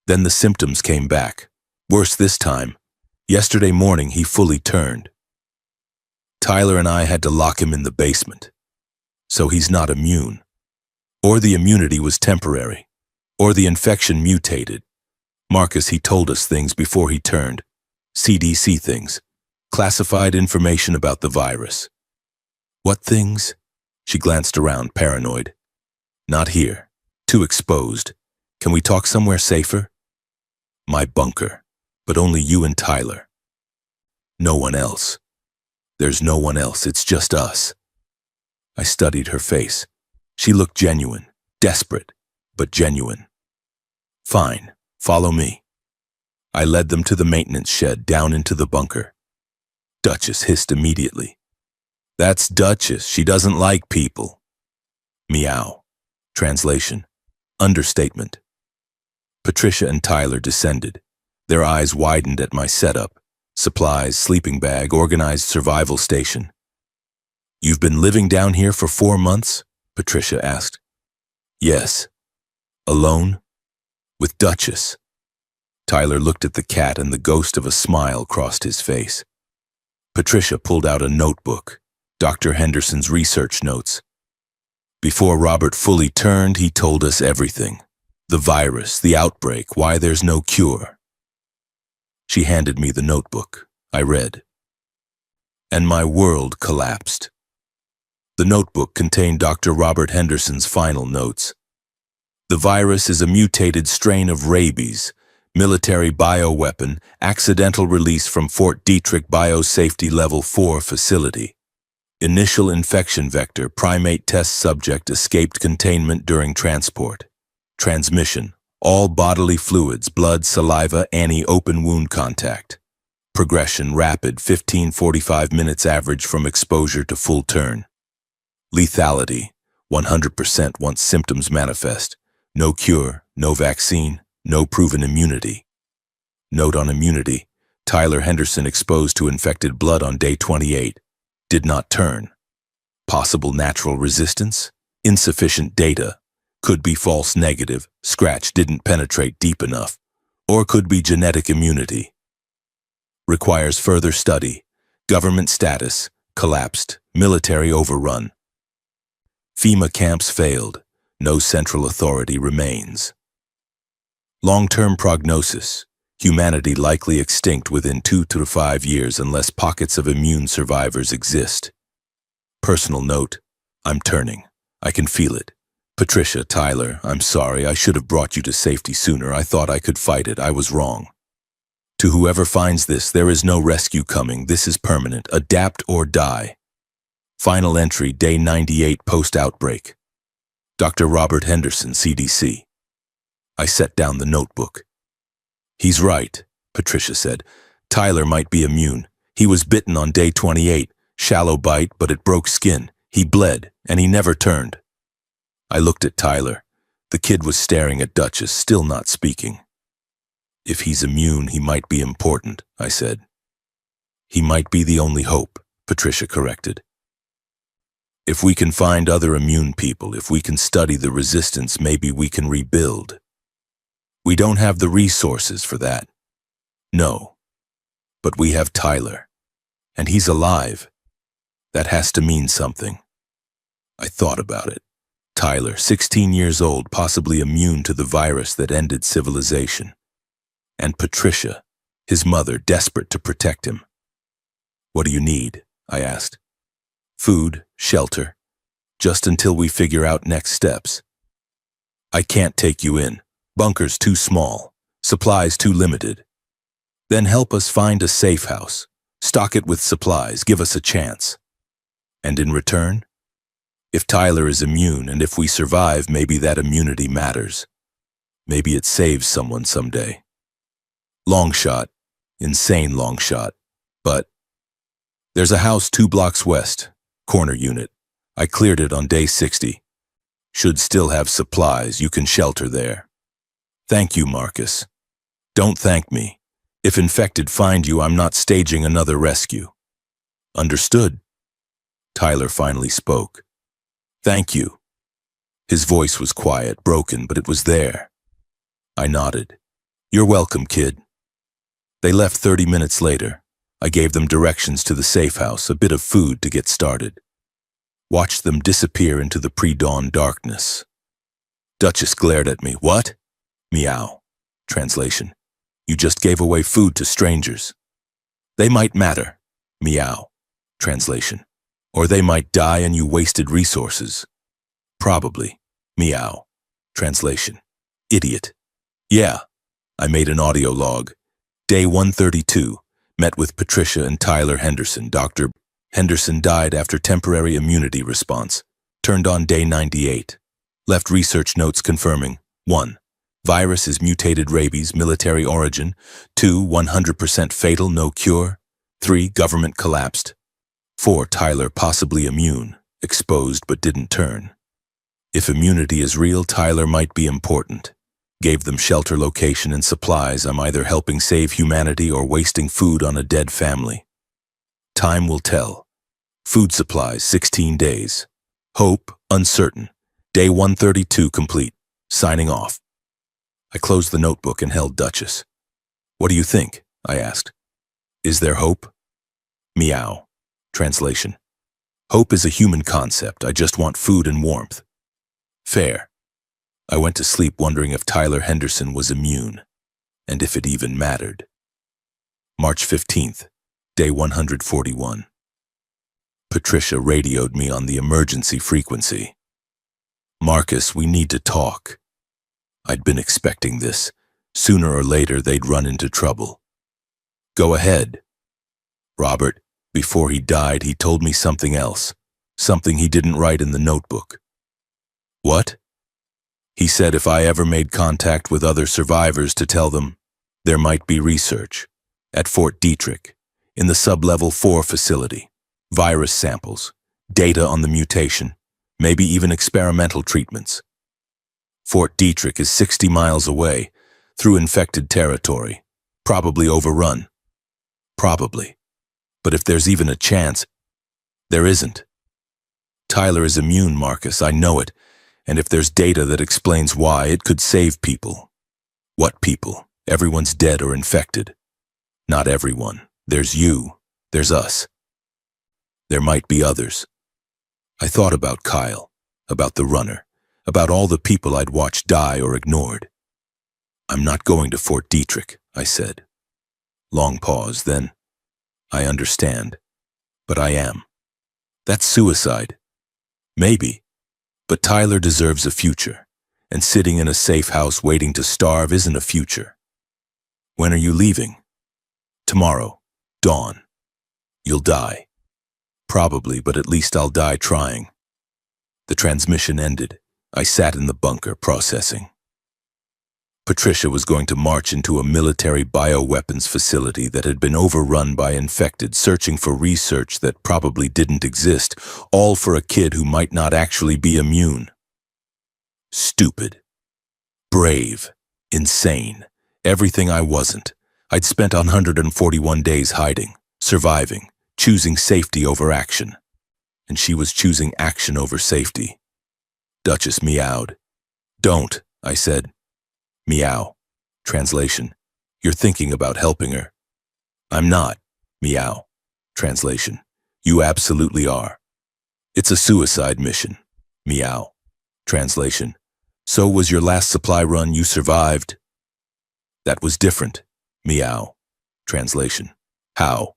Then the symptoms came back. Worse this time. Yesterday morning he fully turned. Tyler and I had to lock him in the basement. So he's not immune. Or the immunity was temporary. Or the infection mutated. Marcus, he told us things before he turned. CDC things. Classified information about the virus. What things? She glanced around, paranoid. Not here. Too exposed. Can we talk somewhere safer? My bunker. But only you and Tyler. No one else. There's no one else, it's just us. I studied her face. She looked genuine, desperate, but genuine. Fine, follow me. I led them to the maintenance shed, down into the bunker. Duchess hissed immediately. That's Duchess, she doesn't like people. Meow. Translation. Understatement. Patricia and Tyler descended. Their eyes widened at my setup. Supplies, sleeping bag, organized survival station. You've been living down here for 4 months? Patricia asked. Yes. Alone? With Duchess. Tyler looked at the cat and the ghost of a smile crossed his face. Patricia pulled out a notebook, Dr. Henderson's research notes. Before Robert fully turned, he told us everything. The virus, the outbreak, why there's no cure. She handed me the notebook. I read. And my world collapsed. The notebook contained Dr. Robert Henderson's final notes. The virus is a mutated strain of rabies, military bioweapon, accidental release from Fort Detrick Biosafety Level 4 facility. Initial infection vector, primate test subject escaped containment during transport. Transmission, all bodily fluids, blood, saliva, any open wound contact. Progression, rapid, 15-45 minutes average from exposure to full turn. Lethality, 100% once symptoms manifest. No cure, no vaccine, no proven immunity. Note on immunity, Tyler Henderson exposed to infected blood on day 28. Did not turn. Possible natural resistance? Insufficient data. Could be false negative, scratch didn't penetrate deep enough. Or could be genetic immunity. Requires further study. Government status, collapsed, military overrun. FEMA camps failed. No central authority remains. Long-term prognosis. Humanity likely extinct within 2 to 5 years unless pockets of immune survivors exist. Personal note, I'm turning. I can feel it. Patricia, Tyler, I'm sorry. I should have brought you to safety sooner. I thought I could fight it. I was wrong. To whoever finds this, there is no rescue coming. This is permanent. Adapt or die. Final entry, day 98 post-outbreak. Dr. Robert Henderson, CDC. I set down the notebook. He's right, Patricia said. Tyler might be immune. He was bitten on day 28. Shallow bite, but it broke skin. He bled, and he never turned. I looked at Tyler. The kid was staring at Duchess, still not speaking. If he's immune, he might be important, I said. He might be the only hope, Patricia corrected. If we can find other immune people, if we can study the resistance, maybe we can rebuild. We don't have the resources for that. No. But we have Tyler. And he's alive. That has to mean something. I thought about it. Tyler, 16 years old, possibly immune to the virus that ended civilization. And Patricia, his mother, desperate to protect him. What do you need? I asked. Food, shelter, just until we figure out next steps. I can't take you in. Bunker's too small. Supplies too limited. Then help us find a safe house. Stock it with supplies. Give us a chance. And in return? If Tyler is immune and if we survive, maybe that immunity matters. Maybe it saves someone someday. Long shot. Insane long shot. But there's a house 2 blocks west. Corner unit. I cleared it on day 60. Should still have supplies. You can shelter there. Thank you, Marcus. Don't thank me. If infected find you, I'm not staging another rescue. Understood. Tyler finally spoke. Thank you. His voice was quiet, broken, but it was there. I nodded. You're welcome, kid. They left 30 minutes later. I gave them directions to the safe house, a bit of food to get started. Watched them disappear into the pre-dawn darkness. Duchess glared at me. What? Meow. Translation. You just gave away food to strangers. They might matter. Meow. Translation. Or they might die and you wasted resources. Probably. Meow. Translation. Idiot. Yeah. I made an audio log. Day 132. Met with Patricia and Tyler Henderson. Dr. Henderson died after temporary immunity response. Turned on day 98. Left research notes confirming 1. Virus is mutated rabies, military origin. 2. 100% fatal, no cure. 3. Government collapsed. 4. Tyler possibly immune, exposed but didn't turn. If immunity is real, Tyler might be important. Gave them shelter, location, and supplies. I'm either helping save humanity or wasting food on a dead family. Time will tell. Food supplies, 16 days. Hope, uncertain. Day 132 complete. Signing off. I closed the notebook and held Duchess. What do you think? I asked. Is there hope? Meow. Translation. Hope is a human concept. I just want food and warmth. Fair. I went to sleep wondering if Tyler Henderson was immune, and if it even mattered. March 15th, day 141. Patricia radioed me on the emergency frequency. Marcus, we need to talk. I'd been expecting this. Sooner or later, they'd run into trouble. Go ahead. Robert, Before he died, he told me something else, something he didn't write in the notebook. What? He said if I ever made contact with other survivors to tell them there might be research at Fort Detrick, in the Sub-Level 4 facility, virus samples, data on the mutation, maybe even experimental treatments. Fort Detrick is 60 miles away, through infected territory, probably overrun. Probably. But if there's even a chance, there isn't. Tyler is immune, Marcus, I know it, and if there's data that explains why, it could save people. What people? Everyone's dead or infected. Not everyone. There's you. There's us. There might be others. I thought about Kyle, about the runner, about all the people I'd watched die or ignored. I'm not going to Fort Detrick, I said. Long pause, then, I understand, but I am. That's suicide. Maybe, but Tyler deserves a future, and sitting in a safe house waiting to starve isn't a future. When are you leaving? Tomorrow, dawn. You'll die. Probably, but at least I'll die trying. The transmission ended. I sat in the bunker, processing. Patricia was going to march into a military bioweapons facility that had been overrun by infected, searching for research that probably didn't exist, all for a kid who might not actually be immune. Stupid. Brave. Insane. Everything I wasn't. I'd spent 141 days hiding, surviving, choosing safety over action. And she was choosing action over safety. Duchess meowed. Don't, I said. Meow. Translation. You're thinking about helping her. I'm not. Meow. Translation. You absolutely are. It's a suicide mission. Meow. Translation. So was your last supply run, you survived. That was different. Meow. Translation. How?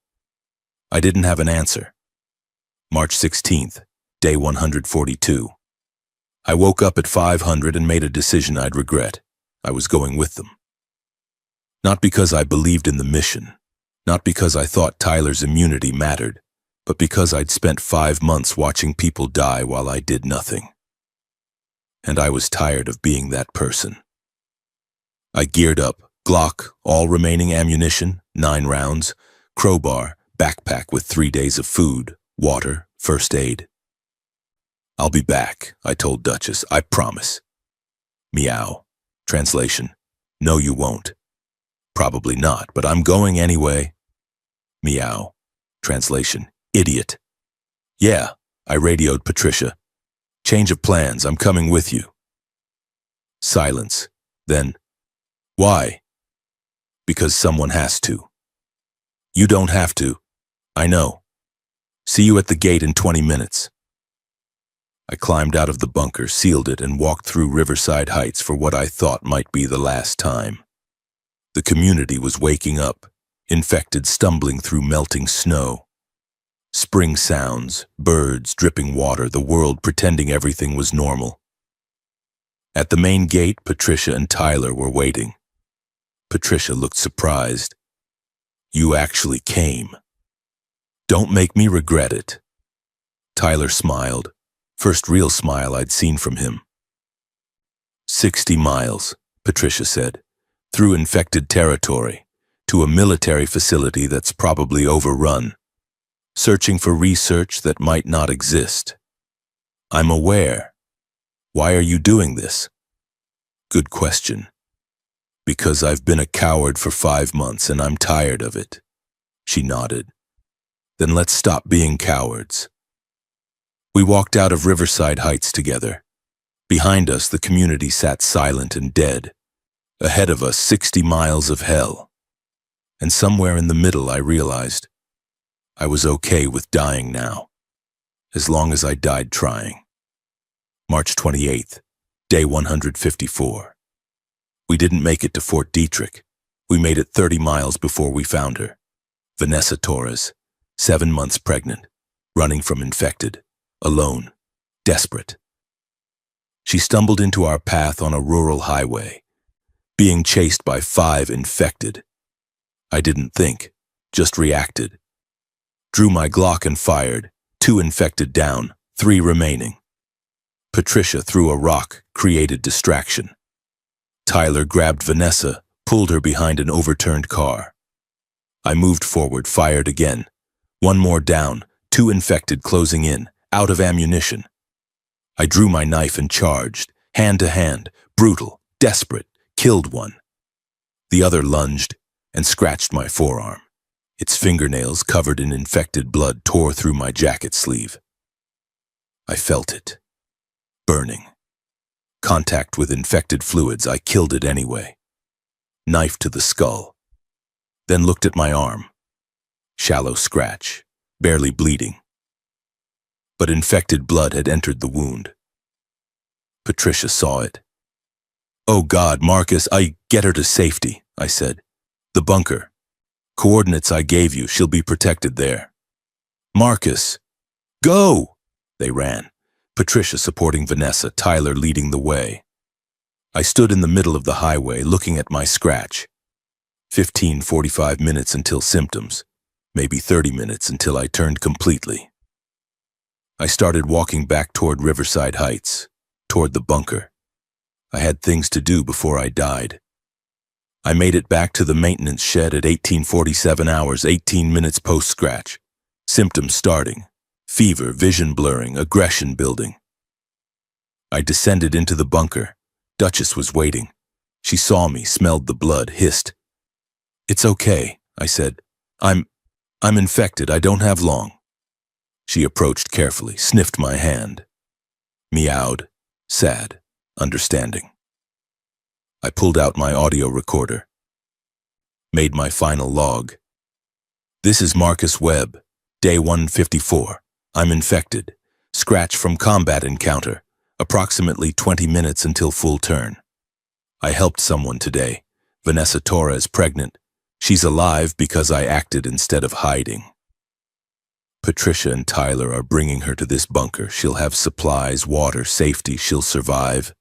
I didn't have an answer. March 16th, day 142. I woke up at 500 and made a decision I'd regret. I was going with them. Not because I believed in the mission, not because I thought Tyler's immunity mattered, but because I'd spent 5 months watching people die while I did nothing. And I was tired of being that person. I geared up, Glock, all remaining ammunition, 9 rounds, crowbar, backpack with 3 days of food, water, first aid. I'll be back, I told Duchess, I promise. Meow. Translation. No, you won't. Probably not, but I'm going anyway. Meow. Translation. Idiot. Yeah, I radioed Patricia. Change of plans, I'm coming with you. Silence. Then, why? Because someone has to. You don't have to. I know. See you at the gate in 20 minutes. I climbed out of the bunker, sealed it, and walked through Riverside Heights for what I thought might be the last time. The community was waking up, infected stumbling through melting snow. Spring sounds, birds, dripping water, the world pretending everything was normal. At the main gate, Patricia and Tyler were waiting. Patricia looked surprised. You actually came. Don't make me regret it. Tyler smiled. First real smile I'd seen from him. 60 miles, Patricia said, through infected territory, to a military facility that's probably overrun, searching for research that might not exist. I'm aware. Why are you doing this? Good question. Because I've been a coward for 5 months and I'm tired of it. She nodded. Then let's stop being cowards. We walked out of Riverside Heights together. Behind us, the community sat silent and dead. Ahead of us, 60 miles of hell. And somewhere in the middle, I realized I was okay with dying now, as long as I died trying. March 28th, day 154. We didn't make it to Fort Detrick. We made it 30 miles before we found her. Vanessa Torres, 7 months pregnant, running from infected. Alone, desperate. She stumbled into our path on a rural highway, being chased by 5 infected. I didn't think, just reacted. Drew my Glock and fired. 2 infected down, 3 remaining. Patricia threw a rock, created distraction. Tyler grabbed Vanessa, pulled her behind an overturned car. I moved forward, fired again. 1 more down, 2 infected closing in, out of ammunition. I drew my knife and charged, hand to hand, brutal, desperate, killed 1. The other lunged and scratched my forearm. Its fingernails covered in infected blood tore through my jacket sleeve. I felt it. Burning. Contact with infected fluids, I killed it anyway. Knife to the skull. Then looked at my arm. Shallow scratch, barely bleeding. But infected blood had entered the wound. Patricia saw it. "Oh God, Marcus, get her to safety," I said. "The bunker. Coordinates I gave you, she'll be protected there." "Marcus, go!" They ran. Patricia supporting Vanessa, Tyler leading the way. I stood in the middle of the highway looking at my scratch. 45 minutes until symptoms, maybe 30 minutes until I turned completely. I started walking back toward Riverside Heights, toward the bunker. I had things to do before I died. I made it back to the maintenance shed at 18:47 hours, 18 minutes post-scratch. Symptoms starting. Fever, vision blurring, aggression building. I descended into the bunker. Duchess was waiting. She saw me, smelled the blood, hissed. "It's okay," I said. I'm infected. I don't have long." She approached carefully, sniffed my hand. Meowed, sad, understanding. I pulled out my audio recorder. Made my final log. "This is Marcus Webb, day 154. I'm infected. Scratch from combat encounter. Approximately 20 minutes until full turn. I helped someone today. Vanessa Torres pregnant. She's alive because I acted instead of hiding. Patricia and Tyler are bringing her to this bunker. She'll have supplies, water, safety. She'll survive.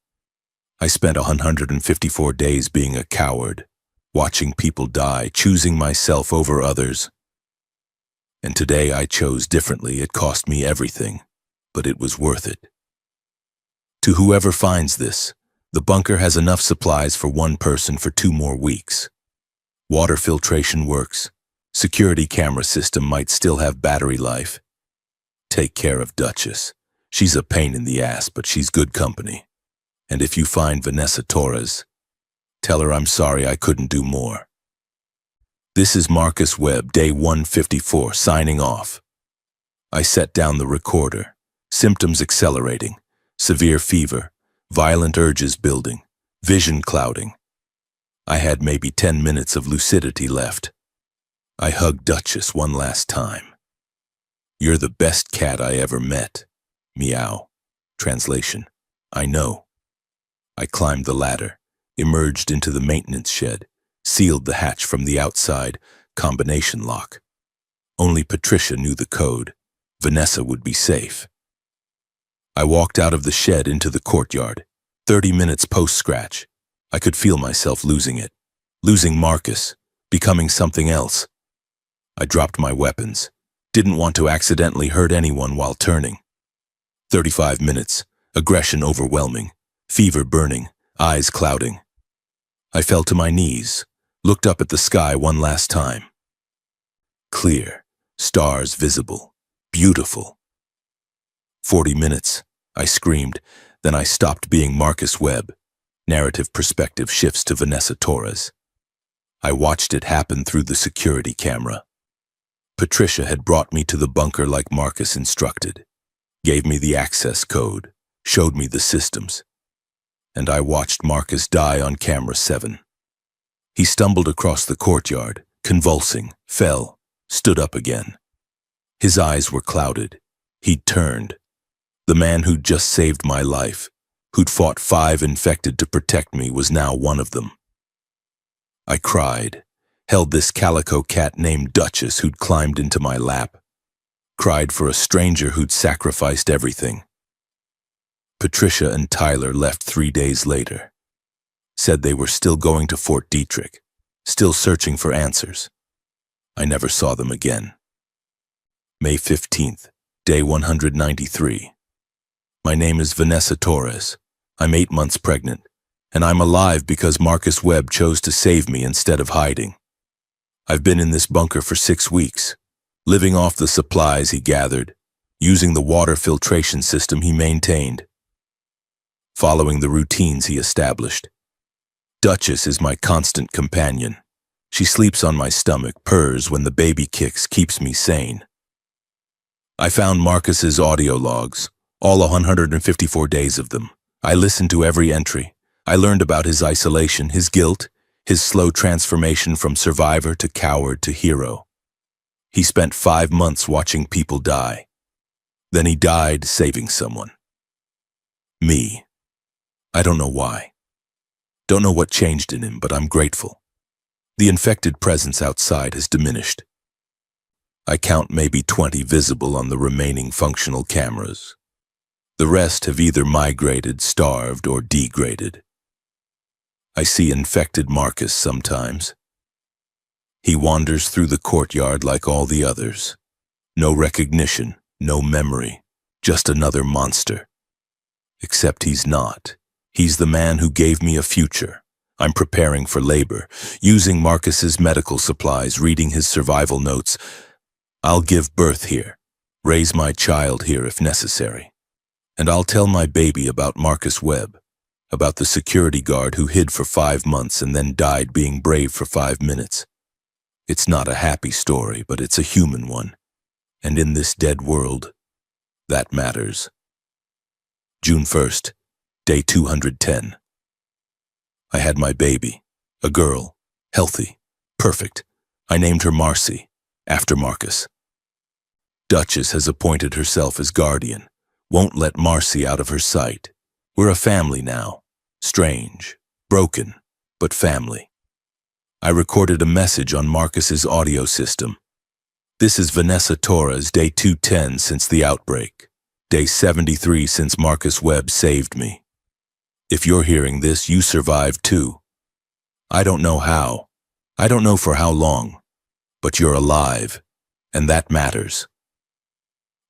I spent 154 days being a coward, watching people die, choosing myself over others. And today I chose differently. It cost me everything, but it was worth it. To whoever finds this, the bunker has enough supplies for 1 person for 2 more weeks. Water filtration works. Security camera system might still have battery life. Take care of Duchess. She's a pain in the ass, but she's good company. And if you find Vanessa Torres, tell her I'm sorry I couldn't do more. This is Marcus Webb, day 154, signing off. I set down the recorder. Symptoms accelerating. Severe fever. Violent urges building. Vision clouding. I had maybe 10 minutes of lucidity left. I hugged Duchess one last time. "You're the best cat I ever met." Meow. Translation: I know. I climbed the ladder, emerged into the maintenance shed, sealed the hatch from the outside, combination lock. Only Patricia knew the code. Vanessa would be safe. I walked out of the shed into the courtyard. 30 minutes post-scratch. I could feel myself losing it. Losing Marcus. Becoming something else. I dropped my weapons. Didn't want to accidentally hurt anyone while turning. 35 minutes. Aggression overwhelming. Fever burning. Eyes clouding. I fell to my knees. Looked up at the sky one last time. Clear. Stars visible. Beautiful. 40 minutes, I screamed. Then I stopped being Marcus Webb. Narrative perspective shifts to Vanessa Torres. I watched it happen through the security camera. Patricia had brought me to the bunker like Marcus instructed. Gave me the access code. Showed me the systems. And I watched Marcus die on camera 7. He stumbled across the courtyard, convulsing, fell, stood up again. His eyes were clouded. He'd turned. The man who'd just saved my life, who'd fought 5 infected to protect me, was now one of them. I cried, held this calico cat named Duchess who'd climbed into my lap. Cried for a stranger who'd sacrificed everything. Patricia and Tyler left 3 days later. Said they were still going to Fort Detrick, still searching for answers. I never saw them again. May 15th, day 193. My name is Vanessa Torres. I'm 8 months pregnant, and I'm alive because Marcus Webb chose to save me instead of hiding. I've been in this bunker for 6 weeks, living off the supplies he gathered, using the water filtration system he maintained, following the routines he established. Duchess is my constant companion. She sleeps on my stomach, purrs when the baby kicks, keeps me sane. I found Marcus's audio logs, all 154 days of them. I listened to every entry. I learned about his isolation, his guilt, his slow transformation from survivor to coward to hero. He spent 5 months watching people die. Then he died saving someone. Me. I don't know why. Don't know what changed in him, but I'm grateful. The infected presence outside has diminished. I count maybe 20 visible on the remaining functional cameras. The rest have either migrated, starved, or degraded. I see infected Marcus sometimes. He wanders through the courtyard like all the others. No recognition, no memory, just another monster. Except he's not. He's the man who gave me a future. I'm preparing for labor, using Marcus's medical supplies, reading his survival notes. I'll give birth here, raise my child here if necessary. And I'll tell my baby about Marcus Webb, about the security guard who hid for 5 months and then died being brave for 5 minutes. It's not a happy story, but it's a human one. And in this dead world, that matters. June 1st, day 210. I had my baby, a girl, healthy, perfect. I named her Marcy, after Marcus. Duchess has appointed herself as guardian, won't let Marcy out of her sight. We're a family now, strange, broken, but family. I recorded a message on Marcus's audio system. This is Vanessa Torres, day 210 since the outbreak, day 73 since Marcus Webb saved me. If you're hearing this, you survived too. I don't know how, I don't know for how long, but you're alive, and that matters.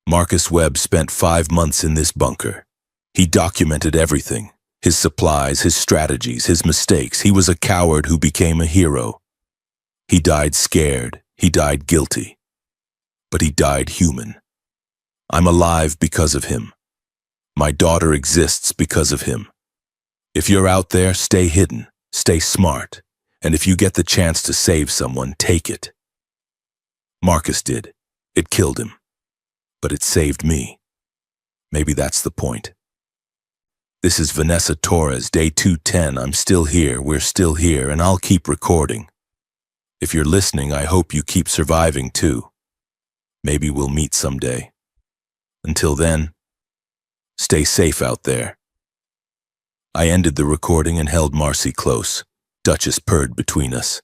Marcus Webb spent 5 months in this bunker. He documented everything, his supplies, his strategies, his mistakes. He was a coward who became a hero. He died scared, he died guilty, but he died human. I'm alive because of him. My daughter exists because of him. If you're out there, stay hidden, stay smart, and if you get the chance to save someone, take it. Marcus did. It killed him. But it saved me. Maybe that's the point. This is Vanessa Torres, day 210. I'm still here, we're still here, and I'll keep recording. If you're listening, I hope you keep surviving too. Maybe we'll meet someday. Until then, stay safe out there. I ended the recording and held Marcy close. Duchess purred between us.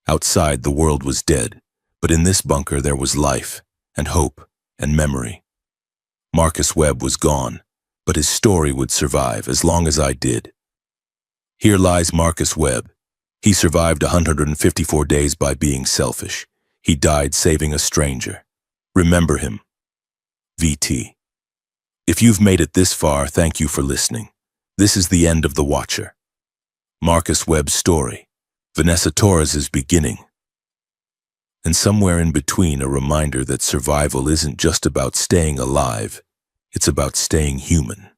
Outside, the world was dead, but in this bunker there was life, and hope, and memory. Marcus Webb was gone, but his story would survive as long as I did. Here lies Marcus Webb. He survived 154 days by being selfish. He died saving a stranger. Remember him. VT. If you've made it this far, thank you for listening. This is the end of The Watcher. Marcus Webb's story. Vanessa Torres' beginning. And somewhere in between, a reminder that survival isn't just about staying alive, it's about staying human.